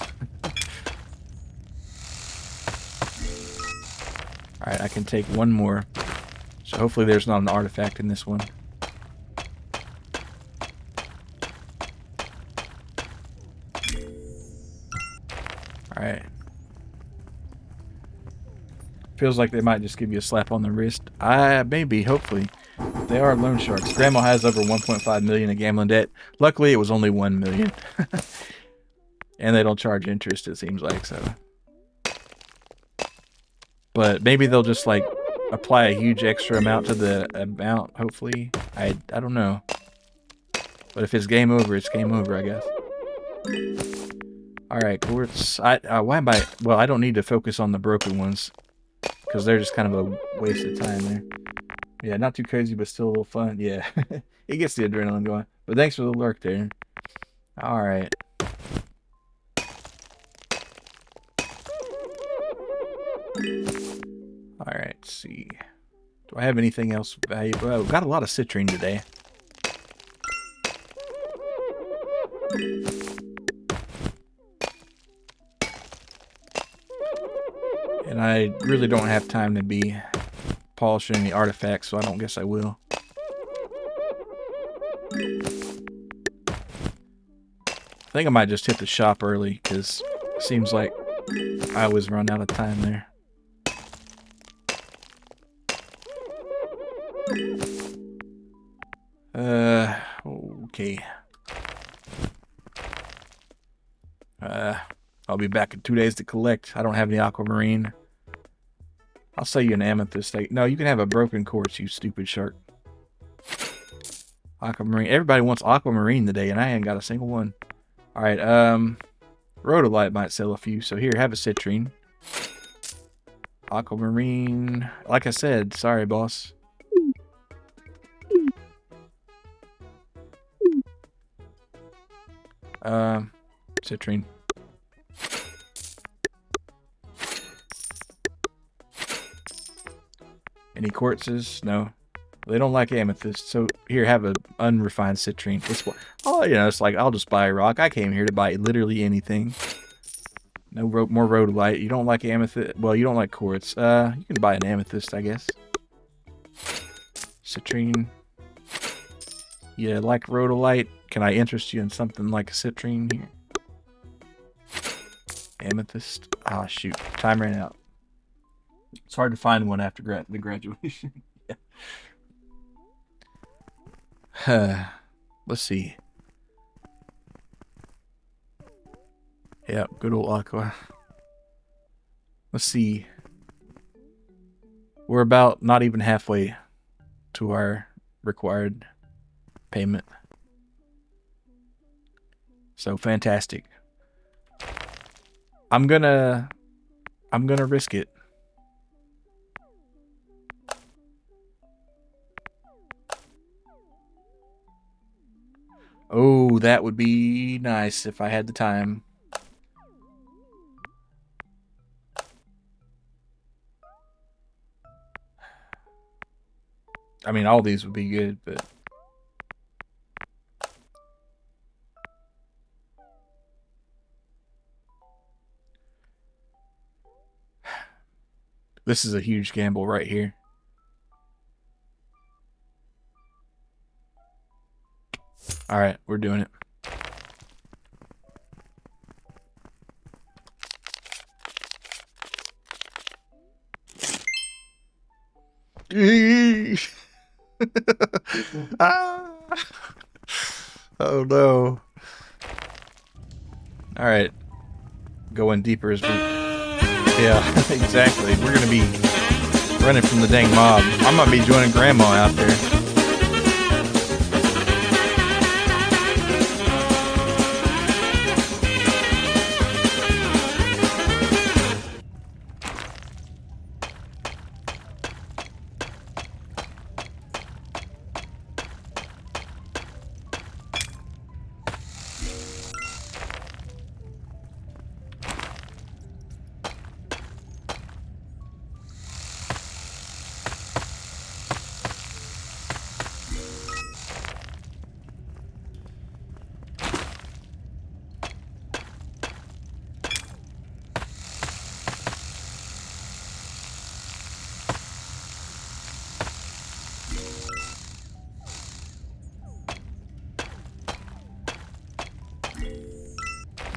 Alright, I can take one more. So hopefully there's not an artifact in this one. Alright. Feels like they might just give you a slap on the wrist. Maybe, hopefully. They are loan sharks. Grandma has over 1.5 million in gambling debt. Luckily, it was only 1 million. And they don't charge interest, it seems like, so. But maybe they'll just, like, apply a huge extra amount to the amount, hopefully. I don't know. But if it's game over, it's game over, I guess. Alright, quartz. Why am I... Well, I don't need to focus on the broken ones. Because they're just kind of a waste of time there. Yeah, not too crazy, but still a little fun. Yeah. It gets the adrenaline going. But thanks for the lurk there. Alright. Alright, let's see. Do I have anything else valuable? Oh, got a lot of citrine today. And I really don't have time to be polishing any artifacts, so I don't guess I will. I think I might just hit the shop early, because it seems like I always run out of time there. Okay. I'll be back in 2 days to collect. I don't have any aquamarine. I'll sell you an amethyst. No, you can have a broken quartz, you stupid shark. Aquamarine. Everybody wants aquamarine today, and I ain't got a single one. Alright, rhodolite might sell a few. So here, have a citrine. Aquamarine. Like I said, sorry, boss. Citrine. Any quartzes? No. They don't like amethyst. So here, have a unrefined citrine. It's what? Oh, you know, it's like I'll just buy a rock. I came here to buy literally anything. No more rhodolite. You don't like amethyst? Well, you don't like quartz. You can buy an amethyst, I guess. Citrine. Yeah, like rhodolite. Can I interest you in something like a citrine here? Amethyst. Ah, shoot. Time ran out. It's hard to find one after the graduation. Yeah. Let's see. Yeah, good old aqua. Let's see. We're about not even halfway to our required payment. So fantastic. I'm gonna risk it. Oh, that would be nice if I had the time. I mean, all these would be good, but this is a huge gamble right here. All right, we're doing it. Ah. Oh no. All right. Going deeper as we... Yeah, exactly. We're going to be running from the dang mob. I might be joining Grandma out there.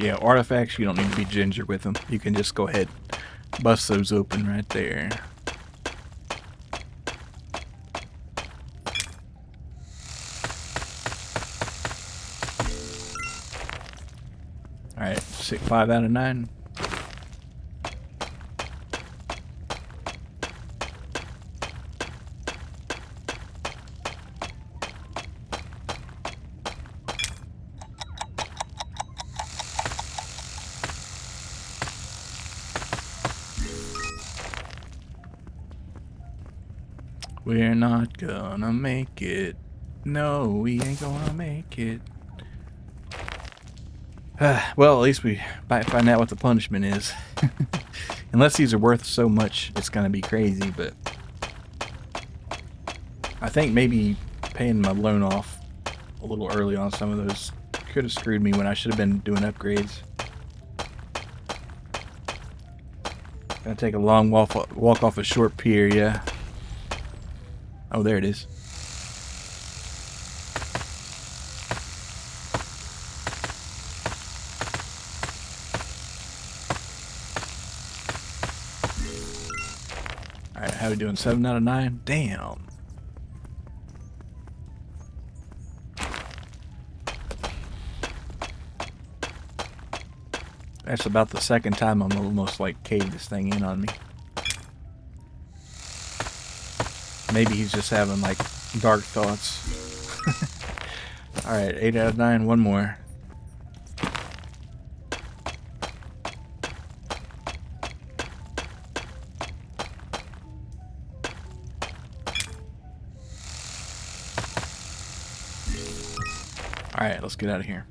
Yeah, artifacts, you don't need to be ginger with them. You can just go ahead, bust those open right there. Alright, 5 out of 9. We're not gonna make it. No, we ain't gonna make it. Well, at least we might find out what the punishment is. Unless these are worth so much, it's gonna be crazy, but... I think maybe paying my loan off a little early on some of those could have screwed me when I should have been doing upgrades. Gonna take a long walk off a short pier, yeah. Oh, there it is. Alright, how we doing? 7 out of 9? Damn. That's about the second time I'm almost like caved this thing in on me. Maybe he's just having like dark thoughts. Alright, 8 out of 9, one more. Alright, let's get out of here.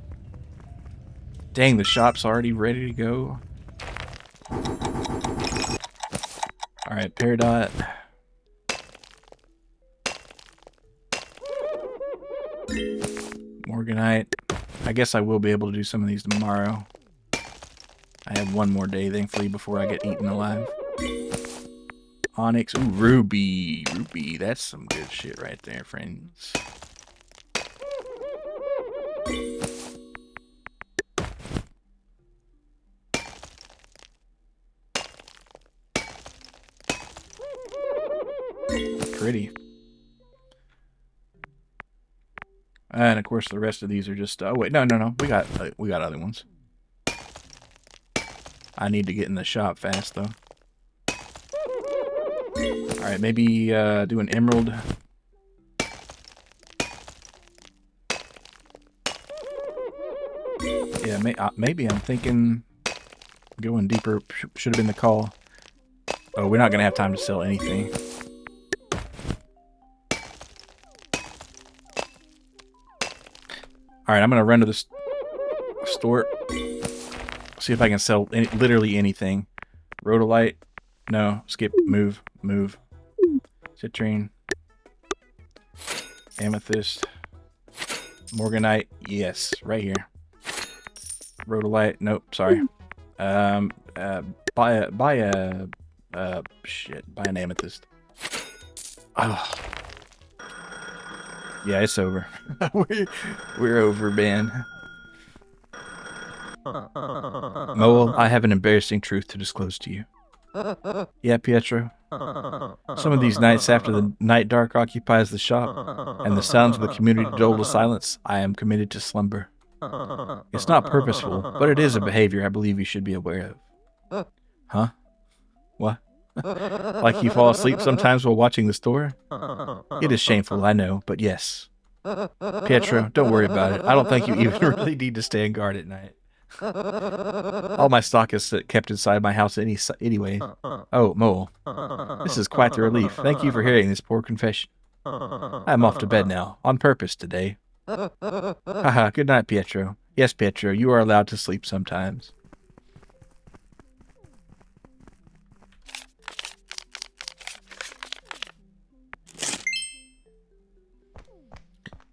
Dang, the shop's already ready to go. Alright, Peridot. Morganite. I guess I will be able to do some of these tomorrow. I have one more day, thankfully, before I get eaten alive. onyx. Ooh, ruby. Ruby. That's some good shit right there, friends. Pretty. And of course the rest of these are just oh wait, no. We got other ones. I need to get in the shop fast though. All right, maybe do an emerald. Yeah, maybe I'm thinking going deeper should have been the call. Oh, we're not gonna have time to sell anything. All right, I'm gonna run to the store. See if I can sell literally anything. Rhodolite. No. Skip. Move. Citrine. Amethyst. Morganite. Yes. Right here. Rhodolite. Nope. Sorry. Buy an amethyst. Oh. Yeah, it's over. we're over, man. Mole, I have an embarrassing truth to disclose to you. Yeah, Pietro. Some of these nights after the night dark occupies the shop, and the sounds of the community dull to silence, I am committed to slumber. It's not purposeful, but it is a behavior I believe you should be aware of. Huh? What? Like you fall asleep sometimes while watching the store? It is shameful, I know, but yes. Pietro, don't worry about it. I don't think you even really need to stand guard at night. All my stock is kept inside my house anyway. Oh, Mole. This is quite the relief. Thank you for hearing this poor confession. I'm off to bed now, on purpose today. Haha, good night, Pietro. Yes, Pietro, you are allowed to sleep sometimes.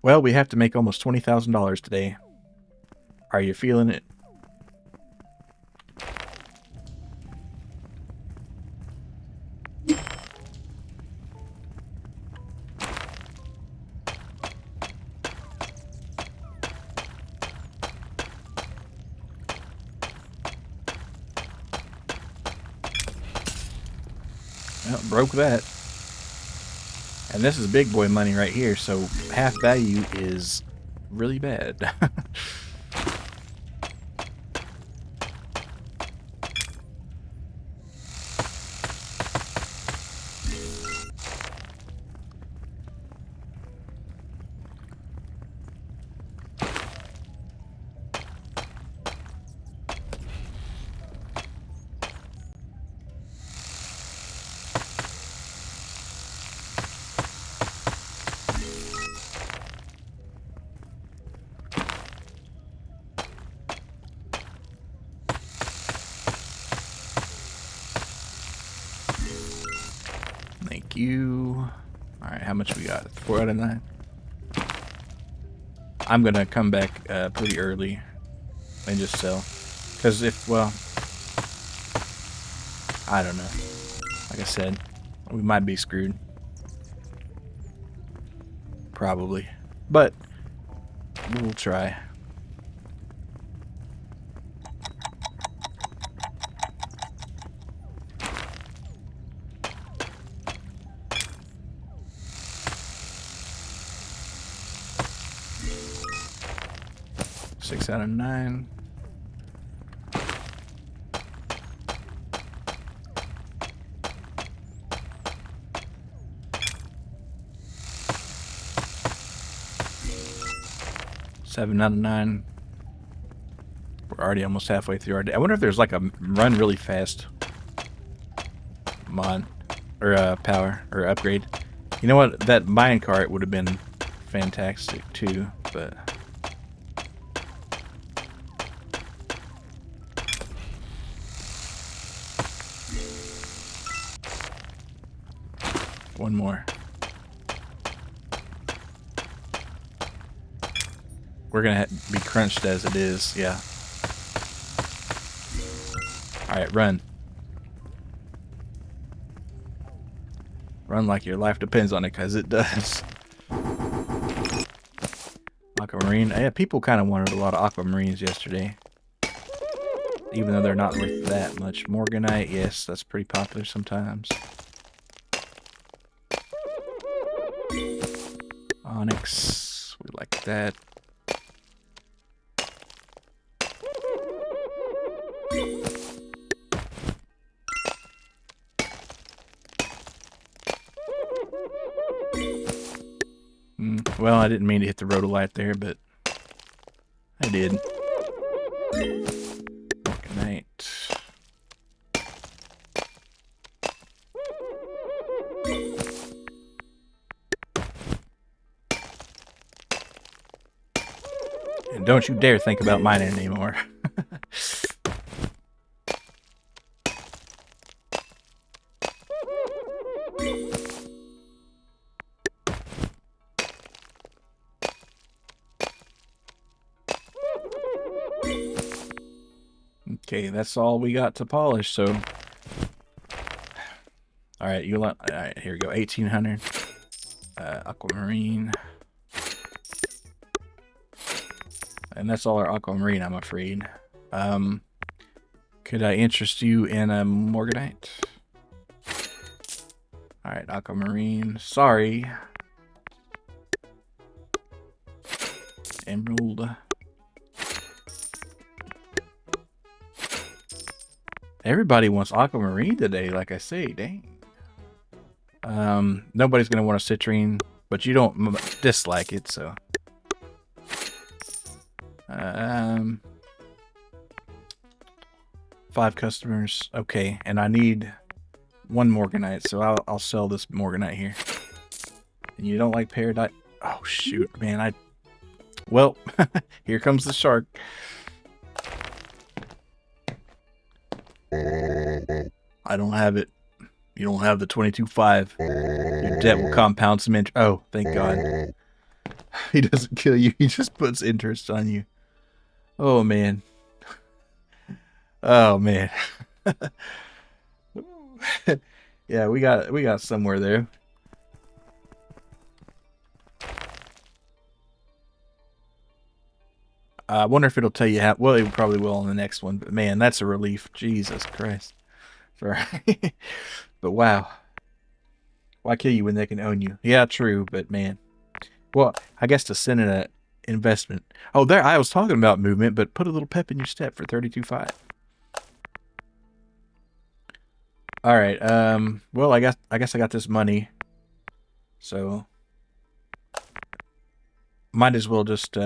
Well, we have to make almost $20,000 today. Are you feeling it? Well, broke that. And this is big boy money right here, so half value is really bad. Thank you. Alright, how much we got? 4 out of 9. I'm gonna come back pretty early and just sell. Because if, well, I don't know. Like I said, we might be screwed. Probably. But we'll try. Six out of 9. Seven out of 9. We're already almost halfway through our day. I wonder if there's like a run really fast mod or power or upgrade. You know what? That minecart would have been fantastic too, but one more. We're gonna be crunched as it is, yeah. Alright, run. Run like your life depends on it, because it does. Aquamarine. Yeah, people kind of wanted a lot of aquamarines yesterday. Even though they're not worth that much. Morganite, yes, that's pretty popular sometimes. Onyx, we like that. Well, I didn't mean to hit the rhodolite there, but I did. Morganite. And don't you dare think about mining anymore. Okay, that's all we got to polish, so. Alright, alright, here we go. 1800. Aquamarine. And that's all our aquamarine, I'm afraid. Could I interest you in a morganite? Alright, aquamarine. Sorry. Emerald. Everybody wants aquamarine today, like I say. Dang. Nobody's gonna want a citrine, but you don't dislike it, so. 5 customers. Okay, and I need 1 morganite, so I'll sell this morganite here. And you don't like paradise? Oh shoot, man! Well, here comes the shark. I don't have it. You don't have the 22.5. Your debt will compound some interest. Oh, thank God. He doesn't kill you. He just puts interest on you. Oh man. Oh man. Yeah, we got somewhere there. I wonder if it'll tell you how. Well, it probably will on the next one. But man, that's a relief. Jesus Christ. Sorry. But wow. Why kill you when they can own you? Yeah, true. But man. Well, I guess to send in an investment. Oh, there. I was talking about movement, but put a little pep in your step for 32.5. All right. Well, I guess I got this money. So might as well just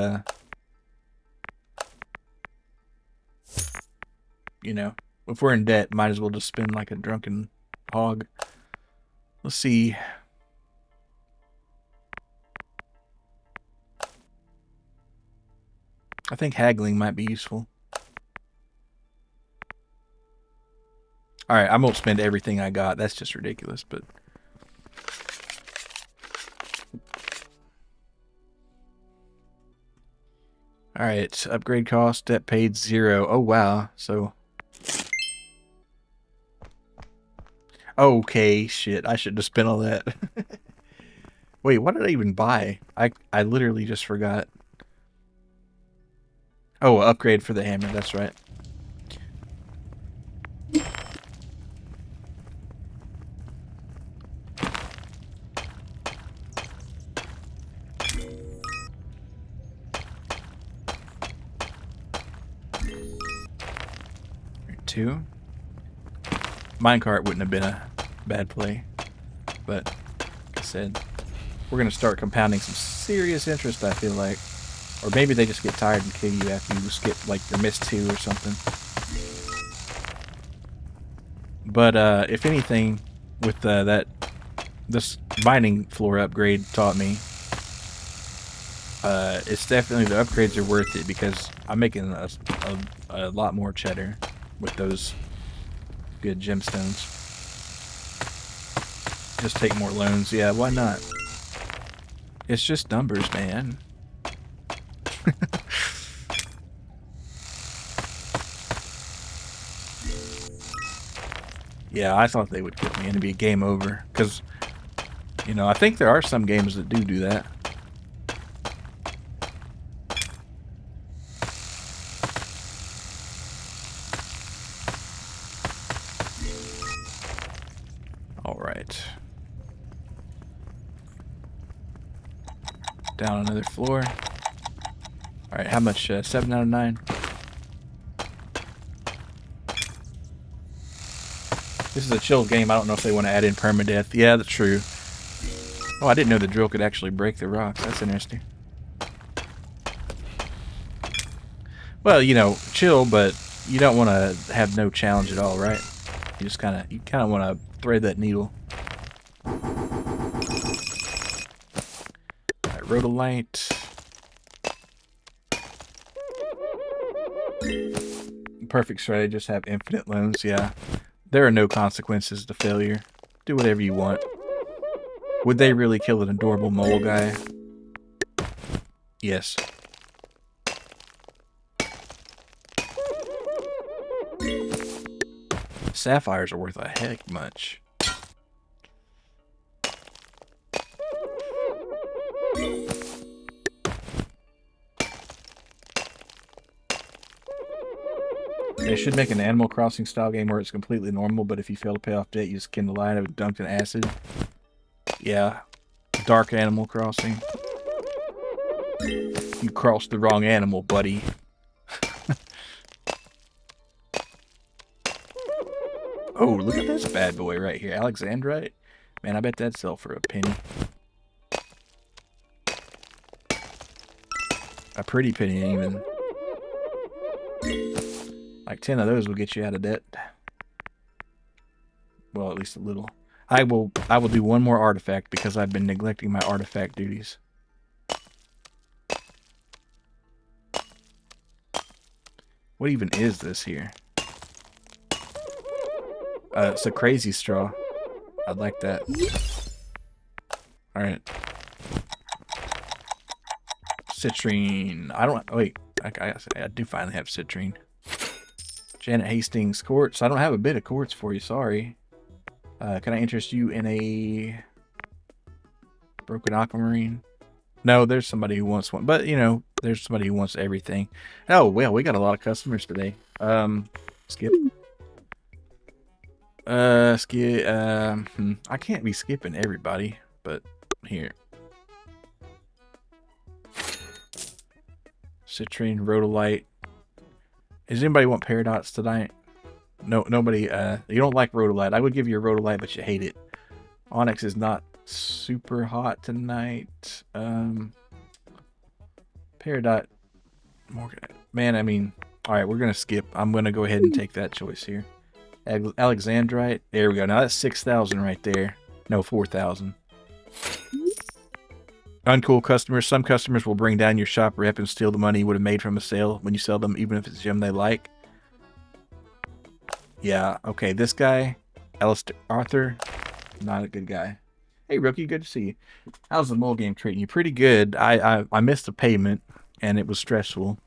you know, if we're in debt, might as well just spend like a drunken hog. Let's see. I think haggling might be useful. Alright, I won't spend everything I got. That's just ridiculous, but. Alright, upgrade cost, debt paid 0. Oh, wow. So. Okay, shit. I should have spent all that. Wait, what did I even buy? I literally just forgot. Oh, upgrade for the hammer. That's right. Two. Minecart wouldn't have been a bad play, but like I said, we're gonna start compounding some serious interest. I feel like, or maybe they just get tired and kill you after you skip like your miss 2 or something. But if anything, with this mining floor upgrade taught me, it's definitely the upgrades are worth it because I'm making a lot more cheddar with those good gemstones. Just take more loans. Yeah, why not? It's just numbers, man. Yeah, I thought they would kill me and it'd be a game over. Because You know, I think there are some games that do that. All right. Down another floor. All right, how much? 7 out of 9. This is a chill game. I don't know if they want to add in permadeath. Yeah, that's true. Oh, I didn't know the drill could actually break the rocks. That's interesting. Well, you know, chill, but you don't want to have no challenge at all, right? You just kind of want to thread that needle. All right, rhodolite. Perfect strategy, just have infinite loans. Yeah, there are no consequences to failure. Do whatever you want. Would they really kill an adorable mole guy? Yes. Sapphires are worth a heck much. They should make an Animal Crossing style game where it's completely normal, but if you fail to pay off debt, you skin the line of dunked in acid. Yeah. Dark Animal Crossing. You crossed the wrong animal, buddy. Oh, look at this bad boy right here. Alexandrite? Man, I bet that'd sell for a penny. A pretty penny, even. Like 10 of those will get you out of debt. Well, at least a little. I will do one more artifact because I've been neglecting my artifact duties. What even is this here? It's a crazy straw. I'd like that. Alright. Citrine. I don't... Wait. I do finally have citrine. Janet Hastings quartz. I don't have a bit of quartz for you. Sorry. Can I interest you in a broken aquamarine? No, there's somebody who wants one. But, you know, there's somebody who wants everything. Oh, well, we got a lot of customers today. Skip. Skip. I can't be skipping everybody, but here. Citrine, rhodolite. Does anybody want paradox tonight? No, nobody. You don't like rhodolite. I would give you a rhodolite, but you hate it. Onyx is not super hot tonight. Peridot. Man, I mean, all right, we're gonna skip. I'm gonna go ahead and take that choice here. Alexandrite. There we go. Now that's 6,000 right there. No, 4,000. Uncool customers. Some customers will bring down your shop rep and steal the money you would have made from a sale when you sell them, even if it's a gem they like. Yeah, okay, this guy, Alistair Arthur, not a good guy. Hey, rookie, good to see you. How's the mole game treating you? Pretty good. I missed a payment, and it was stressful.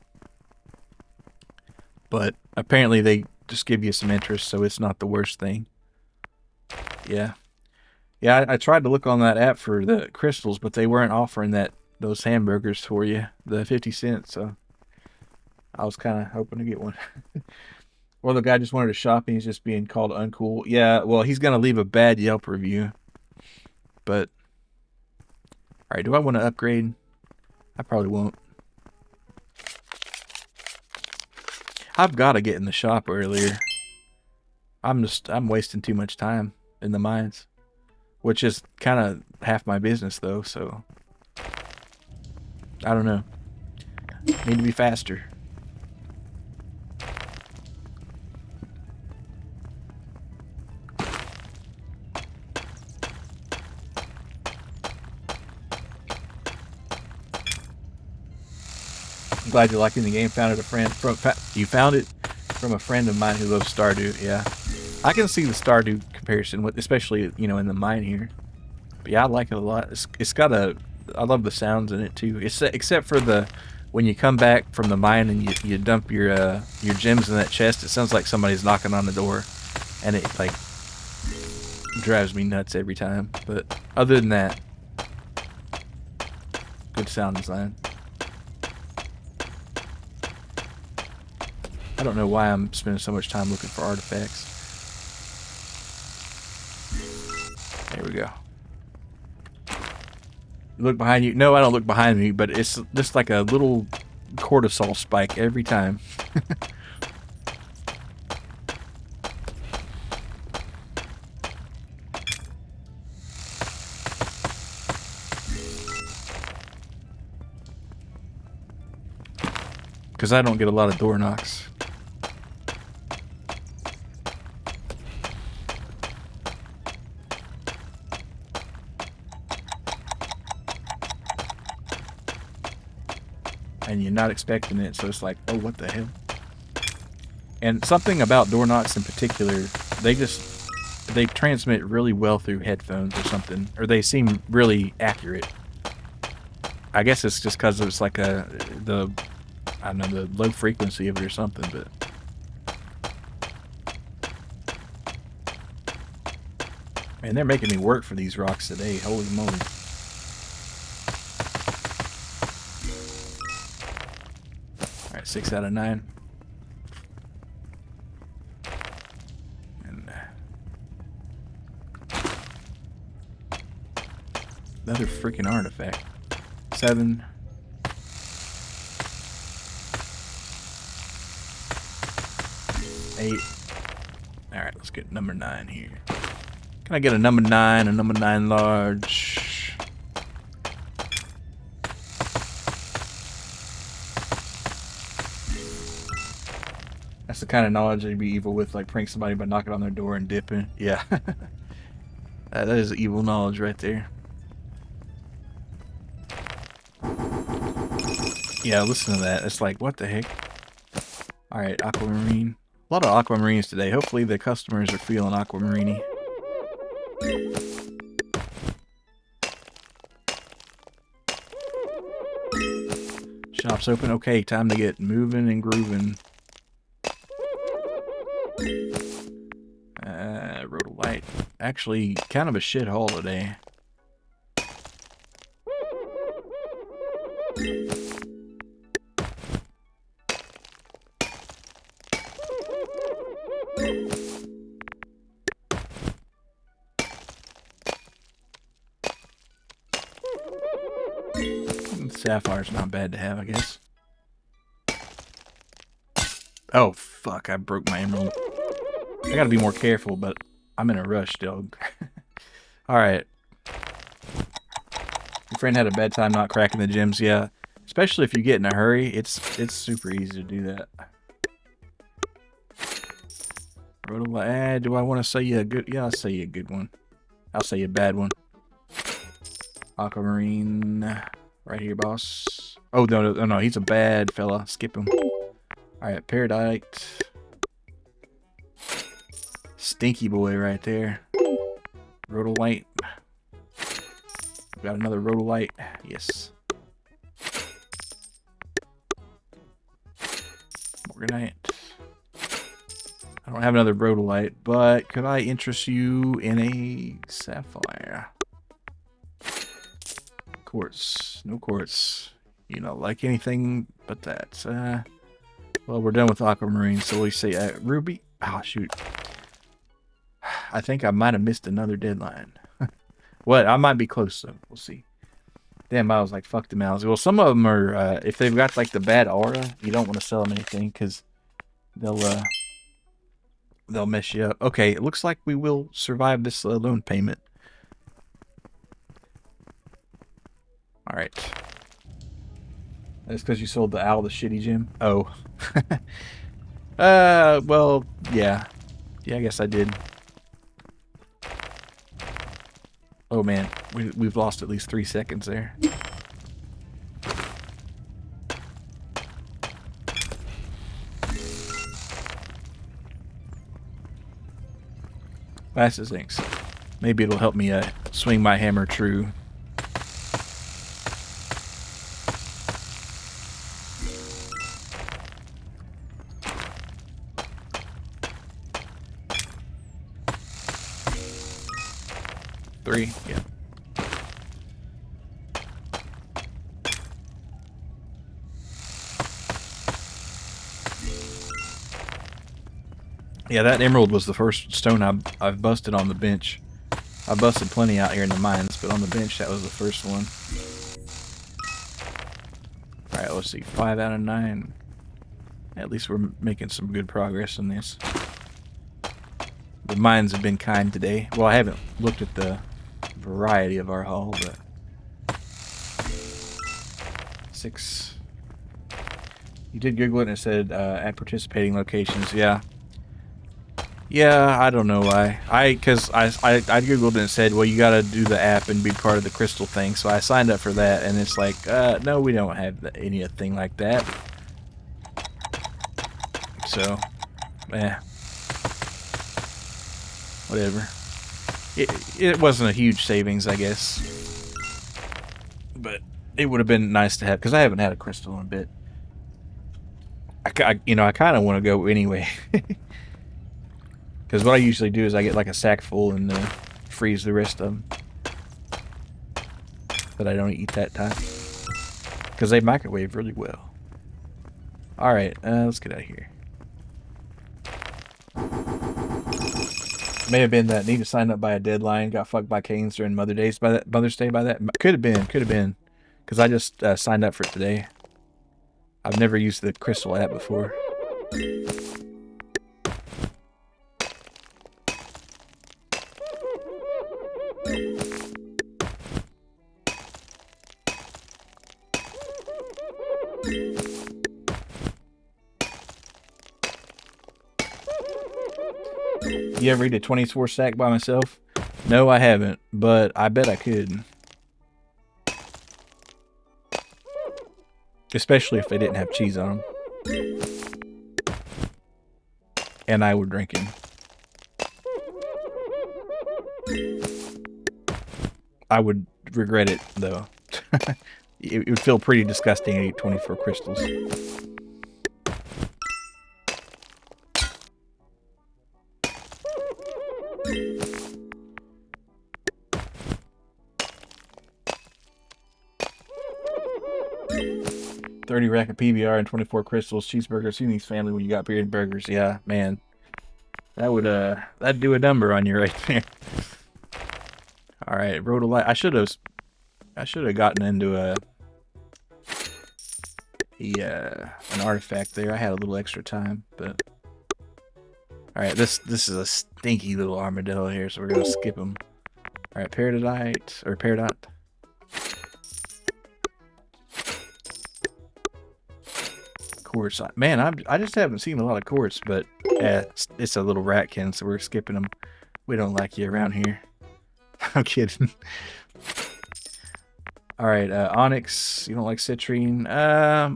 But apparently they just give you some interest, so it's not the worst thing. Yeah. Yeah, I tried to look on that app for the crystals, but they weren't offering those hamburgers for you, the 50 cents, so I was kind of hoping to get one. Or the guy just wanted to shop and he's just being called uncool. Yeah, well, he's going to leave a bad Yelp review. But, alright, do I want to upgrade? I probably won't. I've got to get in the shop earlier. I'm wasting too much time in the mines. Which is kind of half my business, though, so... I don't know. Need to be faster. I'm glad you're liking the game. Found it you found it from a friend of mine who loves Stardew. Yeah, I can see the Stardew comparison, with, especially in the mine here. But yeah, I like it a lot. It's got I love the sounds in it too. Except for when you come back from the mine and you dump your gems in that chest. It sounds like somebody's knocking on the door, and it like drives me nuts every time. But other than that, good sound design. I don't know why I'm spending so much time looking for artifacts. There we go. You look behind you. No, I don't look behind me, but it's just like a little cortisol spike every time. Because I don't get a lot of door knocks. And you're not expecting it, so it's like, oh, what the hell? And something about door knocks in particular, they transmit really well through headphones or something, or they seem really accurate. I guess it's just because it's like I don't know, the low frequency of it or something, but man, they're making me work for these rocks today. Holy moly. Alright, 6 out of 9. And another freaking artifact. 7. Eight. Alright, let's get number 9 here. Can I get a number 9, a number 9 large? That's the kind of knowledge I'd be evil with, like prank somebody by knocking on their door and dipping. Yeah. That is evil knowledge right there. Yeah, listen to that. It's like, what the heck? Alright, aquamarine. A lot of aquamarines today. Hopefully the customers are feeling aquamarine-y. Shop's open. Okay, time to get moving and grooving. Rhodolite. Actually, kind of a shit haul today. Sapphire's not bad to have, I guess. Oh, fuck, I broke my emerald. I gotta be more careful, but I'm in a rush, dog. Alright. Your friend had a bad time not cracking the gems, yeah. Especially if you get in a hurry, it's super easy to do that. Do I want to say you a good... Yeah, I'll say you a good one. I'll say you a bad one. Aquamarine... Right here, boss. Oh, no, he's a bad fella. Skip him. Alright, Paradite. Stinky boy right there. Rhodolite. Got another Rhodolite. Yes. Morganite. I don't have another Rhodolite, but could I interest you in a Sapphire? Quartz. No quartz. You know, like anything but that. Well, we're done with aquamarine, so we say ruby. Oh, shoot. I think I might have missed another deadline. What? I might be close, though. We'll see. Damn, I was like, fuck them owls. Well, some of them are, if they've got, like, the bad aura, you don't want to sell them anything, because they'll mess you up. Okay, it looks like we will survive this loan payment. Alright. That's because you sold the owl the shitty gem? Oh. Well, yeah. Yeah, I guess I did. Oh man, we've lost at least 3 seconds there. Fastest inks. Maybe it'll help me swing my hammer true. free. Yeah. Yeah, that emerald was the first stone I've busted on the bench. I busted plenty out here in the mines, but on the bench that was the first one. All right, let's see. 5 out of 9. At least we're making some good progress in this. The mines have been kind today. Well, I haven't looked at the variety of our haul, but 6. You did Google it and it said at participating locations. Yeah. Yeah, I don't know why. Because I Googled and it said, well, you got to do the app and be part of the crystal thing. So I signed up for that, and it's like, no, we don't have anything like that. So, whatever. It wasn't a huge savings, I guess. But it would have been nice to have, because I haven't had a crystal in a bit. I kind of want to go anyway. Because what I usually do is I get like a sack full and freeze the rest of them. But I don't eat that time. Because they microwave really well. Alright, let's get out of here. May have been that need to sign up by a deadline, got fucked by Canes during Mother's Day by that. Could have been. Because I just signed up for it today. I've never used the Crystal app before. You ever eat a 24 stack by myself? No, I haven't, but I bet I could. Especially if they didn't have cheese on them. And I would drink him. I would regret it, though. It would feel pretty disgusting to eat 24 crystals. $30 rack of PBR and 24 crystals, cheeseburgers. Who needs family when you got beer and burgers? Yeah, man. That'd do a number on you right there. All right, Rhodolite. I should have gotten into an artifact there. I had a little extra time, but all right. This is a stinky little armadillo here, so we're gonna skip him. All right, Peridot. Quartz. Man, I just haven't seen a lot of quartz, but it's a little ratkin, so we're skipping them. We don't like you around here. I'm kidding. All right, onyx. You don't like citrine.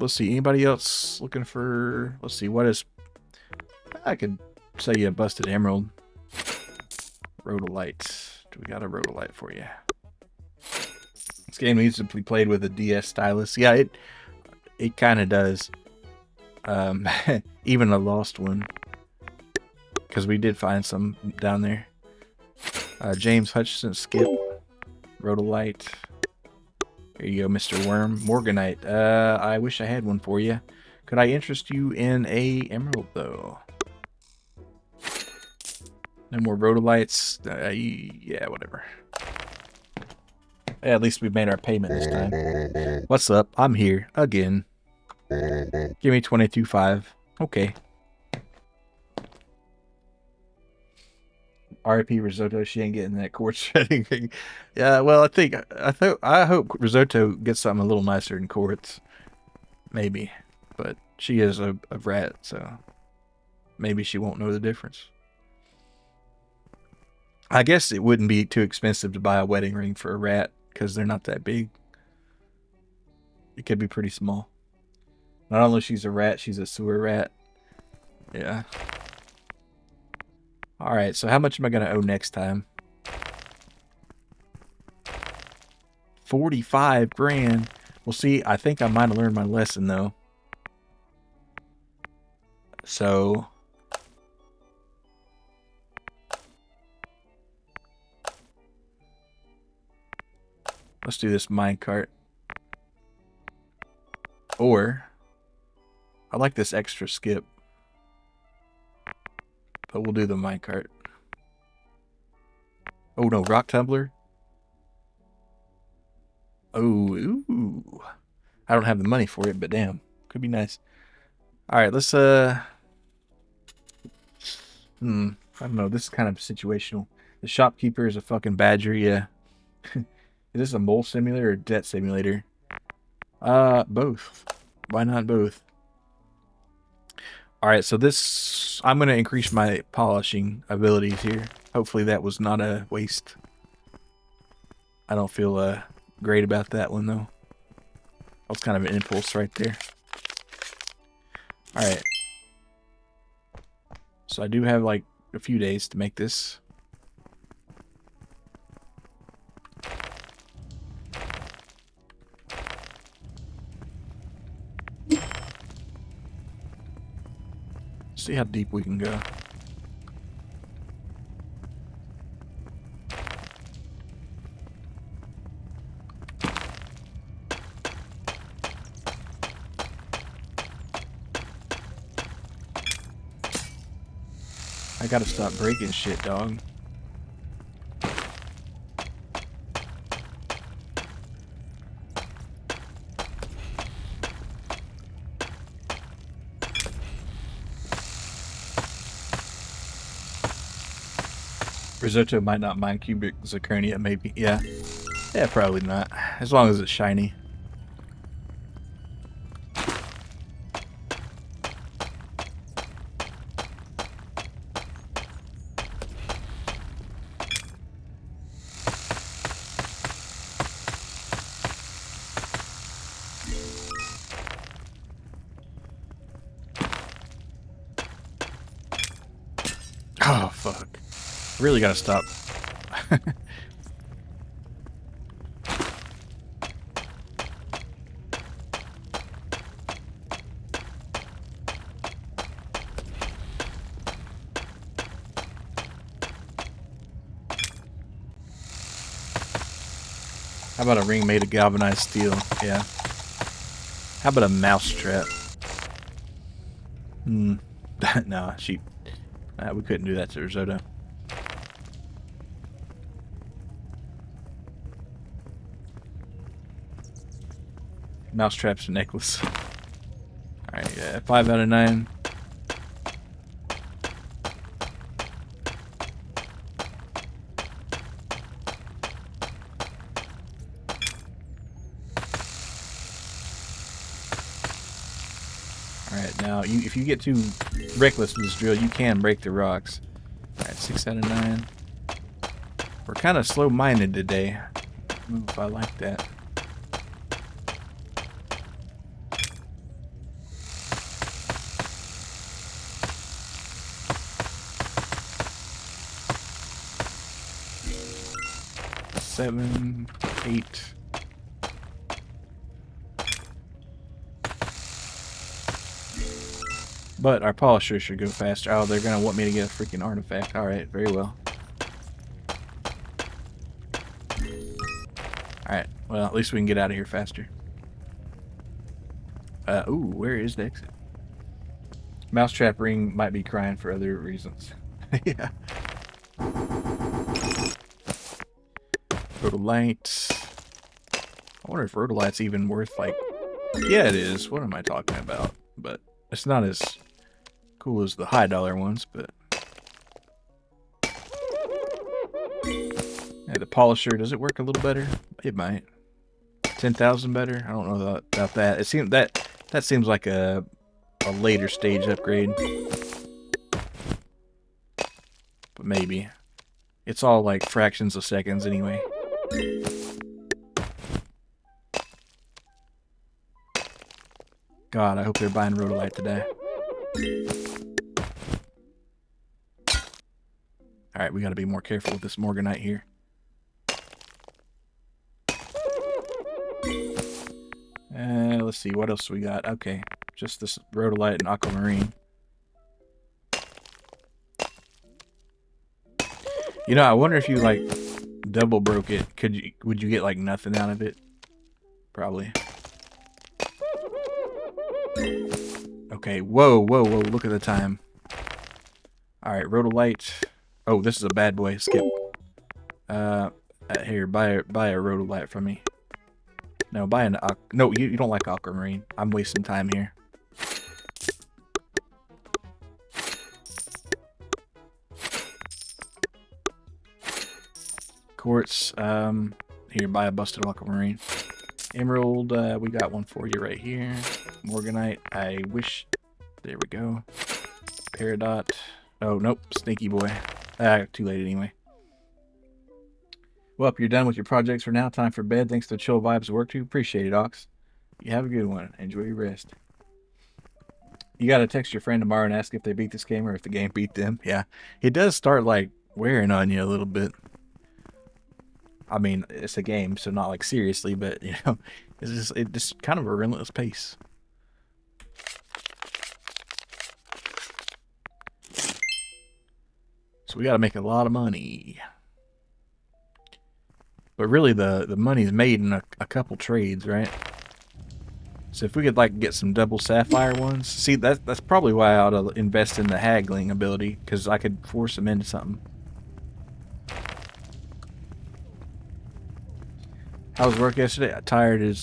Let's see. Anybody else looking for? Let's see. What is? I could say you a busted emerald. Rhodolite. Do we got a rhodolite for you? This game needs to be played with a DS stylus. Yeah, it kind of does. Even a lost one, because we did find some down there. James Hutchison, skip. Rhodolite. Here you go, Mr. Worm. Morganite. I wish I had one for you. Could I interest you in a emerald, though? No more rhodolites. Yeah, whatever. At least we made our payment this time. What's up? I'm here again. Give me 22.5. Okay. RIP Risotto. She ain't getting that quartz shredding. Yeah, well, I hope Risotto gets something a little nicer than quartz. Maybe, but she is a rat, so maybe she won't know the difference. I guess it wouldn't be too expensive to buy a wedding ring for a rat because they're not that big. It could be pretty small. Not only she's a rat, she's a sewer rat. Yeah. Alright, so how much am I going to owe next time? 45 grand. Well, see, I think I might have learned my lesson, though. So... Let's do this minecart. Or, I like this extra skip. But we'll do the minecart. Oh no, rock tumbler. Oh, ooh. I don't have the money for it, but damn. Could be nice. Alright, let's I don't know, this is kind of situational. The shopkeeper is a fucking badger, yeah. Is this a mole simulator or debt simulator? Both. Why not both? Alright, so this... I'm going to increase my polishing abilities here. Hopefully that was not a waste. I don't feel great about that one, though. That was kind of an impulse right there. Alright. So I do have, like, a few days to make this. See how deep we can go. I gotta stop breaking shit, dog. Risotto might not mind cubic zirconia, maybe. Yeah. Yeah, probably not. As long as it's shiny. Oh, fuck. Really gotta stop. How about a ring made of galvanized steel? Yeah. How about a mouse trap? Hmm. Nah, she... we couldn't do that to risotto. Mousetrap's necklace. Alright, yeah, 5 out of 9. Alright, now, if you get too reckless with this drill, you can break the rocks. Alright, 6 out of 9. We're kind of slow-minded today. Ooh, if I like that. Seven, 8. But our polisher should go faster. Oh, they're gonna want me to get a freaking artifact. Alright, very well. Alright, well, at least we can get out of here faster. Ooh, where is the exit? Mousetrap ring might be crying for other reasons. Yeah. Rhodolite. I wonder if rhodolite's even worth, like... Yeah, it is. What am I talking about? But it's not as cool as the high dollar ones, but... Yeah, the polisher, does it work a little better? It might. 10,000 better? I don't know about that. It seems that seems like a later stage upgrade. But maybe. It's all like fractions of seconds anyway. God, I hope they're buying rhodolite today. Alright, we gotta be more careful with this morganite here. Let's see, what else we got? Okay, just this rhodolite and aquamarine. You know, I wonder if you, like, double broke it, would you get like nothing out of it? Probably. Okay, whoa, look at the time. Alright, rhodolite. Oh, this is a bad boy. Skip. Here, buy a rhodolite from me. No, buy an no, you don't like aquamarine. I'm wasting time here. Quartz, here, buy a busted aquamarine. Emerald, we got one for you right here. Morganite, I wish, there we go. Peridot, oh, nope, sneaky boy. Too late anyway. Well, you're done with your projects for now. Time for bed. Thanks to Chill Vibes Work too. Appreciate it, Ox. You have a good one. Enjoy your rest. You gotta text your friend tomorrow and ask if they beat this game or if the game beat them. Yeah, it does start like wearing on you a little bit. I mean, it's a game, so not like seriously, but you know, it's just kind of a relentless pace. So we got to make a lot of money. But really, the money's made in a couple trades, right? So if we could like get some double sapphire ones, see that's probably why I ought to invest in the haggling ability, because I could force them into something. How was work yesterday? Tired as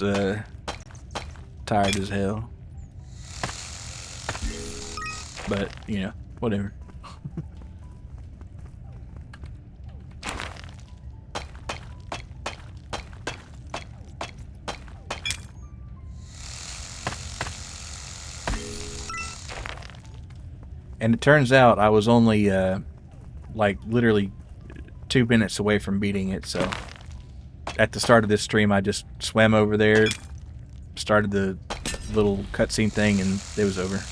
hell. But you know, whatever. And it turns out I was only, like, literally 2 minutes away from beating it, so... At the start of this stream, I just swam over there, started the little cutscene thing, and it was over.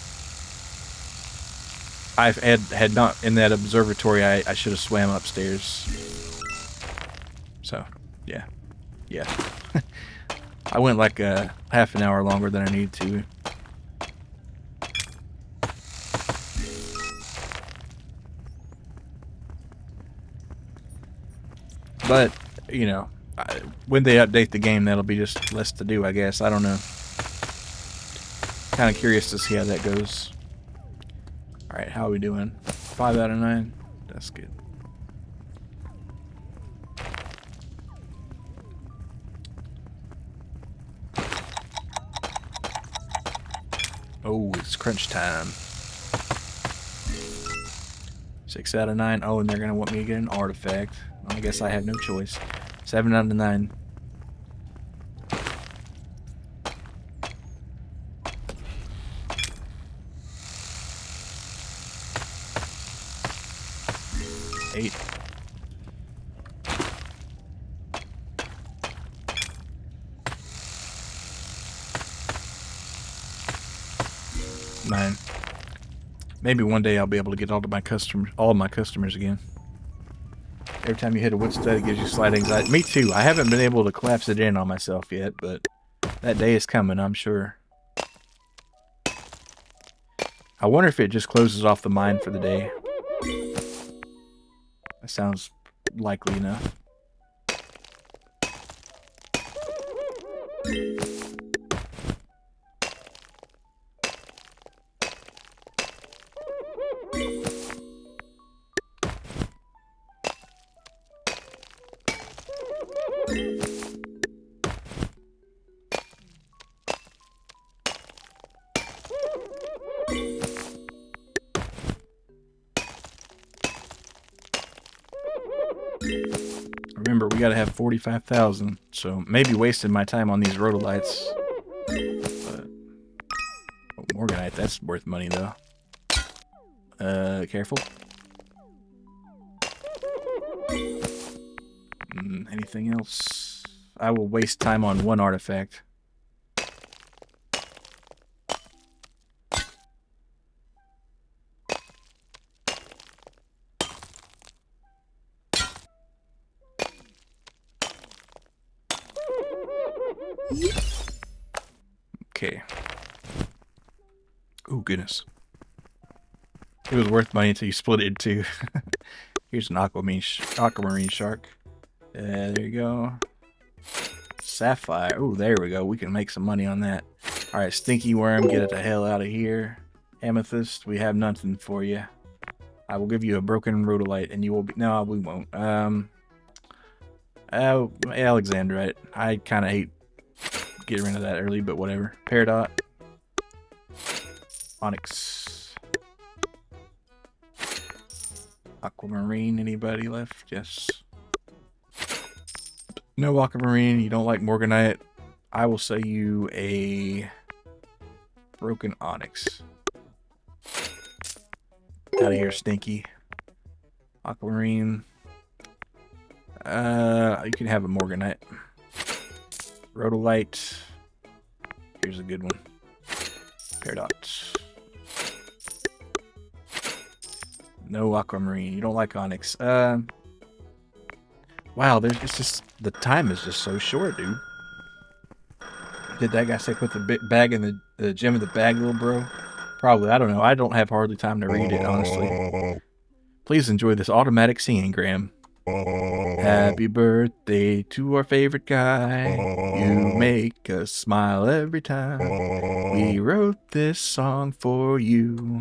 I had not... In that observatory, I should have swam upstairs. So, yeah. Yeah. I went like half an hour longer than I needed to. But, you know, when they update the game, that'll be just less to do, I guess. I don't know. Kind of curious to see how that goes. Alright, how are we doing? 5 out of 9? That's good. Oh, it's crunch time. 6 out of 9. Oh, and they're going to want me to get an artifact. Well, I guess I have no choice. 7 out of 9. Eight. Nine. Maybe one day I'll be able to get all my customers again. Every time you hit a wood stud, it gives you slight anxiety. Me too. I haven't been able to collapse it in on myself yet, but that day is coming, I'm sure. I wonder if it just closes off the mine for the day. That sounds likely enough. Remember, we gotta have 45,000, so maybe wasting my time on these rhodolites. But, oh, Morganite, that's worth money though. Careful. Anything else? I will waste time on one artifact. Okay. Oh, goodness. It was worth money until you split it in two. Here's an aquamarine shark. There you go. Sapphire. Oh, there we go. We can make some money on that. All right, stinky worm, get it the hell out of here. Amethyst, we have nothing for you. I will give you a broken rhodolite, and you will be. No, we won't. Alexandrite. I kind of hate getting rid of that early, but whatever. Peridot. Onyx. Aquamarine. Anybody left? Yes. No aquamarine. You don't like morganite. I will sell you a broken onyx. Out of here, stinky. Aquamarine. You can have a morganite. Rhodolite. Here's a good one. Peridot. No aquamarine. You don't like onyx. Wow, it's just the time is just so short, dude. Did that guy say put the bag in the gem of the bag, little bro? Probably. I don't know. I don't have hardly time to read it, honestly. Please enjoy this automatic singing, Graham. Happy birthday to our favorite guy. You make us smile every time. We wrote this song for you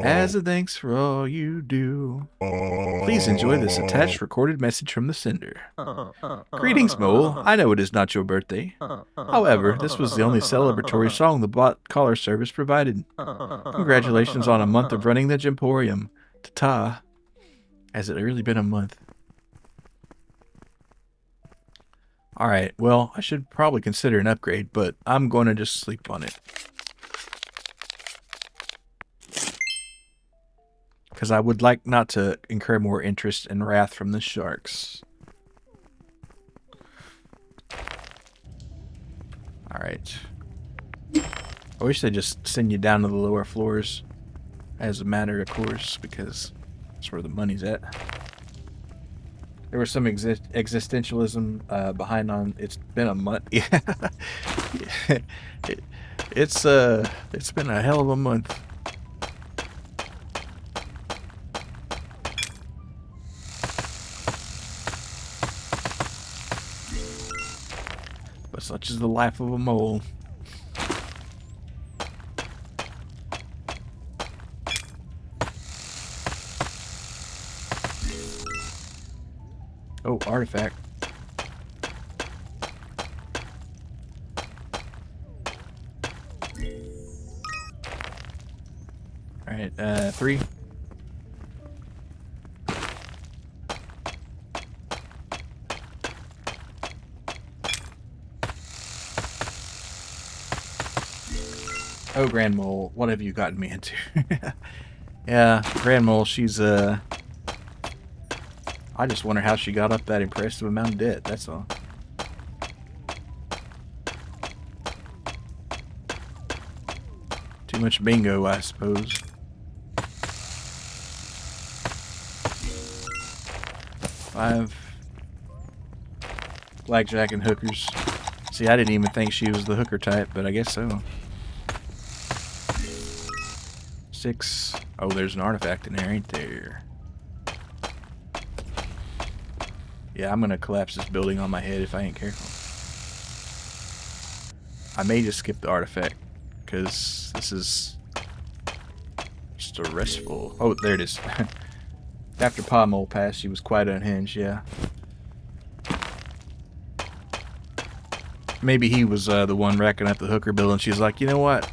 as a thanks for all you do. Please enjoy this attached recorded message from the sender. Greetings, Mole. I know it is not your birthday. However, this was the only celebratory song the bot caller service provided. Congratulations on a month of running the Gemporium. Ta-ta. Has it really been a month? Alright, well, I should probably consider an upgrade, but I'm going to just sleep on it. Because I would like not to incur more interest and wrath from the sharks. Alright. I wish they'd just send you down to the lower floors as a matter of course, because that's where the money's at. There was some existentialism behind on. It's been a month. Yeah, it's been a hell of a month. But such is the life of a mole. Oh, artifact. Alright, 3. Oh, Grand Mole, what have you gotten me into? Yeah, Grand Mole, she's, I just wonder how she got up that impressive amount of debt, that's all. Too much bingo, I suppose. Five. Blackjack and hookers. See, I didn't even think she was the hooker type, but I guess so. 6. Oh, there's an artifact in there, ain't there? Yeah, I'm gonna collapse this building on my head if I ain't careful. I may just skip the artifact, because this is just a restful. Oh, there it is. After Pa Mole passed, she was quite unhinged, yeah. Maybe he was the one racking up the hooker bill, and she's like, you know what?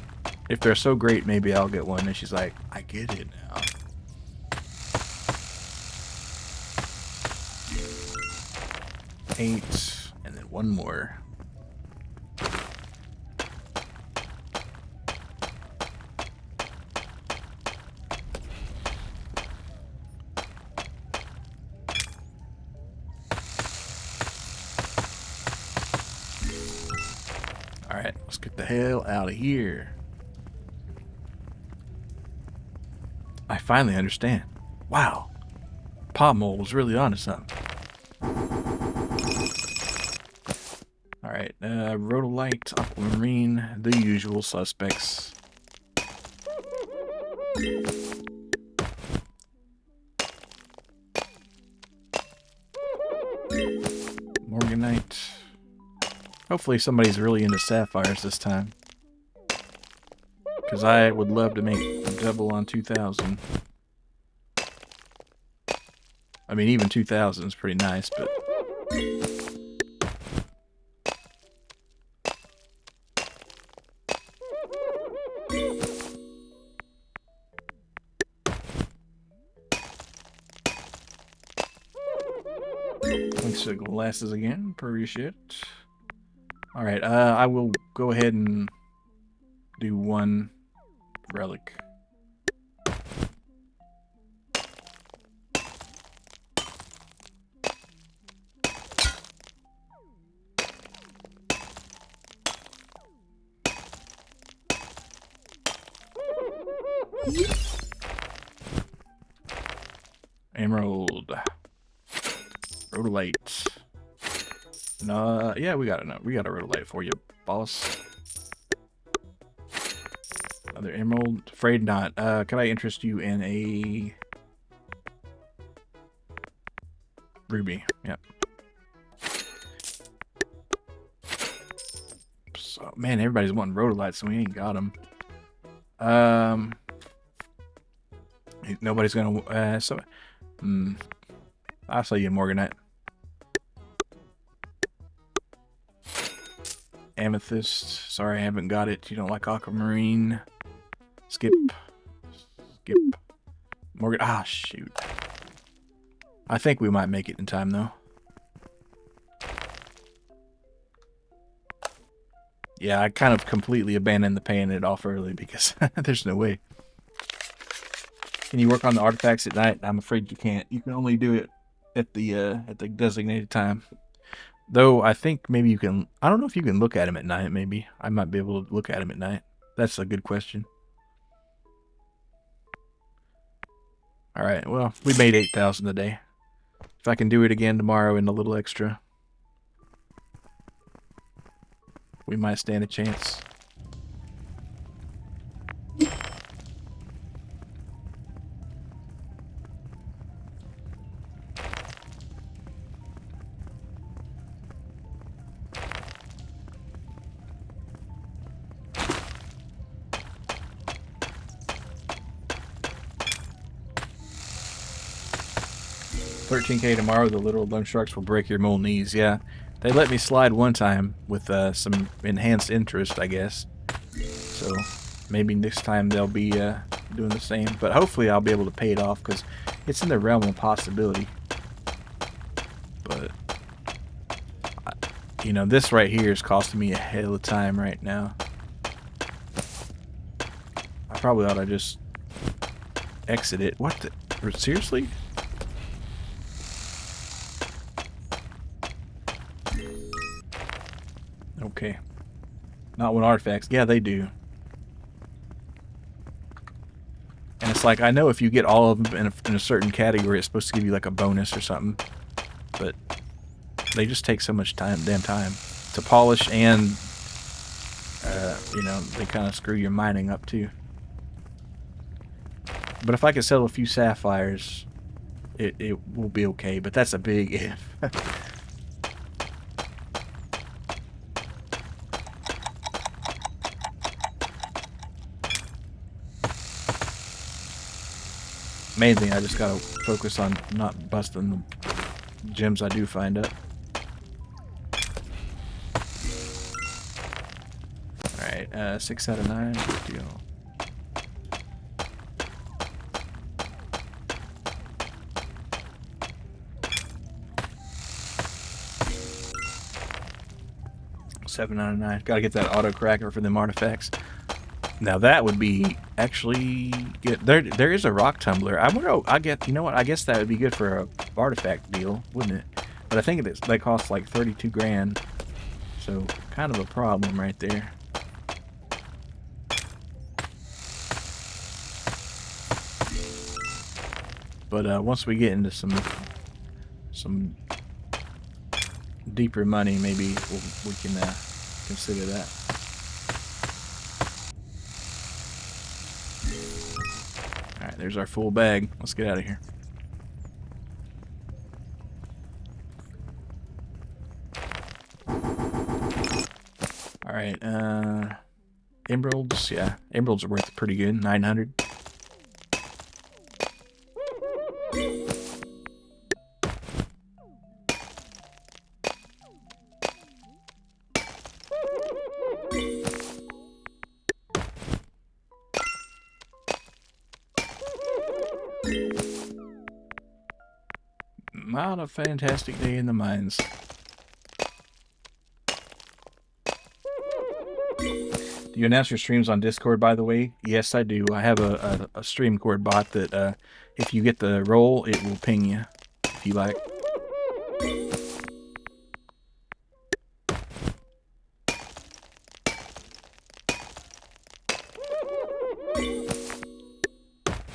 If they're so great, maybe I'll get one. And she's like, I get it now. Eight, and then one more. Alright, let's get the hell out of here. I finally understand. Wow. Pa Mole was really onto something. Alright, rhodolite, aquamarine, the usual suspects. Alright. Hopefully somebody's really into sapphires this time. Because I would love to make a double on 2,000. I mean, even 2,000 is pretty nice, but... Thanks to glasses again. Appreciate it. Alright, I will go ahead and do one relic. Emerald. Rhodolite. No, yeah, we got enough. We got a rhodolite for you, boss. Another emerald. Afraid not. Can I interest you in a ruby? Yep. So, man, everybody's wanting rhodolite, so we ain't got them. Nobody's gonna. I'll sell you a morganite. Amethyst. Sorry, I haven't got it. You don't like aquamarine. Skip. Skip. Morgan. Ah, shoot. I think we might make it in time, though. Yeah, I kind of completely abandoned the paying it off early because there's no way. Can you work on the artifacts at night? I'm afraid you can't. You can only do it at the designated time. Though I think maybe you can. I don't know if you can look at them at night. Maybe I might be able to look at them at night. That's a good question. All right. Well, we made 8,000 today. If I can do it again tomorrow and a little extra, we might stand a chance. $13K tomorrow, the little loan sharks will break your mole knees. Yeah, they let me slide one time with some enhanced interest, I guess. So maybe next time they'll be doing the same. But hopefully I'll be able to pay it off because it's in the realm of possibility. But, you know, this right here is costing me a hell of time right now. I probably ought to just exit it. What the? Seriously? Okay. Not when artifacts. Yeah, they do. And it's like, I know if you get all of them in a certain category, it's supposed to give you like a bonus or something. But they just take so much time, damn time, to polish, and, you know, they kind of screw your mining up too. But if I could sell a few sapphires, it will be okay. But that's a big if. Main thing, I just gotta focus on not busting the gems I do find up. Alright, 6 out of 9, good deal. Seven out of 9. Gotta get that auto cracker for them artifacts. Now that would be actually good. There is a rock tumbler. I wonder. You know what? I guess that would be good for a artifact deal, wouldn't it? But I think they cost like 32 grand. So kind of a problem right there. But once we get into some deeper money, maybe we can consider that. Alright, there's our full bag. Let's get out of here. All right. Emeralds. Yeah, emeralds are worth pretty good. 900. Not a fantastic day in the mines. Do you announce your streams on Discord, by the way? Yes, I do. I have a stream cord bot that if you get the roll, it will ping you if you like.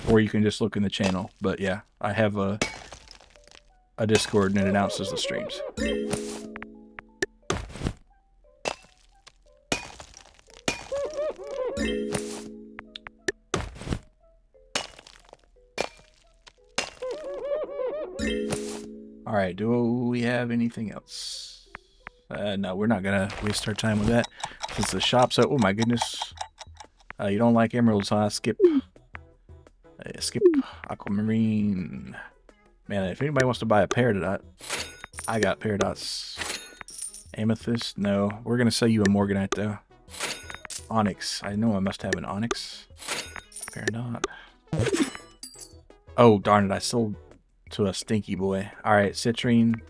Or you can just look in the channel. But yeah, I have a Discord and it announces the streams. All right, do we have anything else? No, we're not gonna waste our time with that. Since the shop's oh my goodness. You don't like emeralds, huh? Skip. Skip aquamarine. Man, if anybody wants to buy a peridot, I got peridots. Amethyst? No. We're gonna sell you a morganite though. Onyx. I know I must have an onyx. Peridot. Oh darn it! I sold to a stinky boy. All right, citrine.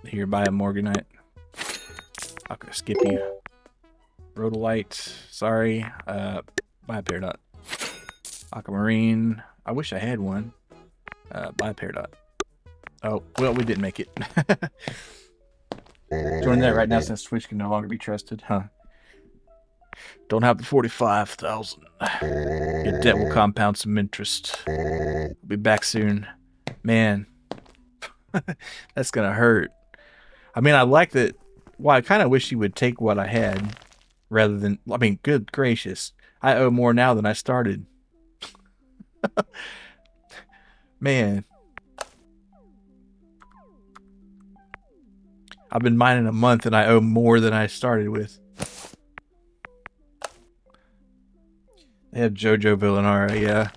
Here, buy a morganite. I'll skip you. Rhodolite. Sorry. Buy a peridot. Aquamarine. I wish I had one. Buy a peridot. Oh, well, we didn't make it. Join that right now since Twitch can no longer be trusted, huh? Don't have the 45,000. Your debt will compound some interest. I'll be back soon. Man, that's gonna hurt. I mean, I like that. Well, I kind of wish you would take what I had rather than, I mean, good gracious. I owe more now than I started. Man. I've been mining a month and I owe more than I started with. They have Jojo Villanara, yeah.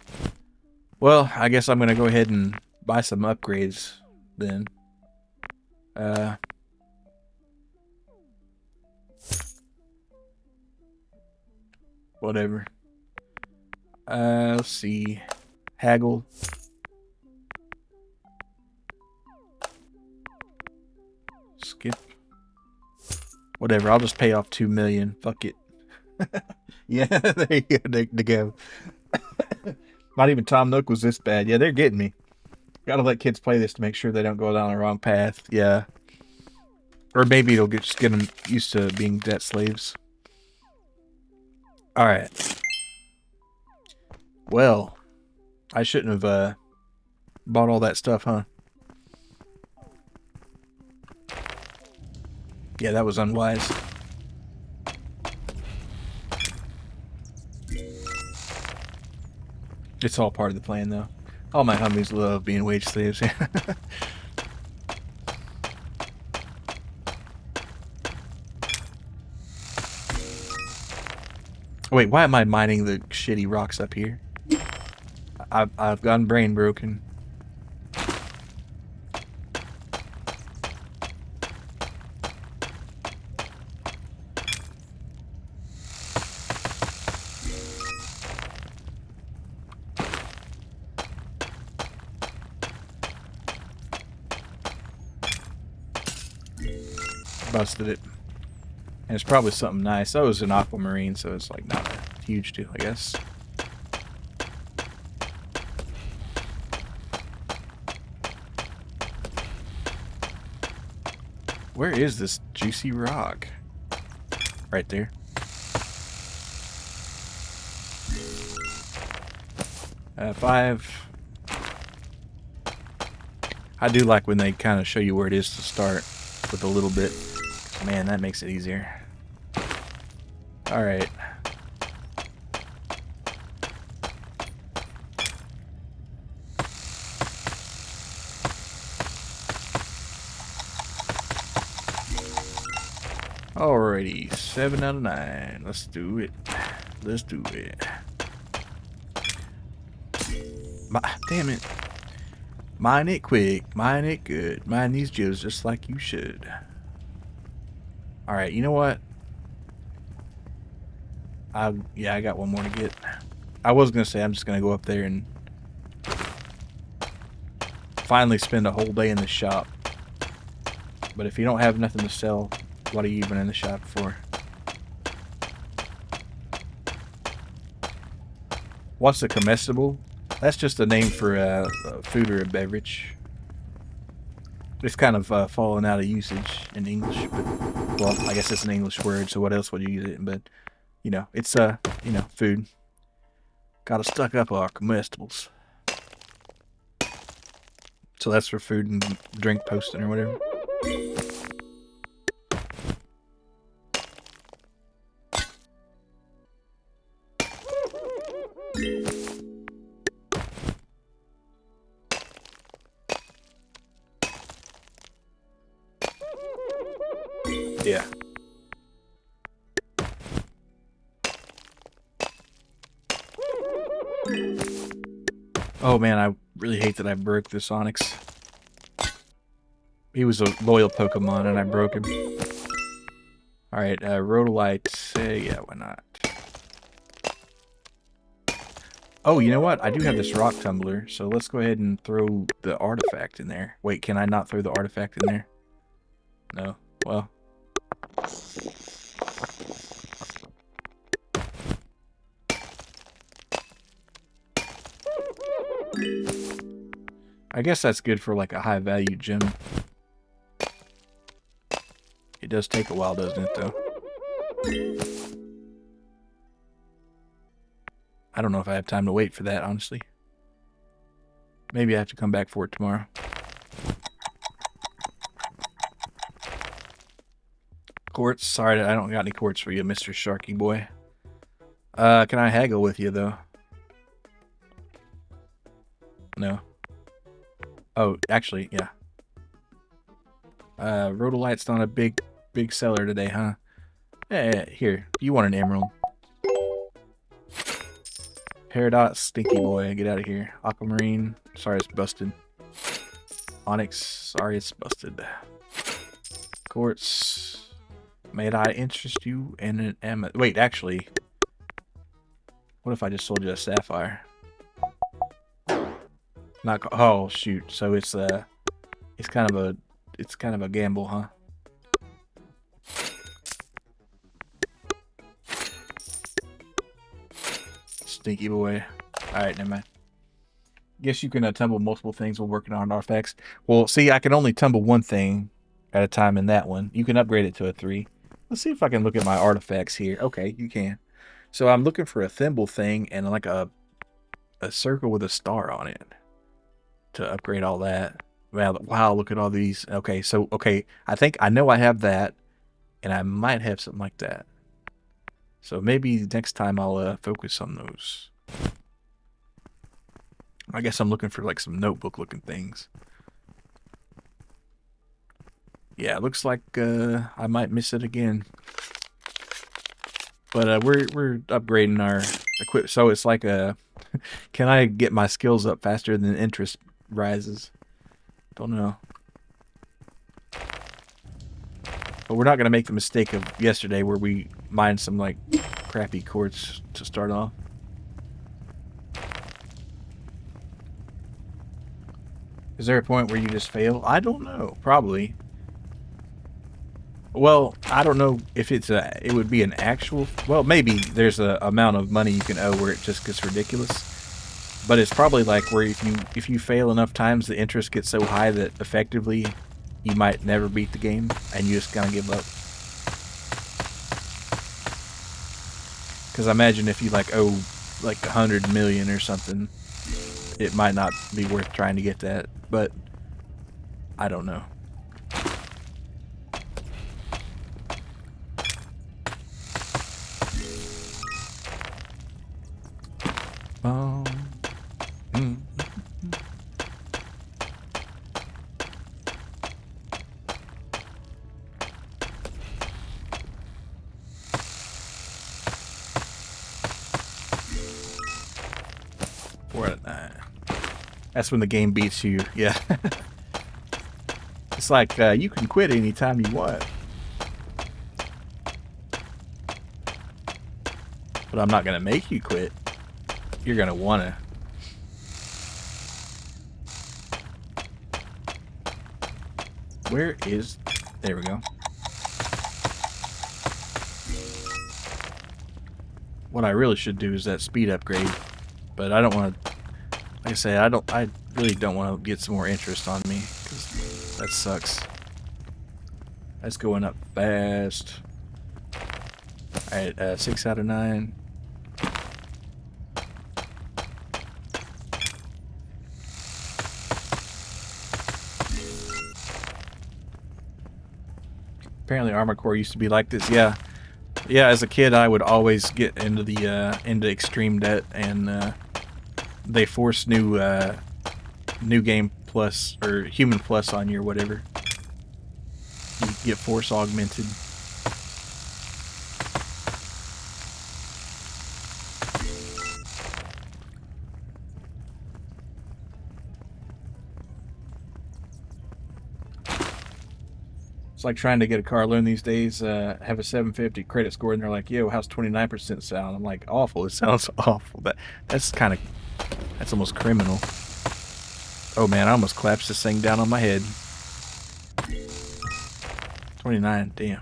Well, I guess I'm going to go ahead and buy some upgrades then. Whatever. Let's see. Haggle. Skip. Whatever, I'll just pay off 2 million. Fuck it. Yeah, there you go. There to go. Not even Tom Nook was this bad. Yeah, they're getting me. Gotta let kids play this to make sure they don't go down the wrong path. Yeah. Or maybe it'll just get them used to being debt slaves. Alright. Well, I shouldn't have bought all that stuff, huh? Yeah, that was unwise. It's all part of the plan, though. All my homies love being wage slaves. Wait, why am I mining the shitty rocks up here? I've gone brain broken. Busted it. And it's probably something nice. That was an aquamarine, so it's like not a huge deal, I guess. Where is this juicy rock? Right there. Five. I do like when they kind of show you where it is to start with a little bit. Man, that makes it easier. Alright. Alrighty, 7 out of 9. Let's do it. Let's do it. Damn it. Mine it quick. Mine it good. Mine these gems just like you should. Alright, you know what? Yeah, I got one more to get. I was gonna say I'm just gonna go up there and finally spend a whole day in the shop. But if you don't have nothing to sell, what are you even in the shop for? What's a comestible? That's just a name for a food or a beverage. It's kind of fallen out of usage in English, but well, I guess it's an English word, so what else would you use it? But you know, it's you know, food. Gotta stock up our comestibles. So that's for food and drink posting or whatever. Yeah. Oh man, I really hate that I broke this Onyx. He was a loyal Pokemon and I broke him. Alright, Rhodolite, yeah, why not? Oh, you know what? I do have this rock tumbler, so let's go ahead and throw the artifact in there. Wait, can I not throw the artifact in there? No. Well. I guess that's good for like a high value gem. It does take a while, doesn't it, though? I don't know if I have time to wait for that, honestly. Maybe I have to come back for it tomorrow. Quartz? Sorry, I don't got any quartz for you, Mr. Sharky boy. Can I haggle with you, though? No. Oh, actually, yeah. Rhodolite's not a big seller today, huh? Yeah, here. You want an emerald. Peridot, stinky boy, get out of here. Aquamarine, sorry it's busted. Onyx, sorry it's busted. Quartz, may I interest you in an amethyst? Wait, actually, what if I just sold you a sapphire? Not, oh shoot, so it's kind of a gamble, huh? Stinky boy. Alright, never mind. Guess you can tumble multiple things while working on artifacts. Well, see, I can only tumble one thing at a time in that one. You can upgrade it to a 3. Let's see if I can look at my artifacts here. Okay, you can. So I'm looking for a thimble thing and like a circle with a star on it to upgrade all that. Wow, look at all these. Okay, so, okay, I know I have that, and I might have something like that. So maybe next time I'll focus on those. I guess I'm looking for like some notebook looking things. Yeah, it looks like I might miss it again. But we're upgrading our equip, so it's like a can I get my skills up faster than interest rises? Don't know. But we're not gonna make the mistake of yesterday where we mined some like crappy quartz to start off. Is there a point where you just fail? I don't know. Probably. Well, I don't know if it would be an actual, well, maybe there's a amount of money you can owe where it just gets ridiculous. But it's probably like where if you fail enough times, the interest gets so high that effectively you might never beat the game and you just kind of give up. Because I imagine if you like owe like 100 million or something, it might not be worth trying to get that. But I don't know. 4 out of 9. That's when the game beats you. Yeah. It's like you can quit anytime you want. But I'm not going to make you quit. You're going to want to. Where is... There we go. What I really should do is that speed upgrade. But I don't want to... Like I say, I really don't want to get some more interest on me. Because that sucks. That's going up fast. Alright, 6 out of 9. Apparently Armored Core used to be like this. Yeah. Yeah, as a kid I would always get into the into extreme debt, and they force new game plus or human plus on you or whatever. You get force augmented. It's like trying to get a car loan these days. Have a 750 credit score, and they're like, "Yo, how's 29% sound?" I'm like, "Awful. It sounds awful." That's almost criminal. Oh man, I almost collapsed this thing down on my head. 29, damn.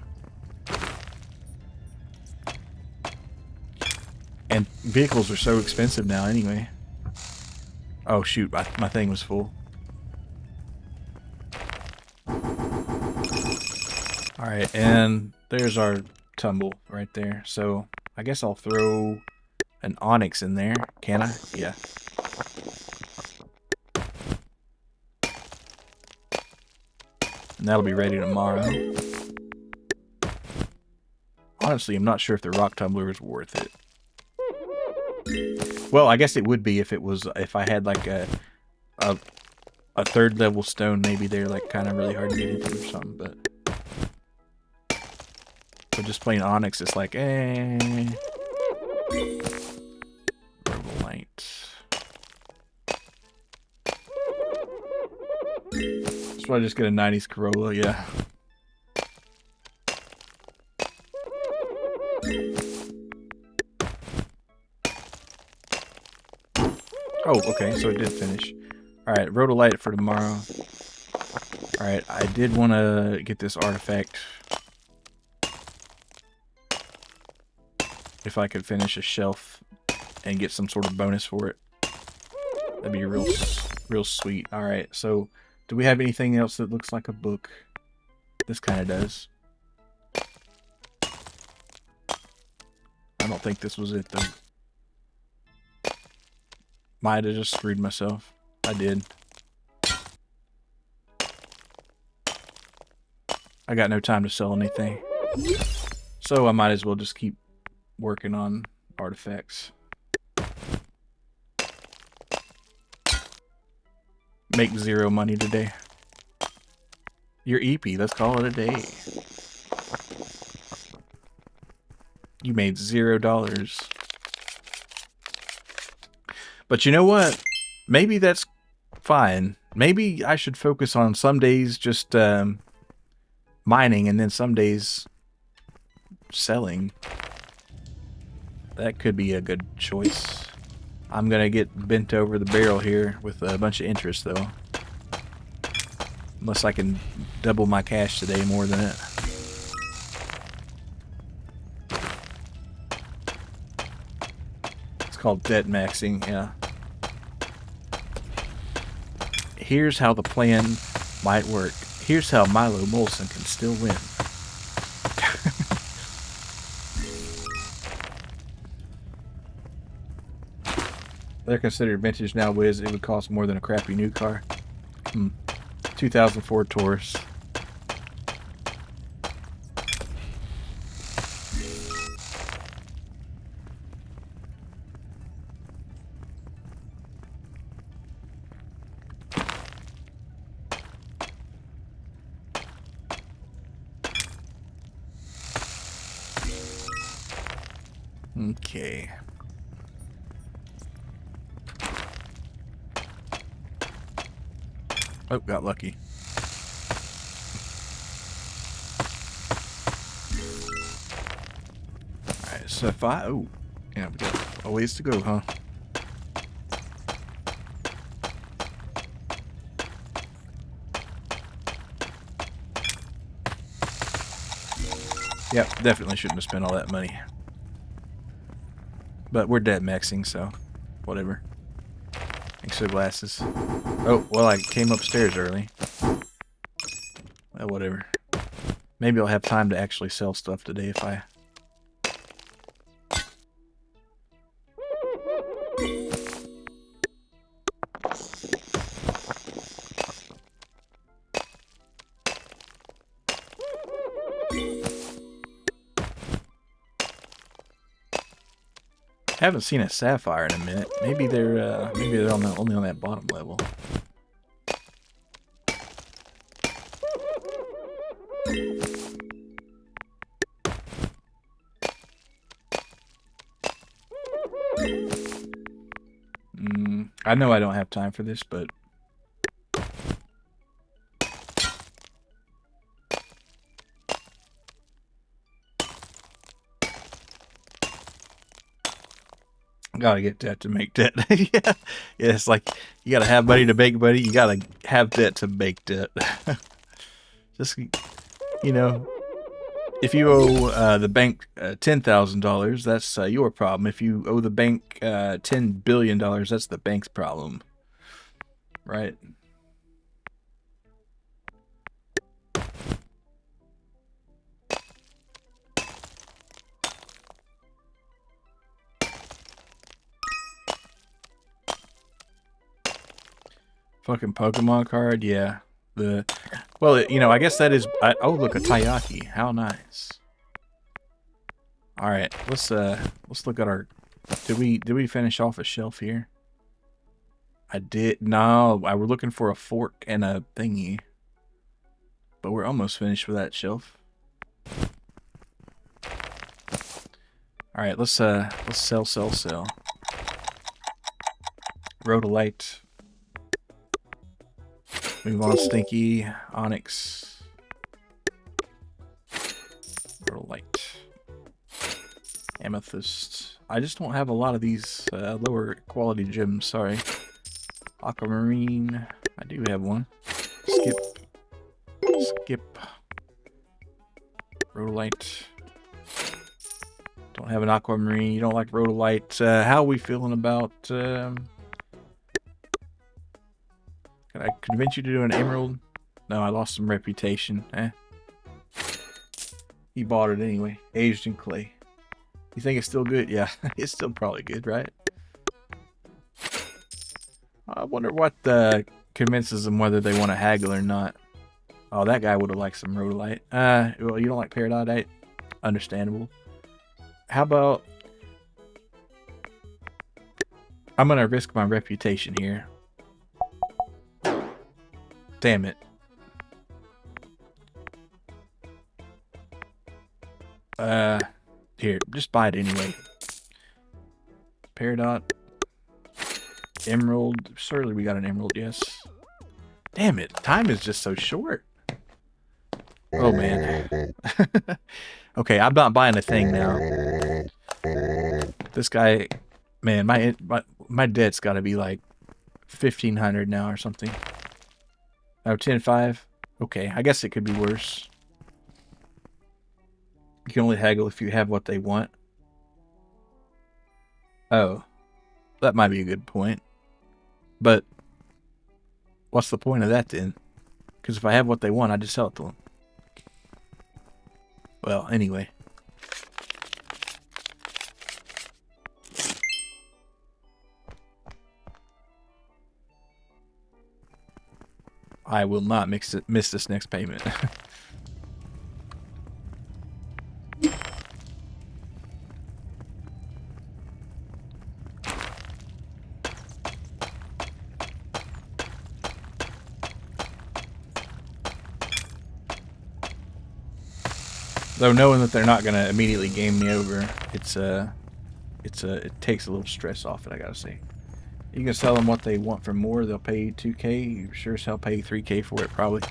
And vehicles are so expensive now, anyway. Oh shoot, my thing was full. Alright, and there's our tumble right there. So, I guess I'll throw an onyx in there. Can I? Yeah. And that'll be ready tomorrow. Honestly, I'm not sure if the rock tumbler is worth it. Well, I guess it would be if I had like a 3rd level stone. Maybe they're like kind of really hard to get into or something, but just plain onyx, it's like, eh. Light. So I just get a 90s Corolla, yeah. Oh, okay, so it did finish. Alright, rhodolite for tomorrow. Alright, I did want to get this artifact. If I could finish a shelf and get some sort of bonus for it, that'd be real sweet. Alright, so do we have anything else that looks like a book? This kind of does. I don't think this was it, though. Might have just screwed myself. I did. I got no time to sell anything. So I might as well just keep working on artifacts. Make 0 money today. You're EP. Let's call it a day. You made $0. But you know what? Maybe that's fine. Maybe I should focus on some days just mining, and then some days selling. That could be a good choice. I'm gonna get bent over the barrel here with a bunch of interest, though. Unless I can double my cash today more than it. It's called debt maxing, yeah. Here's how the plan might work. Here's how Milo Molson can still win. They're considered vintage now, Wiz. It would cost more than a crappy new car. 2004 Taurus. Okay. Oh, got lucky. Alright, so if I... Oh, yeah, we got a ways to go, huh? Yep, definitely shouldn't have spent all that money. But we're dead maxing, so whatever. Thanks for the glasses. Oh, well, I came upstairs early. Well, whatever. Maybe I'll have time to actually sell stuff today if I... Haven't seen a sapphire in a minute. Maybe they're on the, only on that bottom level. I know I don't have time for this, but gotta get debt to make debt. Yeah, it's like you gotta have money to make money. You gotta have debt to make debt. Just, you know, if you owe the bank $10,000, that's your problem. If you owe the bank $10 billion, that's the bank's problem, right? Fucking Pokemon card, yeah. Well, you know, I guess that is. Oh, look, a Taiyaki. How nice. All right, let's look at our. Did we finish off a shelf here? I did. No, I were looking for a fork and a thingy, but we're almost finished with that shelf. All right, let's sell. Rhodolite. Move on, Stinky, Onyx, Rhodolite, Amethyst. I just don't have a lot of these lower quality gems, sorry. Aquamarine, I do have one. Skip. Rhodolite. Don't have an aquamarine. You don't like rhodolite. How are we feeling about... Can I convince you to do an emerald? No, I lost some reputation. He bought it anyway. Aged in clay. You think it's still good? Yeah, it's still probably good, right? I wonder what convinces them whether they want to haggle or not. Oh, that guy would have liked some rhodolite. Well, you don't like peridotite? Understandable. How about... I'm going to risk my reputation here. Damn it. Here, just buy it anyway. Peridot. Emerald. Surely we got an emerald, yes. Damn it, time is just so short. Oh, man. Okay, I'm not buying a thing now. This guy... Man, my debt's got to be like 1,500 now or something. Oh, 10.5. Okay, I guess it could be worse. You can only haggle if you have what they want. Oh, that might be a good point. But what's the point of that then? Because if I have what they want, I just sell it to them. Well, anyway. I will not miss this next payment. Though knowing that they're not gonna immediately game me over, it takes a little stress off it, I gotta say. You can sell them what they want for more. They'll pay 2K. You sure as hell pay 3K for it, probably.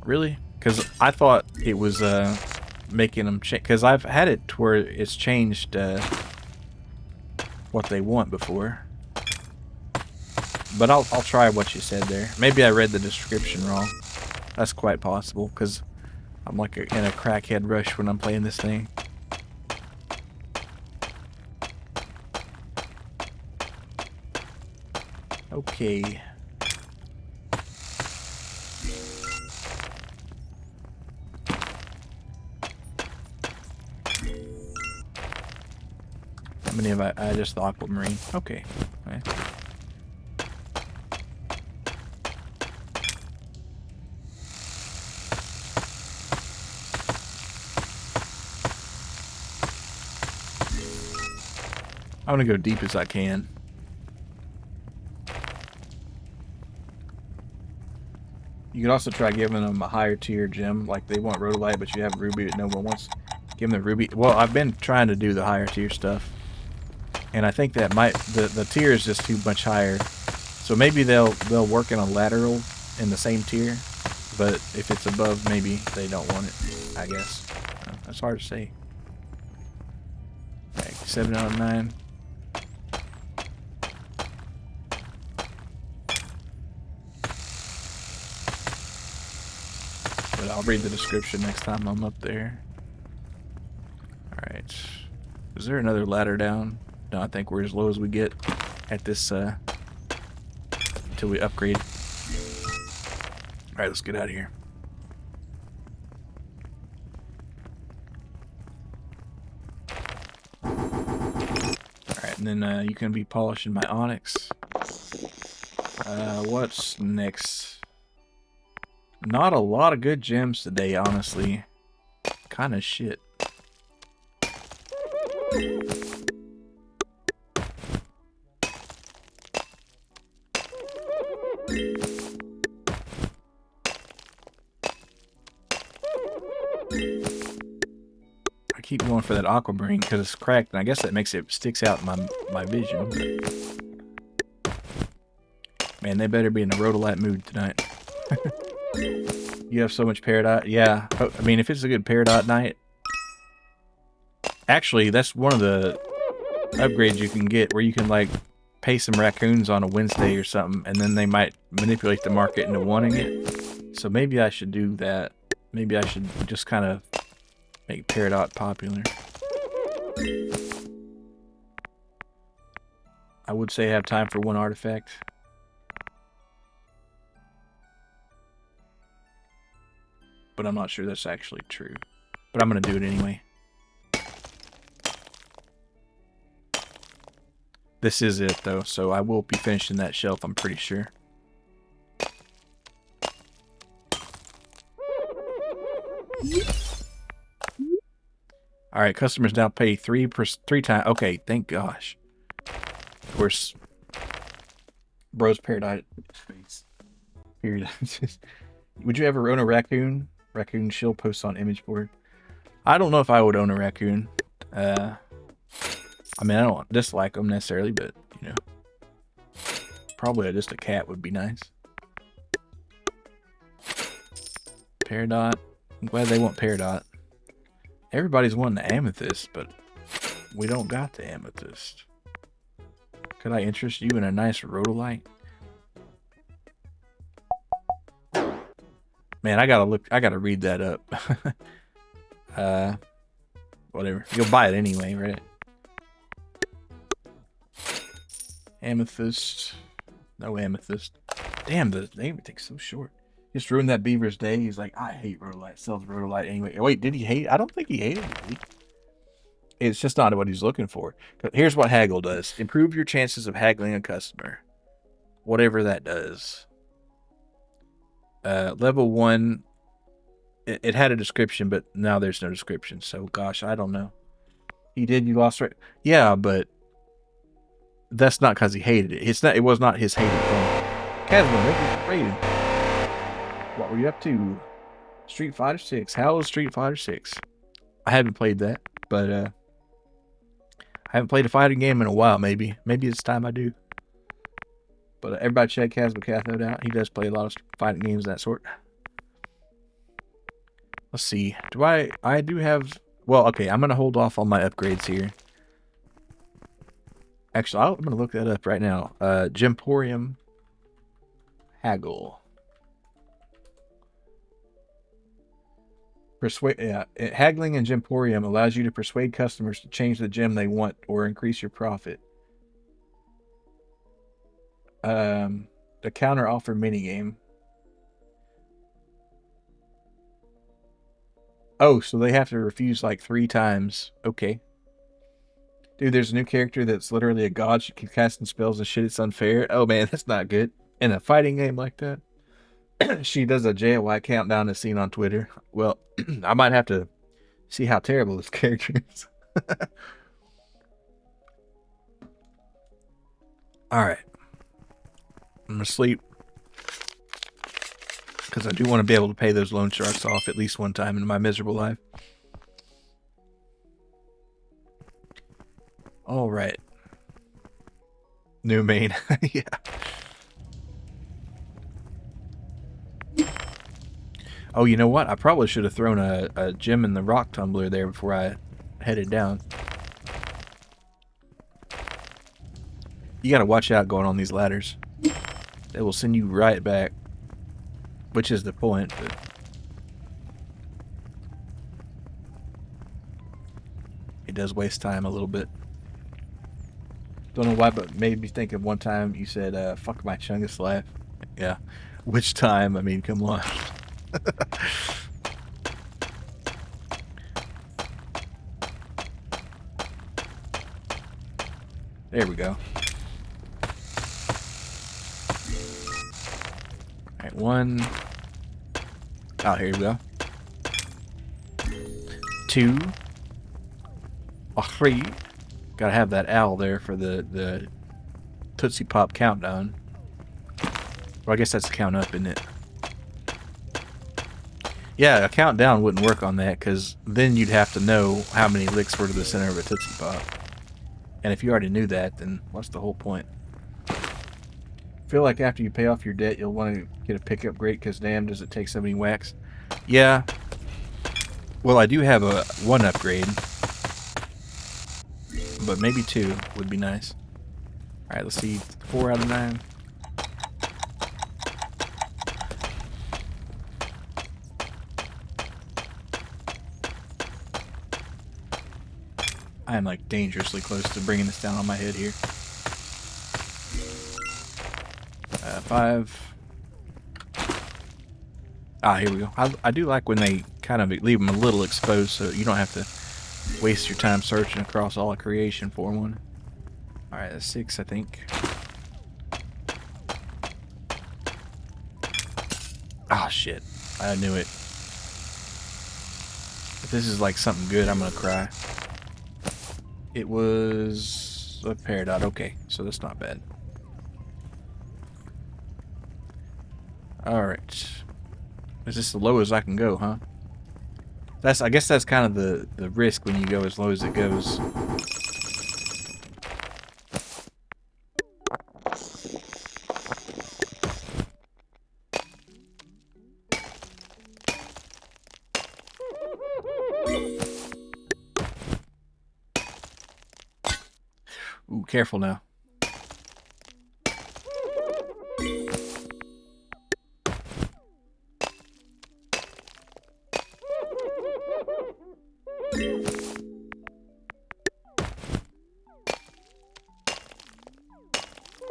Really? Because I thought it was making them change. Because I've had it to where it's changed what they want before. But I'll try what you said there. Maybe I read the description wrong. That's quite possible, because I'm like in a crackhead rush when I'm playing this thing. Okay. How many have I just the aquamarine. Okay. Okay. I want to go deep as I can. You can also try giving them a higher tier gem, like they want rhodolite, but you have ruby that no one wants. Give them the ruby. Well, I've been trying to do the higher tier stuff, and I think that might the tier is just too much higher. So maybe they'll work in a lateral in the same tier, but if it's above, maybe they don't want it. I guess that's hard to say. Okay, 7 out of 9. But I'll read the description next time I'm up there. Alright. Is there another ladder down? No, I think we're as low as we get at this, until we upgrade. Alright, let's get out of here. Alright, and then, you can be polishing my onyx. What's next? Not a lot of good gems today, honestly. Kind of shit. I keep going for that aquamarine because it's cracked, and I guess that makes it sticks out in my vision. Man, they better be in the rhodolite mood tonight. You have so much peridot. Yeah, I mean, if it's a good peridot night. Actually, that's one of the upgrades you can get where you can, like, pay some raccoons on a Wednesday or something, and then they might manipulate the market into wanting it. So maybe I should do that. Maybe I should just kind of make peridot popular. I would say I have time for one artifact. But I'm not sure that's actually true. But I'm going to do it anyway. This is it, though, so I will be finishing that shelf, I'm pretty sure. Alright, customers now pay three times. Okay, thank gosh. Of course, bro's peridot face. Period. Would you ever own a raccoon? Raccoon shield posts on image board. I don't know if I would own a raccoon. I mean, I don't dislike them necessarily, but, you know. Probably just a cat would be nice. Peridot. I'm glad they want peridot. Everybody's wanting the amethyst, but we don't got the amethyst. Could I interest you in a nice rhodolite? Man, I gotta read that up. Whatever. You'll buy it anyway, right? Amethyst. No amethyst. Damn, the name takes so short. Just ruined that beaver's day. He's like, I hate rhodolite. Sells rhodolite anyway. Wait, did he hate? I don't think he hated it. It's just not what he's looking for. Here's what haggle does. Improve your chances of haggling a customer. Whatever that does. Level 1. It had a description, but now there's no description. So, gosh, I don't know. He did. You lost right. Yeah, but that's not because he hated it. It's not. It was not his hated thing. Casman, thank you for rating. What were you up to? Street Fighter 6. How is Street Fighter 6? I haven't played that, but I haven't played a fighting game in a while. Maybe it's time I do. But everybody check Casper Cathode out. He does play a lot of fighting games of that sort. Let's see. Do I do have... Well, okay, I'm going to hold off on my upgrades here. Actually, I'm going to look that up right now. Gemporium Haggle. Haggling in Gemporium allows you to persuade customers to change the gem they want or increase your profit. The counter offer minigame. Oh, so they have to refuse like 3 times. Okay. Dude, there's a new character that's literally a god. She can cast spells and shit. It's unfair. Oh man, that's not good. In a fighting game like that. She does a JY countdown as seen on Twitter. Well, I might have to see how terrible this character is. Alright. I'm gonna sleep. Because I do want to be able to pay those loan sharks off at least one time in my miserable life. Alright. New main. Yeah. Oh, you know what? I probably should have thrown a gem in the rock tumbler there before I headed down. You gotta watch out going on these ladders. They will send you right back. Which is the point, but... It does waste time a little bit. Don't know why, but made me think of one time you said, fuck my Chungus life. Yeah. Which time? I mean, come on. There we go. Alright, 1. Oh, here we go. 2. 3. Gotta have that owl there for the Tootsie Pop countdown. Well, I guess that's the count up, isn't it? Yeah, a countdown wouldn't work on that, because then you'd have to know how many licks were to the center of a Tootsie Pop. And if you already knew that, then what's the whole point? I feel like after you pay off your debt, you'll want to get a pickup grate, because damn, does it take so many whacks. Yeah. Well, I do have a 1 upgrade. But maybe 2 would be nice. Alright, let's see. 4 out of 9. I am like dangerously close to bringing this down on my head here. 5. Ah, here we go. I do like when they kind of leave them a little exposed so you don't have to waste your time searching across all of creation for one. Alright, that's 6, I think. Ah, shit. I knew it. If this is like something good, I'm gonna cry. It was a Peridot. Okay, so that's not bad. Alright. Is this the lowest I can go, huh? I guess that's kind of the risk when you go as low as it goes. Ooh, careful now.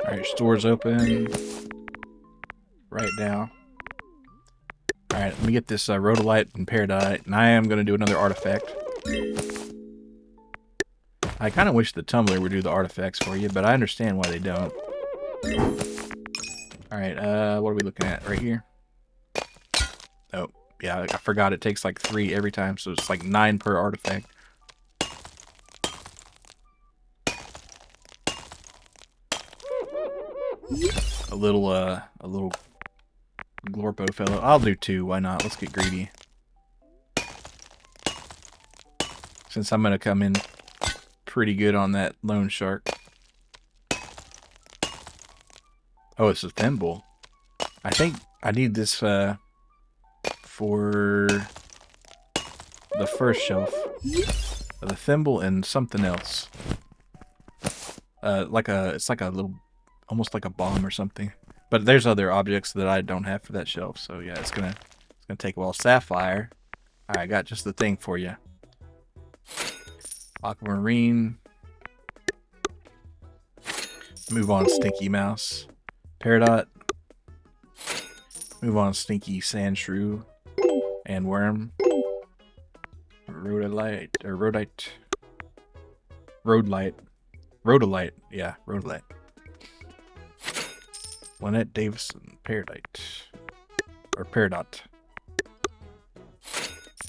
Alright, store's open. Right now. Alright, let me get this Rhodolite and Peridot, and I am going to do another artifact. I kind of wish the tumbler would do the artifacts for you, but I understand why they don't. Alright, what are we looking at? Right here? Oh, yeah, I forgot it takes like 3 every time, so it's like 9 per artifact. A little Glorpo fellow. I'll do 2, why not? Let's get greedy. Since I'm gonna come in pretty good on that loan shark. Oh, it's a thimble. I think I need this for the first shelf. The thimble and something else. It's like a little, almost like a bomb or something. But there's other objects that I don't have for that shelf, so yeah, it's gonna take a while. Sapphire. Alright, I got just the thing for you. Aquamarine. Move on, Stinky Mouse. Peridot. Move on, Stinky Sand Shrew. And Worm. Rhodolite. Rhodolite. Yeah, Rhodolite. Lynette Davison. Peridot. Or Peridot.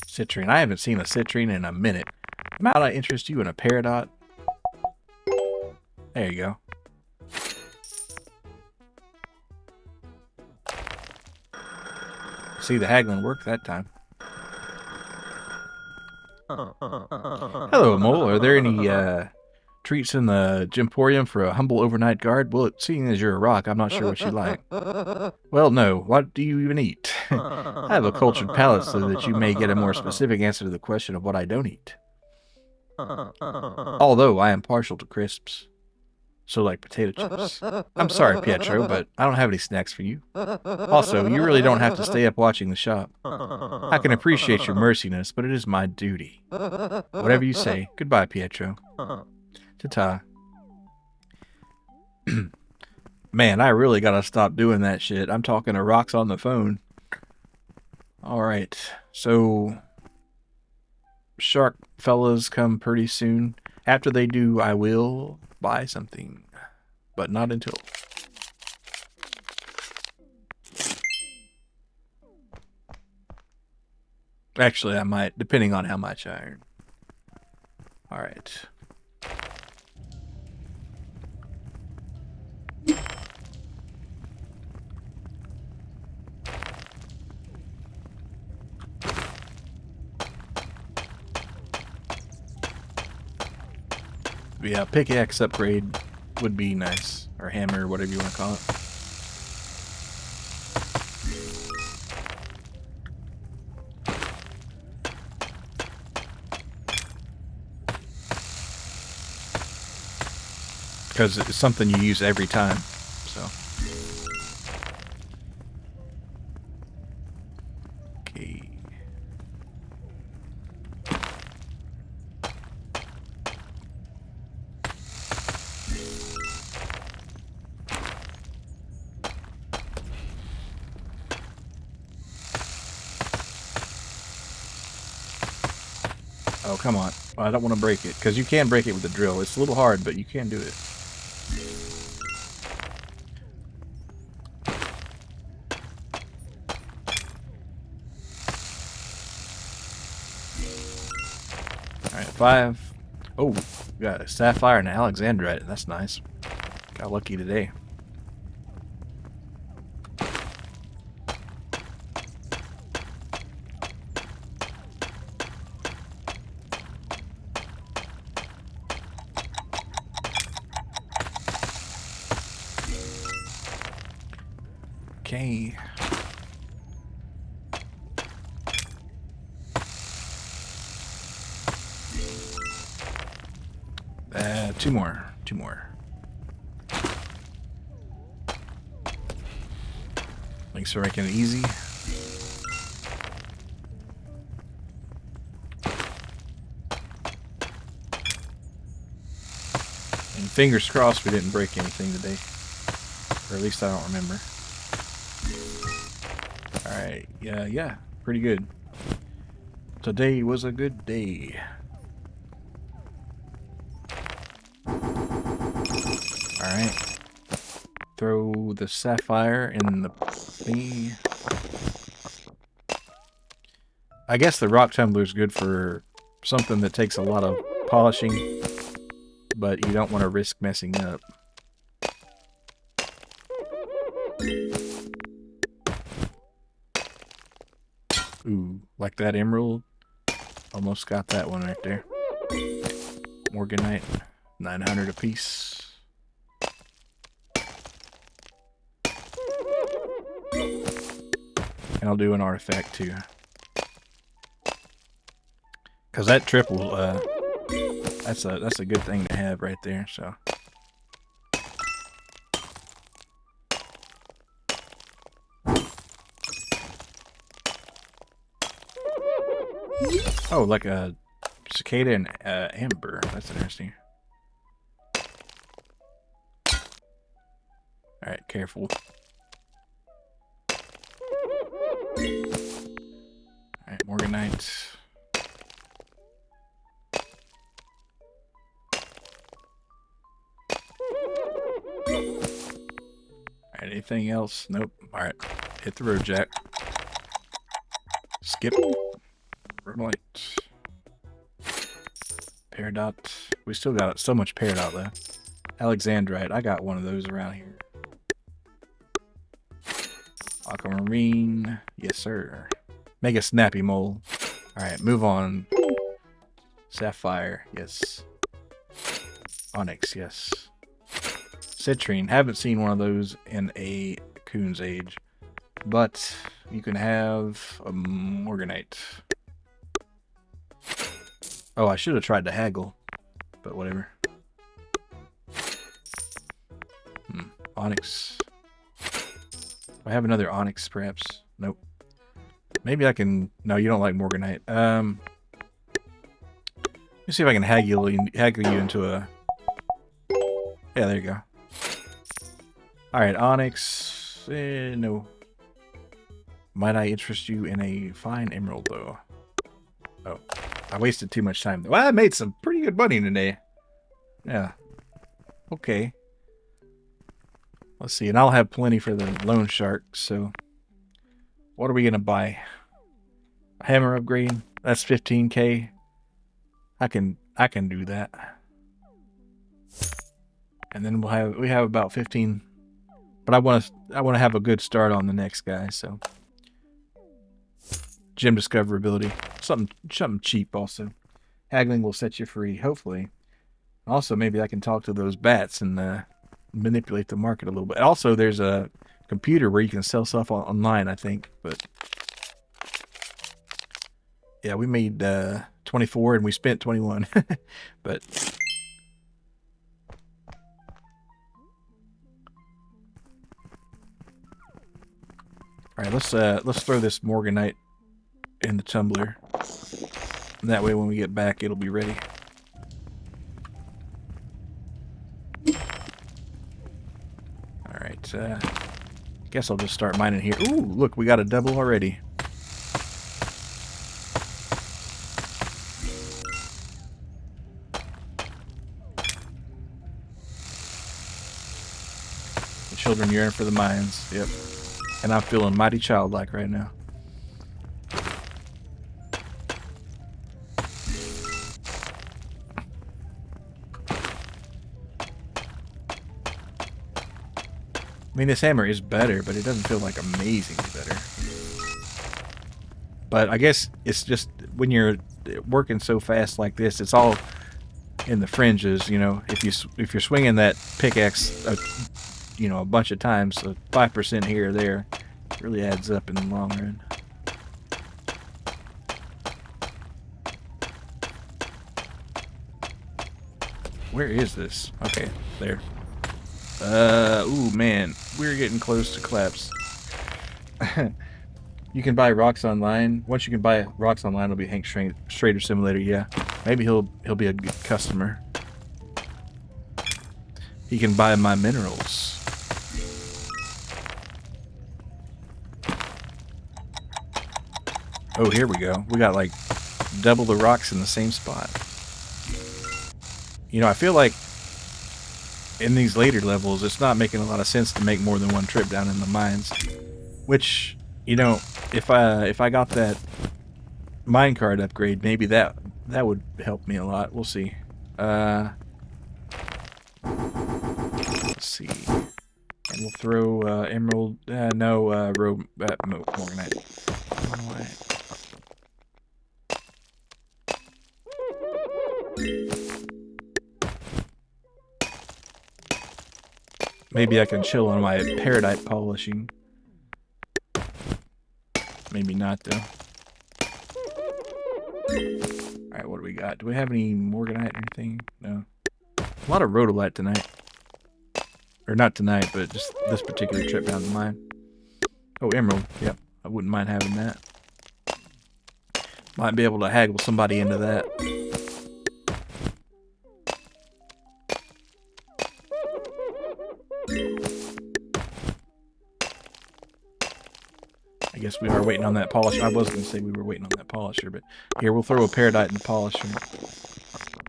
Citrine. I haven't seen a citrine in a minute. Might I interest you in a Peridot? There you go. See, the haggling worked that time. Hello, Mole. Are there any treats in the Gymporium for a humble overnight guard? Well, seeing as you're a rock, I'm not sure what you like. Well, no. What do you even eat? I have a cultured palate so that you may get a more specific answer to the question of what I don't eat. Although I am partial to crisps. So like potato chips. I'm sorry, Pietro, but I don't have any snacks for you. Also, you really don't have to stay up watching the shop. I can appreciate your merciness, but it is my duty. Whatever you say. Goodbye, Pietro. Ta-ta. Man, I really gotta stop doing that shit. I'm talking to rocks on the phone. Alright, so shark fellas come pretty soon. After they do, I will buy something, but not until. Actually, I might, depending on how much I earn. Alright. Yeah, pickaxe upgrade would be nice. Or hammer, whatever you want to call it. Because it's something you use every time, so. Okay. Oh, come on. I don't want to break it, because you can break it with the drill. It's a little hard, but you can do it. Alright, 5. Oh, we got a sapphire and an alexandrite. That's nice. Got lucky today. Okay. Two more. Thanks for making it easy. And fingers crossed we didn't break anything today. Or at least I don't remember. Alright, yeah, pretty good. Today was a good day. Alright. Throw the sapphire in the thingy. I guess the rock tumbler is good for something that takes a lot of polishing, but you don't want to risk messing up. Ooh, like that emerald. Almost got that one right there. Morganite, 900 apiece. And I'll do an artifact too. Cause that triple, that's a good thing to have right there. So. Oh, like a cicada and amber. That's interesting. Alright, careful. Alright, Morganite. Alright, anything else? Nope. Alright, hit the road, Jack. Skip. Light. Peridot. We still got so much Peridot left. Alexandrite. I got one of those around here. Aquamarine. Yes, sir. Mega Snappy Mole. Alright, move on. Sapphire. Yes. Onyx. Yes. Citrine. Haven't seen one of those in a coon's age. But you can have a Morganite. Oh, I should have tried to haggle, but whatever. Onyx. Do I have another Onyx, perhaps? Nope. Maybe I can... No, you don't like Morganite. Let me see if I can haggle you into a... Yeah, there you go. Alright, Onyx. No. Might I interest you in a fine emerald, though? Oh. I wasted too much time. Well, I made some pretty good money today. Yeah. Okay. Let's see. And I'll have plenty for the loan shark, so... What are we going to buy? A hammer upgrade? That's 15k. I can do that. And then we have about 15. But I want to have a good start on the next guy, so... Gem discoverability. Something cheap also. Haggling will set you free, hopefully. Also, maybe I can talk to those bats and manipulate the market a little bit. Also, there's a computer where you can sell stuff online, I think. But yeah, we made 24 and we spent 21. But all right, let's throw this Morganite in the tumbler. And that way when we get back, it'll be ready. Alright, guess I'll just start mining here. Ooh, look, we got a double already. The children yearn for the mines. Yep. And I'm feeling mighty childlike right now. I mean, this hammer is better, but it doesn't feel like amazingly better. But I guess it's just when you're working so fast like this, it's all in the fringes, you know. If you're swinging that pickaxe, you know, a bunch of times, so 5% here or there, it really adds up in the long run. Where is this? Okay, there. Ooh, man. We're getting close to collapse. You can buy rocks online. Once you can buy rocks online, it'll be Hank Schrader Simulator, yeah. Maybe he'll be a good customer. He can buy my minerals. Oh, here we go. We got, like, double the rocks in the same spot. You know, I feel like in these later levels, it's not making a lot of sense to make more than one trip down in the mines. Which, you know, if I got that minecart upgrade, maybe that would help me a lot. We'll see. Let's see. And we'll throw emerald. Morganite. Maybe I can chill on my peridite polishing. Maybe not, though. Alright, what do we got? Do we have any morganite or anything? No. A lot of rhodolite tonight. Or not tonight, but just this particular trip down the line. Oh, emerald. Yep. I wouldn't mind having that. Might be able to haggle somebody into that. I guess we are waiting on that polisher. I was going to say we were waiting on that polisher, but here, we'll throw a peridite in the polisher.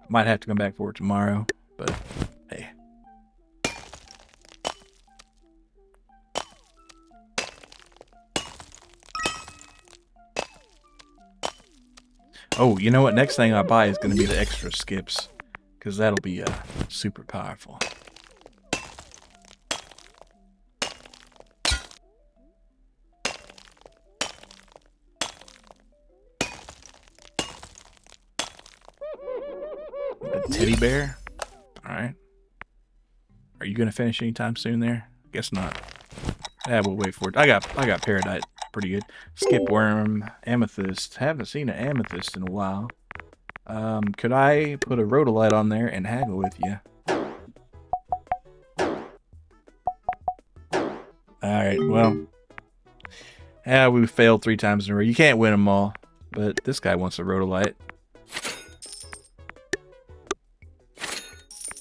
Might have to come back for it tomorrow, but hey. Oh, you know what? Next thing I buy is going to be the extra skips, because that'll be super powerful. A teddy bear? Alright. Are you going to finish anytime soon there? Guess not. Yeah, we'll wait for it. I got peridite. Pretty good. Skip worm, amethyst. Haven't seen an amethyst in a while. Could I put a rhodolite on there and haggle with you? Alright, well. Yeah, we failed 3 times in a row. You can't win them all. But this guy wants a rhodolite.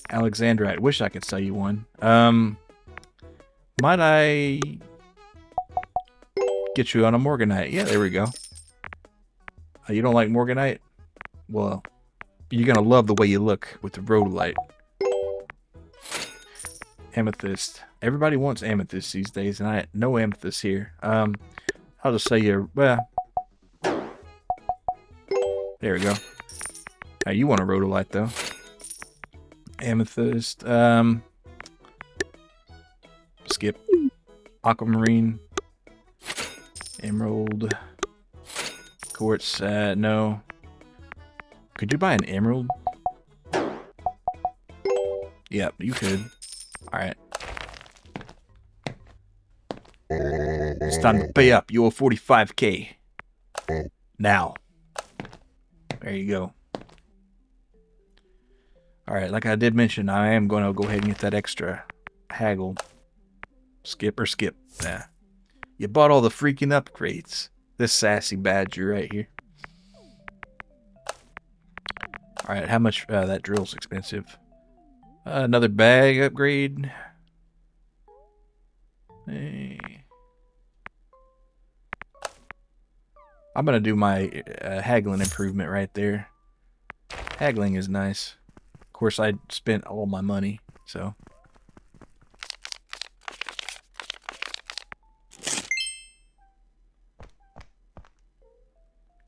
Alexandrite. Wish I could sell you one. Might I get you on a morganite? Yeah, there we go. You don't like morganite? Well, you're gonna love the way you look with the rhodolite. Amethyst. Everybody wants amethyst these days, and I no amethyst here. I'll just say you. Well, there we go. Hey, you want a rhodolite though? Amethyst. Skip. Aquamarine. Emerald. Quartz. No. Could you buy an emerald? Yep, you could. Alright. It's time to pay up. You owe 45k. Now. There you go. Alright, like I did mention, I am going to go ahead and get that extra haggle. Skip or skip. Nah. You bought all the freaking upgrades. This sassy badger right here. Alright, how much? That drill's expensive. Another bag upgrade. Hey. I'm going to do my haggling improvement right there. Haggling is nice. Of course, I spent all my money, so.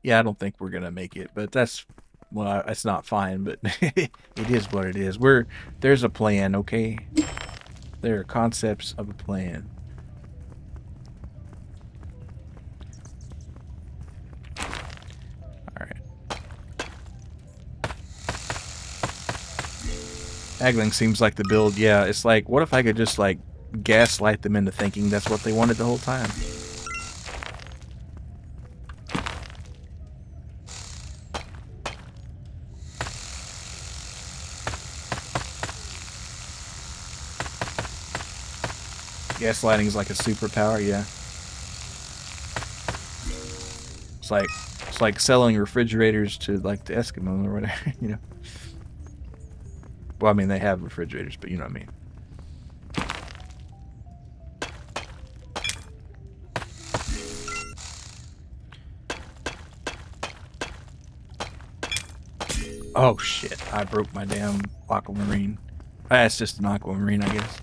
Yeah, I don't think we're going to make it, but that's, well, it's not fine, but it is what it is. There's a plan, okay? There are concepts of a plan. Alright. Haggling seems like the build, yeah. It's like, what if I could just, like, gaslight them into thinking that's what they wanted the whole time? Gaslighting is like a superpower, yeah. It's like selling refrigerators to like the Eskimo or whatever, you know. Well, I mean they have refrigerators, but you know what I mean. Oh shit! I broke my damn aquamarine. It's just an aquamarine, I guess.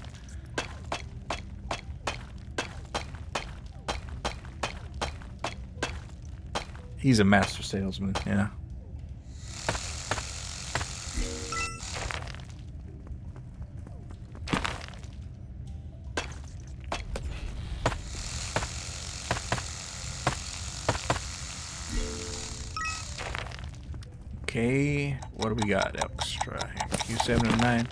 He's a master salesman, yeah. Okay, what do we got extra? Q7 and 9.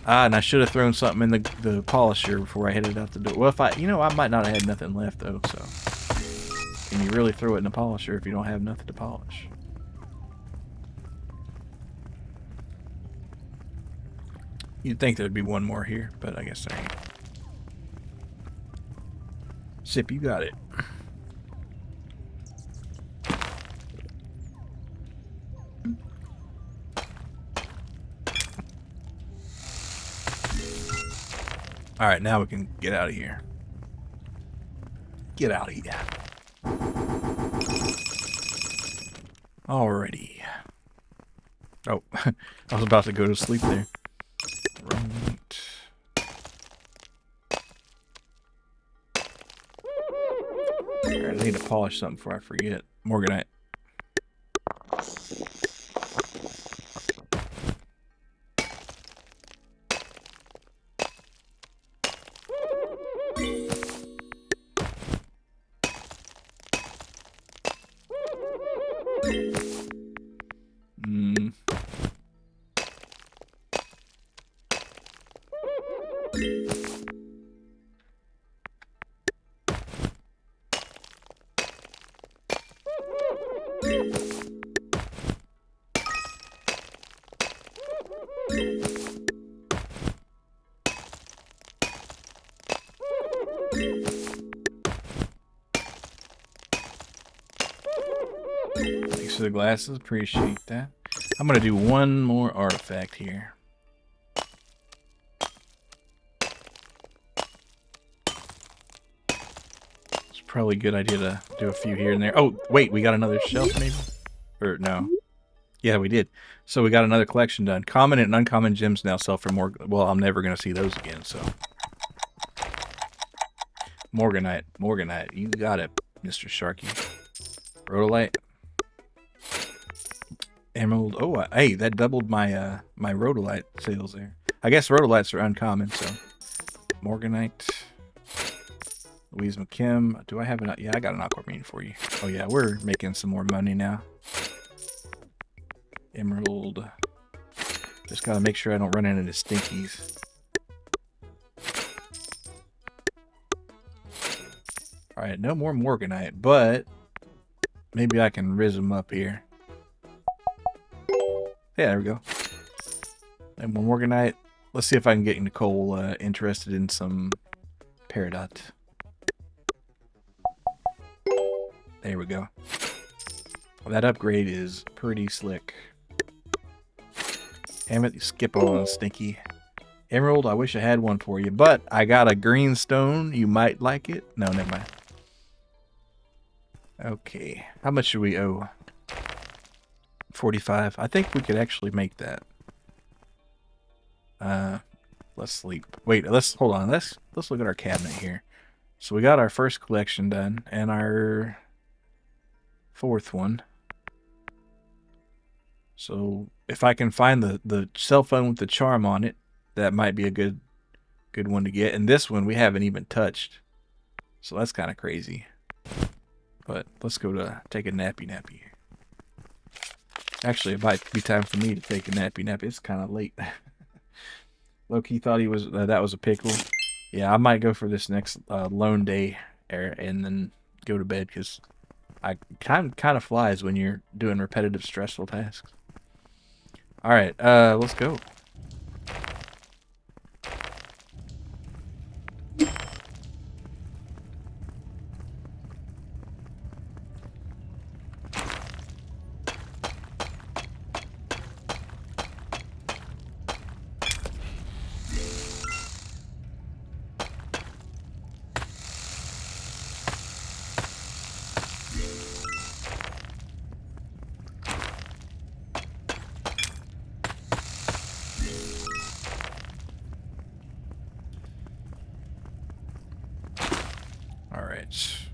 Ah, and I should have thrown something in the polisher before I headed out the door. Well, if I, I might not have had nothing left though. So, can you really throw it in the polisher if you don't have nothing to polish? You'd think there'd be one more here, but I guess there ain't. Sip, you got it. Alright, now we can get out of here. Get out of here. Alrighty. Oh, I was about to go to sleep there. Right. Alright, I need to polish something before I forget. Morganite. Thanks for the glasses, appreciate that. I'm gonna do one more artifact here. It's probably a good idea to do a few here and there. Oh, wait, we got another shelf maybe? Or no. Yeah, we did. So we got another collection done. Common and uncommon gems now sell for more. Well, I'm never gonna see those again, so. Morganite, Morganite, you got it, Mr. Sharky. Rhodolite. Emerald. Oh, hey, that doubled my my rhodolite sales there. I guess rhodolites are uncommon, so. Morganite. Louise McKim. Do I have an... Yeah, I got an aquamarine for you. Oh, yeah, we're making some more money now. Emerald. Just gotta make sure I don't run into stinkies. Alright, no more Morganite, but maybe I can rizz them up here. Yeah, there we go. And more Morganite. Let's see if I can get Nicole interested in some Peridot. There we go. Well, that upgrade is pretty slick. Damn it, you skip on Stinky. Emerald, I wish I had one for you, but I got a green stone. You might like it. No, never mind. Okay, how much should we owe? 45. I think we could actually make that. Let's sleep. Wait, let's hold on. Let's look at our cabinet here. So we got our first collection done and our fourth one. So if I can find the cell phone with the charm on it, that might be a good one to get. And this one we haven't even touched. So that's kind of crazy. But let's go to take a nappy here. Actually, it might be time for me to take a nappy. It's kind of late. Loki thought he was that was a pickle. Yeah, I might go for this next lone day and then go to bed because I kind of flies when you're doing repetitive, stressful tasks. All right, let's go.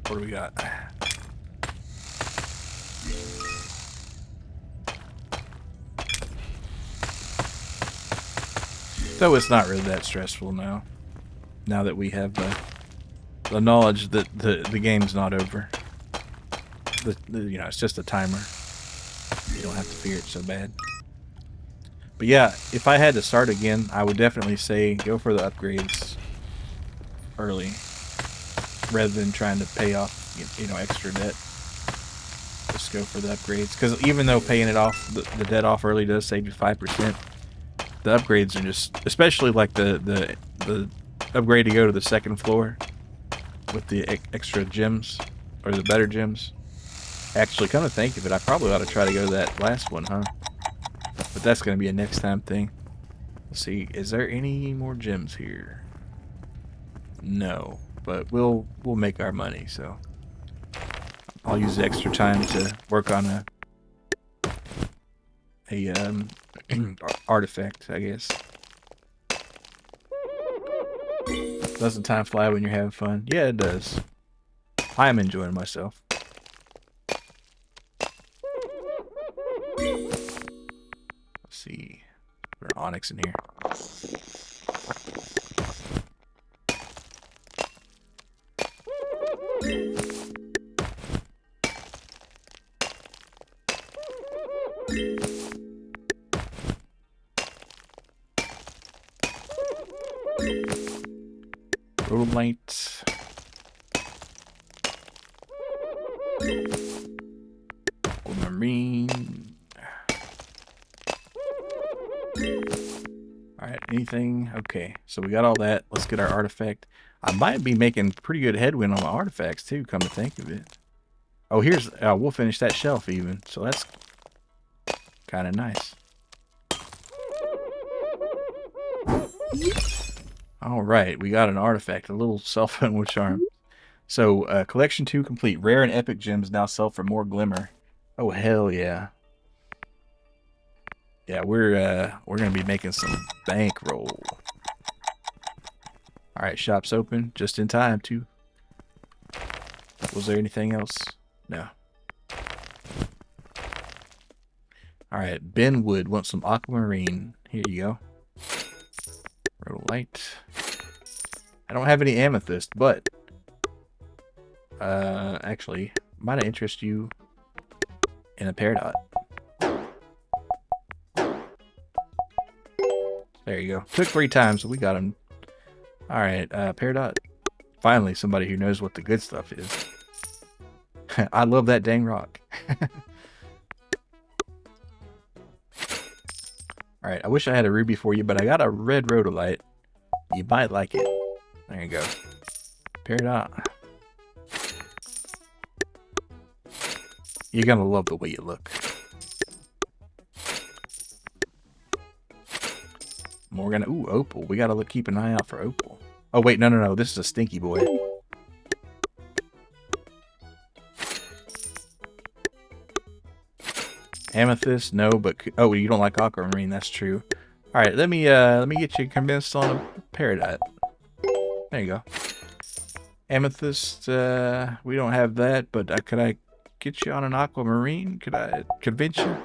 What do we got? So it's not really that stressful now. Now that we have the knowledge that the game's not over. You know, it's just a timer. You don't have to fear it so bad. But But yeah, if I had to start again, I would definitely say go for the upgrades early rather than trying to pay off, extra debt. Just go for the upgrades, because even though paying it off, the debt off early does save you 5%, the upgrades are just, especially like the upgrade to go to the second floor with the extra gems, or the better gems. Actually, come to think of it, I probably ought to try to go to that last one, huh? But that's going to be a next time thing. Let's see, is there any more gems here? No, but we'll make our money, so I'll use the extra time to work on a artifact, I guess. Doesn't time fly when you're having fun? Yeah, it does. I am enjoying myself. Let's see. Put an onyx in here. Rhodolite. Marine. Alright, anything? Okay, so we got all that. Let's get our artifact. I might be making pretty good headwind on my artifacts too, come to think of it. Oh, here's, we'll finish that shelf even, so that's kind of nice. Alright, we got an artifact, a little cell phone with charm. So, collection 2 complete. Rare and epic gems now sell for more glimmer. Oh, hell yeah. Yeah, we're gonna be making some bankroll. Alright, shop's open. Just in time, too. Was there anything else? No. Alright, Ben Wood wants some aquamarine. Here you go. Rhodolite. I don't have any amethyst, but actually, might interest you in a peridot. There you go. Took 3 times, so we got him. Alright, peridot. Finally, somebody who knows what the good stuff is. I love that dang rock. Alright, I wish I had a ruby for you, but I got a red rhodolite. You might like it. There you go. Peridot. You're gonna love the way you look. Morgan, ooh, opal. We gotta keep an eye out for opal. Oh wait, no. This is a stinky boy. Amethyst, no, but oh, you don't like aquamarine. That's true. All right, let me get you convinced on a peridot. There you go. Amethyst, we don't have that, but could I get you on an aquamarine? Could I convince you?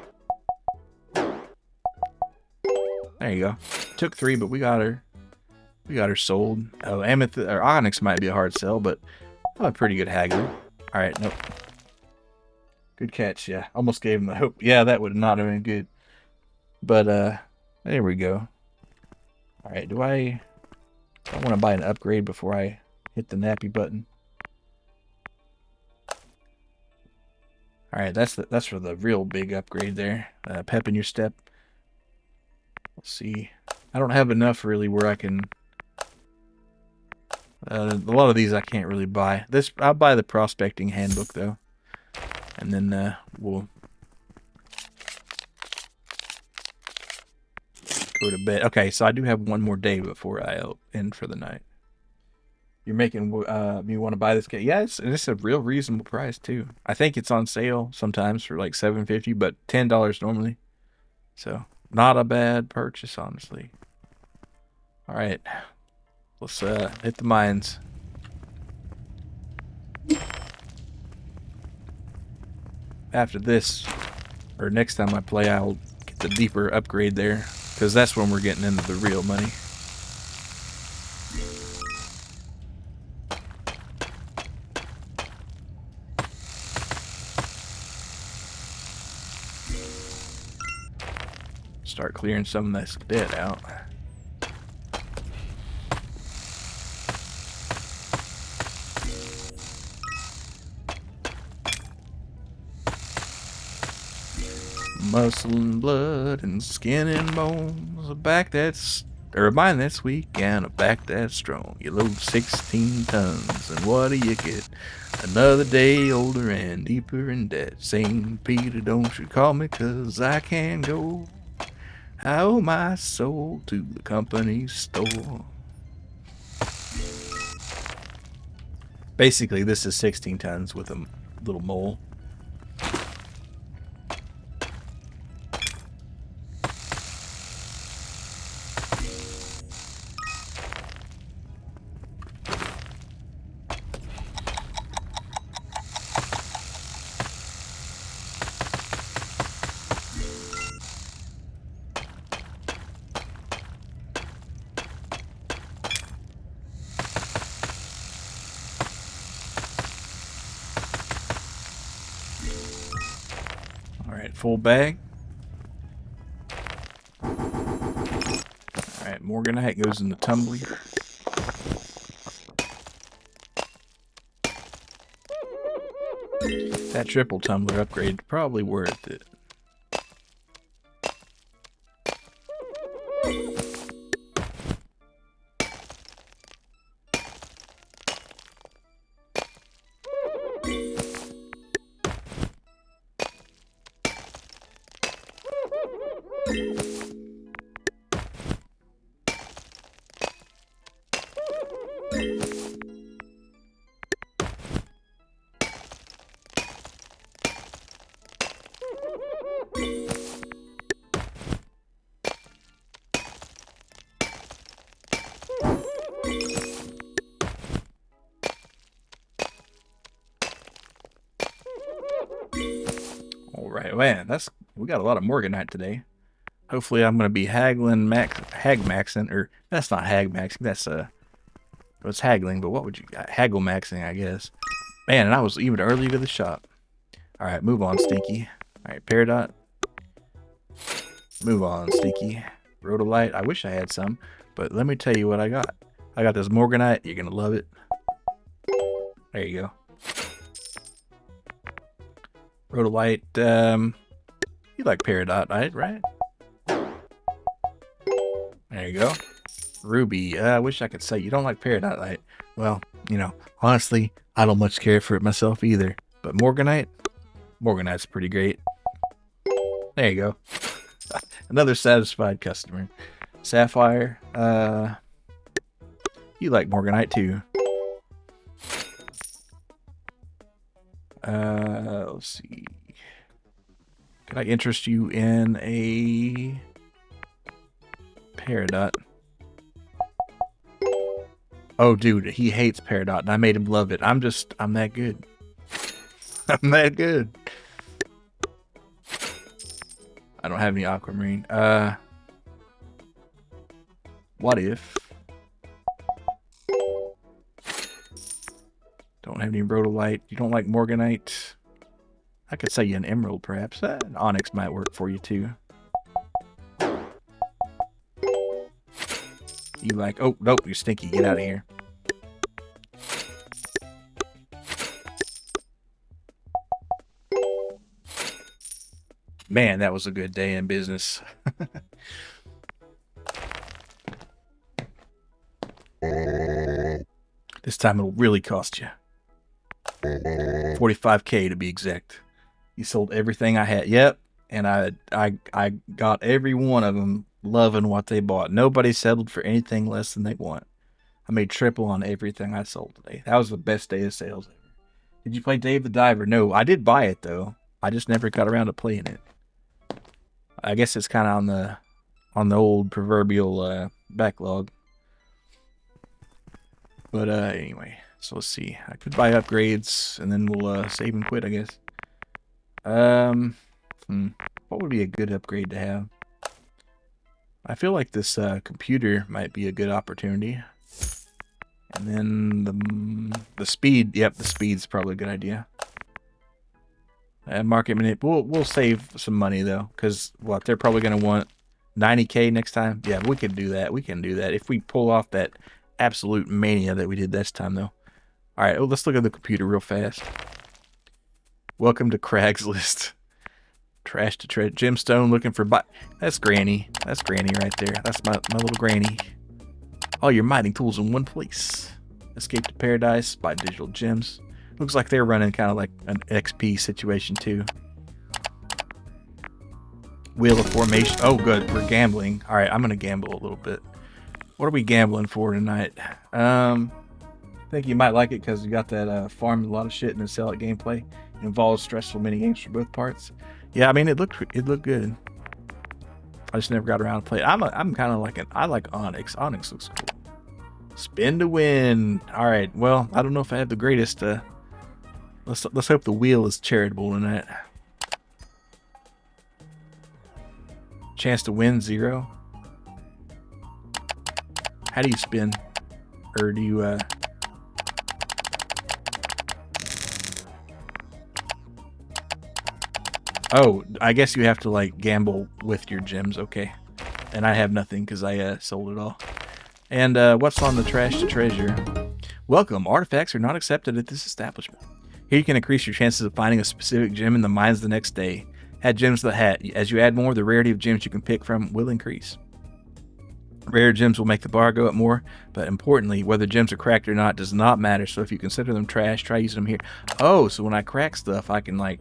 There you go. Took 3, but we got her. We got her sold. Oh, amethyst or onyx might be a hard sell, but a pretty good haggler. All right, nope. Good catch. Yeah, almost gave him the hope. Yeah, that would not have been good. But there we go. All right, do I want to buy an upgrade before I hit the nappy button? All right, that's for the real big upgrade there. Pep in your step. Let's see. I don't have enough really where I can. A lot of these I can't really buy. I'll buy the prospecting handbook though, and then we'll go to bed. Okay, so I do have one more day before I end for the night. You're making me want to buy this game. Yeah, it's a real reasonable price too. I think it's on sale sometimes for like $7.50, but $10 normally. So not a bad purchase, honestly. All right, let's hit the mines. After this, or next time I play, I'll get the deeper upgrade there, because that's when we're getting into the real money. Start clearing some of this dead out. Muscle and blood and skin and bones. A back that's, or a mind that's weak and a back that's strong. You load 16 tons and what do you get? Another day older and deeper in debt. St. Peter, don't you call me 'cause I can't go. I owe my soul to the company store. Basically, this is 16 tons with a little mole. Alright, full bag. Alright, Morganite goes in the tumbler. That triple tumbler upgrade probably worth it. Alright, man, we got a lot of Morganite today. Hopefully I'm gonna be hag maxing, or that's not hag maxing, that's it's haggling, but what would you haggle maxing, I guess. Man, and I was even early to the shop. Alright, move on, Stinky. Alright, Peridot. Move on, Stinky. Rhodolite, I wish I had some, but let me tell you what I got. I got this Morganite, you're gonna love it. There you go. Rhodolite, you like Peridot, right? There you go. Ruby, I wish I could say you don't like Peridot. Well, you know, honestly, I don't much care for it myself either. But Morganite's pretty great. There you go. Another satisfied customer. Sapphire, you like Morganite too. Let's see. Can I interest you in a Peridot? Oh, dude, he hates Peridot, and I made him love it. I'm that good. I'm that good. I don't have any aquamarine. What if? Don't have any rhodolite. You don't like Morganite? I could sell you an emerald, perhaps. An onyx might work for you, too. You like... Oh, nope, you're stinky. Get out of here. Man, that was a good day in business. This time it'll really cost you. 45K to be exact. You sold everything I had. Yep. And I got every one of them loving what they bought. Nobody settled for anything less than they want. I made triple on everything I sold today. That was the best day of sales ever. Did you play Dave the Diver? No, I did buy it though. I just never got around to playing it. I guess it's kind of on the old proverbial backlog. But anyway, so let's see. I could buy upgrades and then we'll save and quit, I guess. What would be a good upgrade to have? I feel like this computer might be a good opportunity. And then the speed. Yep, the speed's probably a good idea. Market minute. We'll save some money though, because what they're probably gonna want 90K next time. Yeah, we can do that. We can do that if we pull off that absolute mania that we did this time, though. All right, let's look at the computer real fast. Welcome to Craigslist. Trash to trade. Gemstone looking for That's Granny. That's Granny right there. That's my little Granny. All your mining tools in one place. Escape to Paradise. Buy digital gems. Looks like they're running kind of like an XP situation too. Wheel of Formation. Oh, good. We're gambling. All right, I'm going to gamble a little bit. What are we gambling for tonight? I think you might like it because you got that farm a lot of shit and then sell it gameplay. It involves stressful mini games for both parts. Yeah, I mean it looked good. I just never got around to play it. I'm kind of like I like Onyx. Onyx looks cool. Spin to win. All right. Well, I don't know if I have the greatest. Let's hope the wheel is charitable tonight. Chance to win 0. How do you spin? Or do you Oh, I guess you have to like gamble with your gems. Okay. And I have nothing because I sold it all. And what's on the trash to treasure? Welcome. Artifacts are not accepted at this establishment. Here you can increase your chances of finding a specific gem in the mines the next day. Add gems to the hat. As you add more, the rarity of gems you can pick from will increase. Rare gems will make the bar go up more, but importantly, whether gems are cracked or not does not matter. So if you consider them trash, try using them here. Oh, so when I crack stuff, I can like...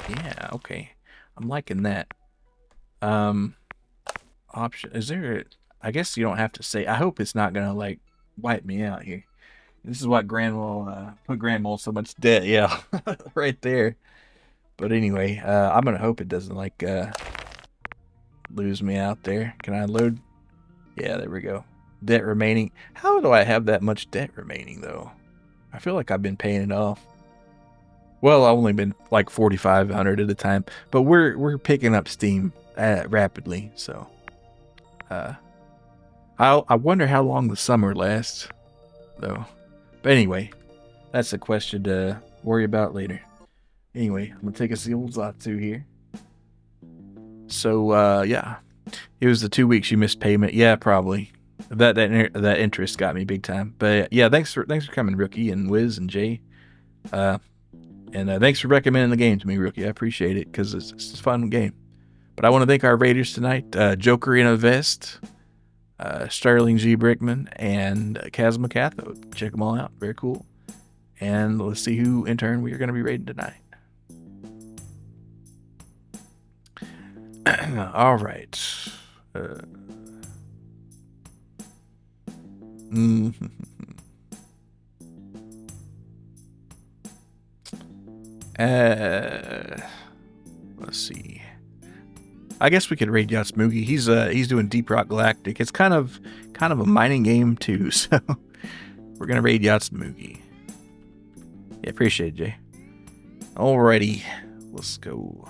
Yeah, okay. I'm liking that. Option... Is there... I guess you don't have to say... I hope it's not gonna like wipe me out here. This is what Grandma put Grandma so much debt. Yeah, right there. But anyway, I'm gonna hope it doesn't like lose me out there. Can I load? Yeah, there we go. Debt remaining. How do I have that much debt remaining though? I feel like I've been paying it off. Well, I've only been like 4,500 at a time, but we're picking up steam rapidly. So, I wonder how long the summer lasts, though. But anyway, that's a question to worry about later. Anyway, I'm gonna take us the old Zatu here. So yeah, it was the 2 weeks you missed payment. Yeah, probably. That interest got me big time. But yeah, thanks for coming, Rookie and Wiz and Jay. And thanks for recommending the game to me, Rookie. I appreciate it because it's a fun game. But I want to thank our raiders tonight: Joker in a Vest, Sterling G. Brickman, and Chasma Cathode. Check them all out. Very cool. And let's see who, in turn, we are going to be raiding tonight. All right. Let's see. I guess we could raid Yacht Smoogie. He's doing Deep Rock Galactic. It's kind of a mining game too, so we're gonna raid Yacht Smoogie. Yeah, appreciate it, Jay. Alrighty, let's go.